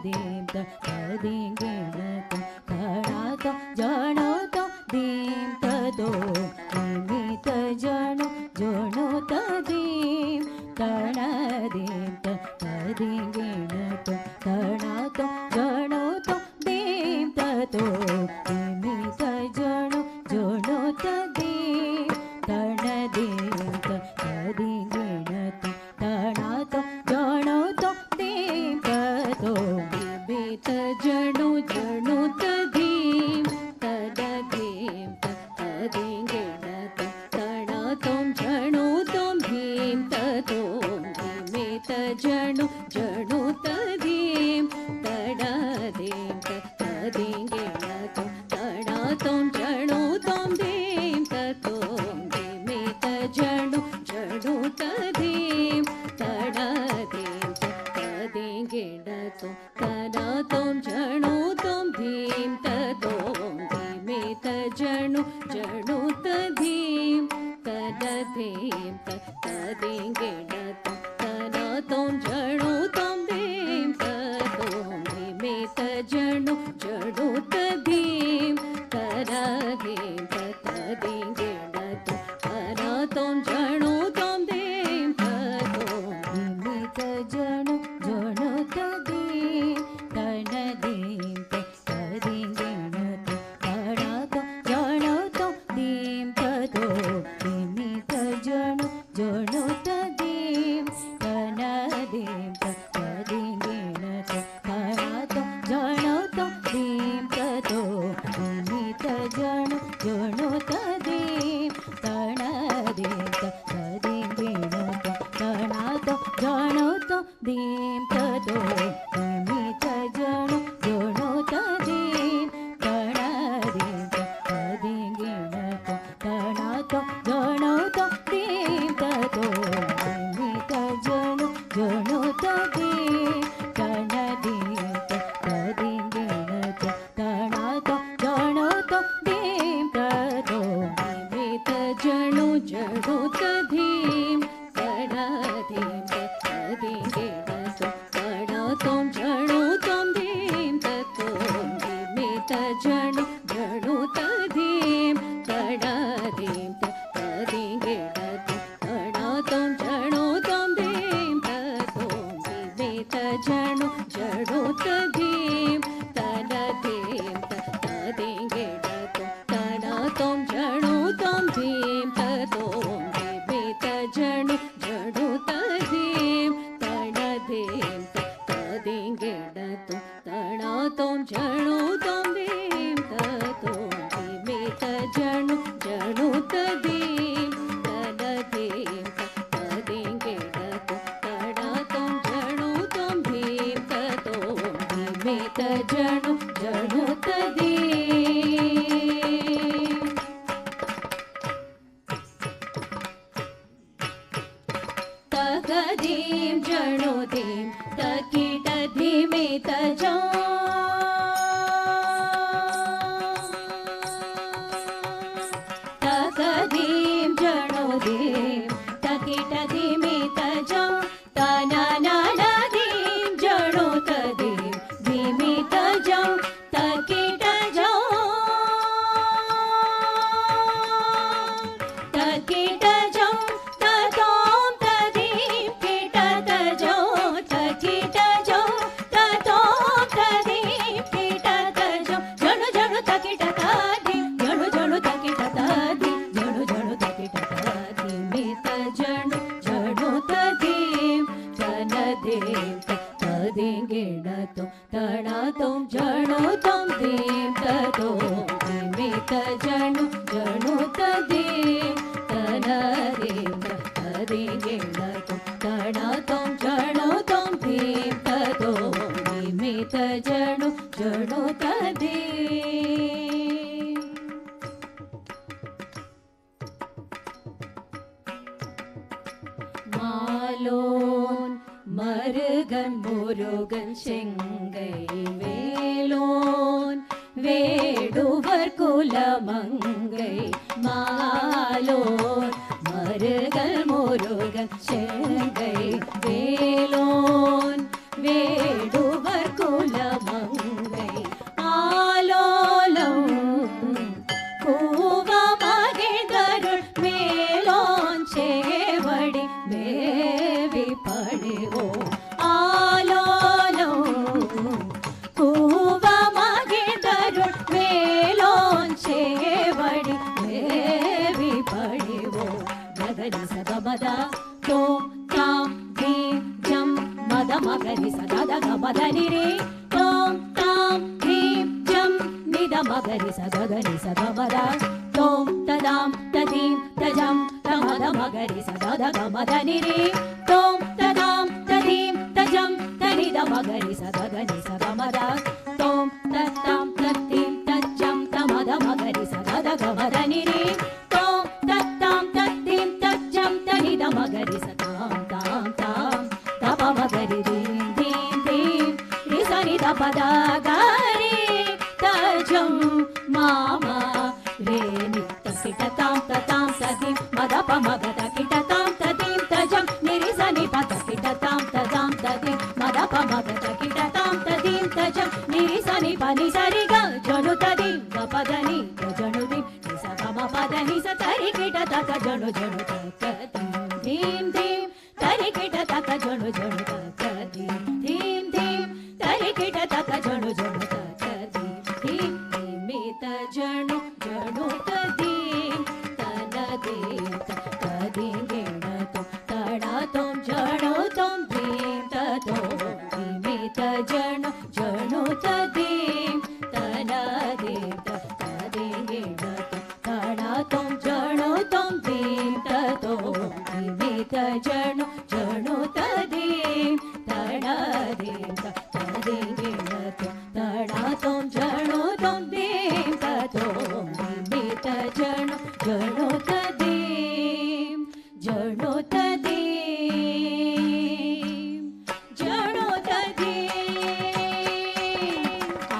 धीम तदिंगेण तन तोम जणु तोम धीम ततो धिमित जणु जणुत धीम तन धीम तदिंगेण तन तोम जणु तोम धीम ततो धिमित जणु जणुत धीम तन धीम तदिंगेण तन तोम जणु तोम धीम ततो धिमित जणु जणुत धीम तन धीम तदिंगेण तन तोम जणु तोम धीम ततो धिमित जणु जणुत धीम तन धीम तदिंगेण तन तोम जणु तोम धीम ततो धिमित जणु जणुत धीम तन धीम तदिंगेण तन तोम जणु तोम धीम ततो धिमित जणु जणुत धीम तन धीम तदिंगेण तन तोम जणु तोम धीम ततो धिमित जणु जणुत धीम तन धीम तदिंगेण तन तोम जणु तोम धीम ततो धिमित जणु जणुत धीम तन धीम तदिंगेण तन तोम जणु तोम धीम ततो धिमित जणु जणुत धीम तन धीम तदिंगेण तन तोम जणु तोम धीम ततो धिमित जणु जणुत धीम तन धीम तदिंगेण तन तोम जणु तोम धीम ततो धिमित जणु जणुत धीम तन धीम तदिंगेण तन तोम जणु तोम धीम ततो धिमित जणु जणुत धीम तन धीम तदिंगेण तन तोम जणु तोम धीम ततो धिमित जणु जणुत धीम तन धीम तदिंगेण तन तोम जणु तोम धीम ततो धिमित जणु जणुत धीम तन धीम तदिंगेण तन तोम जणु तोम धीम ततो धिमित जणु जणुत धीम तन धीम तदिंगेण तन तोम जणु तोम धीम ततो धिमित जणु जणुत धीम तन धीम तदिंगेण तन तोम जणु तोम धीम ततो धिमित जणु जणुत धीम तन धीम तदिंगेण तन तोम जणु तोम धीम ततो धिमित जणु जणुत धीम तकदीं जणुदीं तकिट धीमित जो तकदीं जणुदीं तकिट धीमित जो तनननदीं जणुतदीं धीमित जो तकिट जो तकिट जो ततों तदीं किट तजो तकिट जो ततों तदीं किट तजो जणु जणु तकिट तदीं जणु जणु तकिट तदीं जणु जणु तकिट तदीं मित जणु जणु तदीं तनदीं तदीं गिणतों तणतों जणु तों दीं ततों मित जणु जणु तदीं तनदीं तदीं गिणतों तणतों जणु तों दीं ततों मित जणु जणु तदीं மாலோன் மருகன் முருகன் செங்கை வேலோன் வேடுவர் குலமங்கை மாலோன் மருகன் முருகன் செங்கை வேலோன் வேடுவர் குலமங்கை ஆலோலம் கூவமகிழ்ந்தருள் மேலோன் சேவடி மேவி பணிவோம் ஆலோலம் கூவமகிழ்ந்தருள் மேலோன் சேவடி மேவி பணிவோம் மகரி சகமத தோம் தாம் தீம் ஜம் மத மகரி சகத கமத நிரே தோம் தாம் தீம் ஜம் நித மகரி சககரி சகமத தோம் ததாம் ததீம் தஜம் தமத மகரி சகத கமத நிரே தோம் ததாம் ததீம் தஜம் தனித மகரி சககரி சகமத தோம் தத்தாம் தத்தீம் தஜம் தமத மகரி சகத கமத நிரே தோம் தத்தாம் தத்தீம் தஜம் தனித மகரி சதாம் தாம் தாம் தப மகரி தீம் தீம் தீம் ரிசனி தபத கரி தஜம் மாமா ரேனி தசிட தாம் ததாம் ததீம் மதப மகத கிட தாம் ததீம் தஜம் நிரிசனி பத கிட தாம் ததாம் ததீம் மதப மகத கிட தாம் ததீம் தஜம் நிரிசனி பனி சரிக ஜணு ததீம் பதனி ஜணு தீம் நிசகಮ பதனி சரி கிட தக ஜணு ஜணு தக தீம் தீம் தரி கிட தக ஜணு ஜணு தக தீம் தீம் தீம் தரி கிட தக ஜணு ஜணு தக தீம் தீம் மித ஜணு ஜணு ததீம் தனதீம் ததீம் गिणतों तणतों जणु तों दीं ततों मित जणु जणु तदीं तनदीं तदीं गिणतों तणतों जणु तों दीं ततों मित जणु जणु तदीं तनदीं तदीं गिणतों तणतों जणु तों दीं ततों मित जणु जणु तदीं जणु तदीं जणु तदीं आ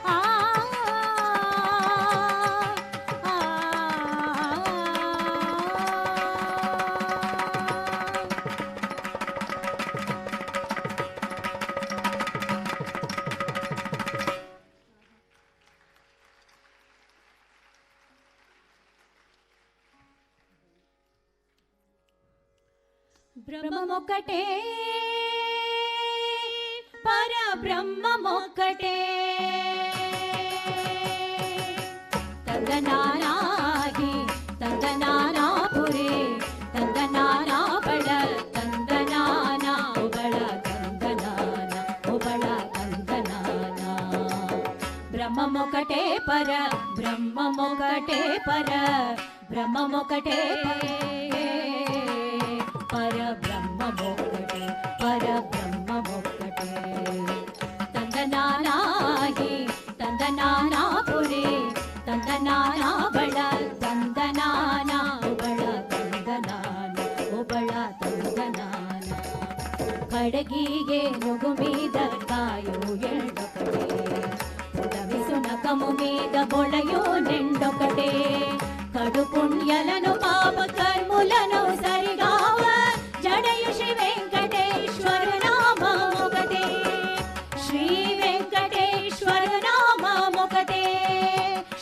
आ బ్రహ్మమొక్కటే పరబ్రహ్మమొక్కటే తందనానాగి తందనానాపురే తందనానా బళ తందనానా ఉబళ తందనానా ఉబళ తందనానా బ్రహ్మమొక్కటే పర బ్రహ్మమొక్కటే పర బ్రహ్మమొక్కటే పరబ్రహ్మమొక్కటే పరబ్రహ్మమొక్కటే తందనానాగి తందనానాపురే తందనానా బళ తందనానా బళ అడగిగే నుగు మీద కాయు ఎండొకటే సునకము మీద బొళయు నిండొకటే కడు పుణ్యలను పాప కర్ములను సరిగావ జడయు శ్రీ వెంకటేశ్వర నామమొకటే శ్రీ వెంకటేశ్వర నామమొకటే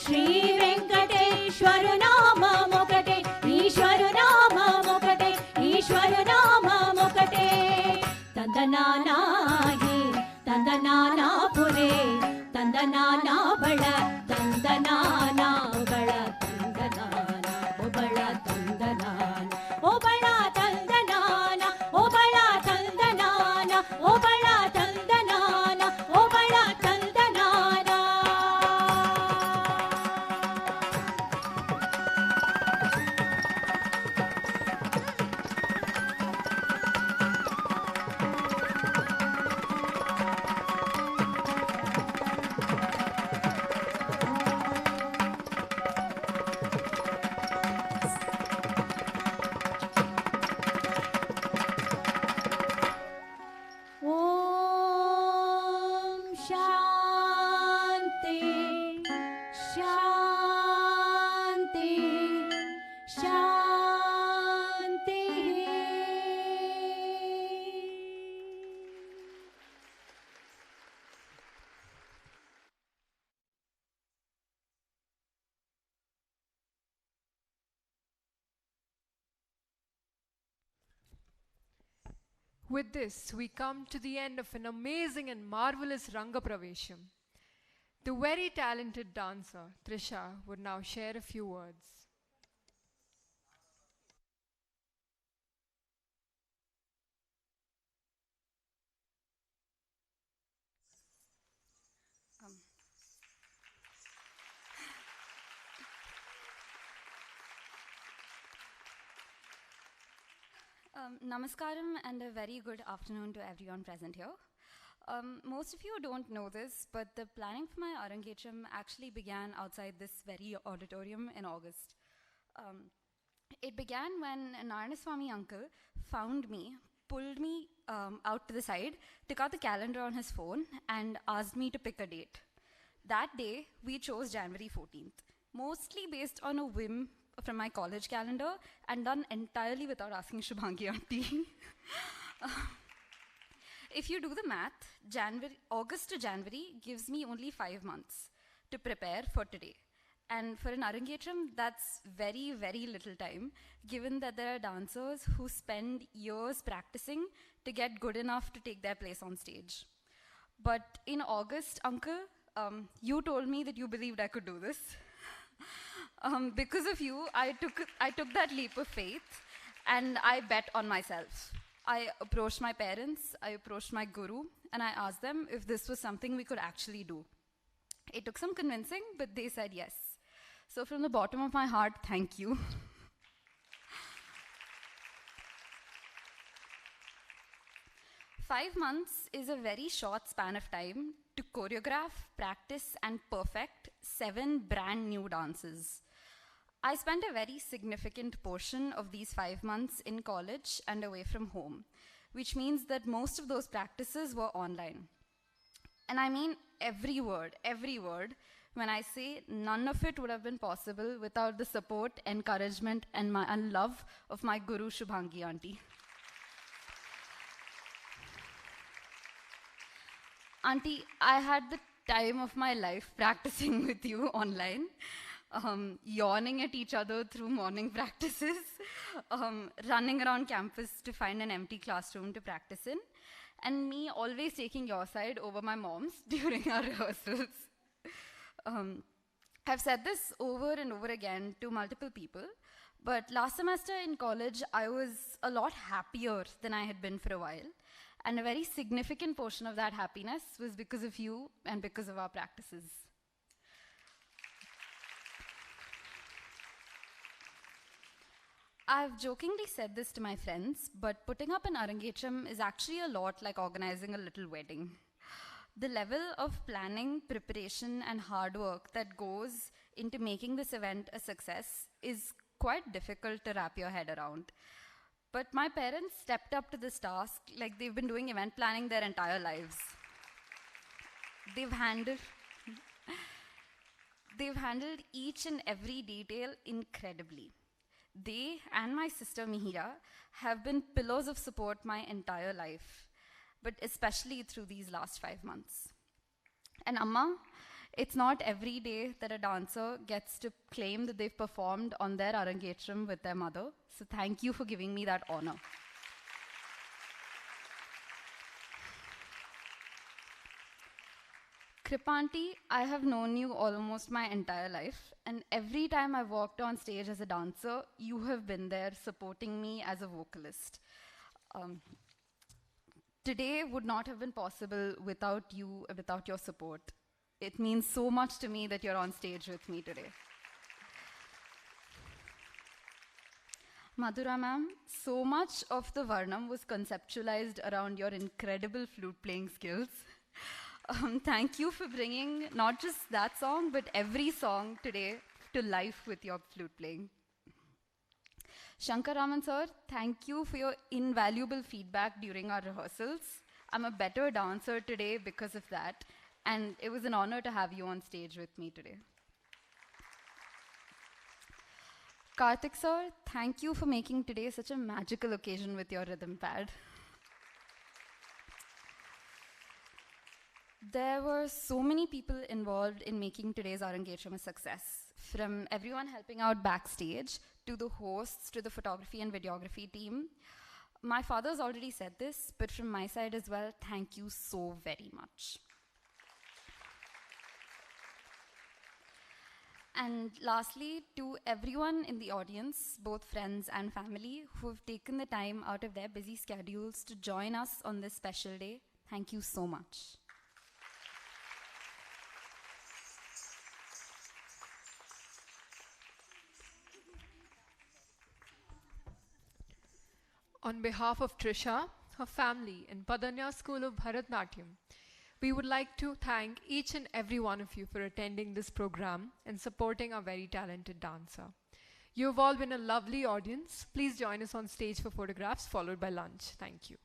శ్రీ వెంకటేశ్వర నామమొకటే ఈశ్వర నామమొకటే ఈశ్వర నామమొకటే తందనానాహి తందనానాపురే తందనానా బళ తందనానా బళ తందనానా ఓ బళ తందనానా ఓ బళ తందనానా ఓ బళ తందనానా ఓ బళ తందనానా ఓ బళ తందనానా ఓం శాంతి శాంతి శాంతి With this, we come to the end of an amazing and marvelous Ranga Pravesham. The very talented dancer, Trsha, would now share a few words. Namaskaram and a very good afternoon to everyone present here. Most of you don't know this, but the planning for my Arangetram actually began outside this very auditorium in August. It began when Narayanswami uncle found me, pulled me out to the side, took out the calendar on his phone and asked me to pick a date. That day, we chose January 14th, mostly based on a whim from my college calendar and done entirely without asking Shubhangi auntie. If you do the math, August to January gives me only 5 months to prepare for today. And for an Arangetram, that's very, very little time, given that there are dancers who spend years practicing to get good enough to take their place on stage. But in August, uncle, you told me that you believed I could do this. Because of you, I took that leap of faith and I bet on myself. I approached my parents, I approached my guru, and I asked them if this was something we could actually do. It took some convincing, but they said yes. So from the bottom of my heart, thank you. Five months is a very short span of time to choreograph, practice, and perfect 7 brand new dances. I spent a very significant portion of these 5 months in college and away from home, which means that most of those practices were online. And I mean every word, when I say none of it would have been possible without the support, encouragement, and love of my guru, Shubhangi auntie. Auntie, I had the time of my life practicing with you online, yawning at each other through morning practices, running around campus to find an empty classroom to practice in, and me always taking your side over my mom's during our rehearsals. I've said this over and over again to multiple people, but last semester in college, I was a lot happier than I had been for a while. And a very significant portion of that happiness was because of you and because of our practices. I've jokingly said this to my friends, but putting up an Arangetram is actually a lot like organizing a little wedding. The level of planning, preparation, and hard work that goes into making this event a success is quite difficult to wrap your head around. But my parents stepped up to this task like they've been doing event planning their entire lives. They've handled each and every detail incredibly. They and my sister Mihira have been pillars of support my entire life, but especially through these last 5 months. And Amma, it's not every day that a dancer gets to claim that they've performed on their Arangetram with their mother, so thank you for giving me that honor. Kripanti, I have known you almost my entire life, and every time I've walked on stage as a dancer, you have been there supporting me as a vocalist. Today would not have been possible without you, without your support. It means so much to me that you're on stage with me today. Madhura ma'am, so much of the Varnam was conceptualized around your incredible flute playing skills. Thank you for bringing not just that song, but every song today to life with your flute playing. Shankar Raman sir, thank you for your invaluable feedback during our rehearsals. I'm a better dancer today because of that, and it was an honor to have you on stage with me today. Karthik sir, thank you for making today such a magical occasion with your rhythm pad. There were so many people involved in making today's Arangetram a success, from everyone helping out backstage, to the hosts, to the photography and videography team. My father's already said this, but from my side as well, thank you so very much. And lastly, to everyone in the audience, both friends and family, who have taken the time out of their busy schedules to join us on this special day, thank you so much. On behalf of Trisha, her family, and Padanyaas School of Bharatanatyam, we would like to thank each and every one of you for attending this program and supporting our very talented dancer. You have all been a lovely audience. Please join us on stage for photographs, followed by lunch. Thank you.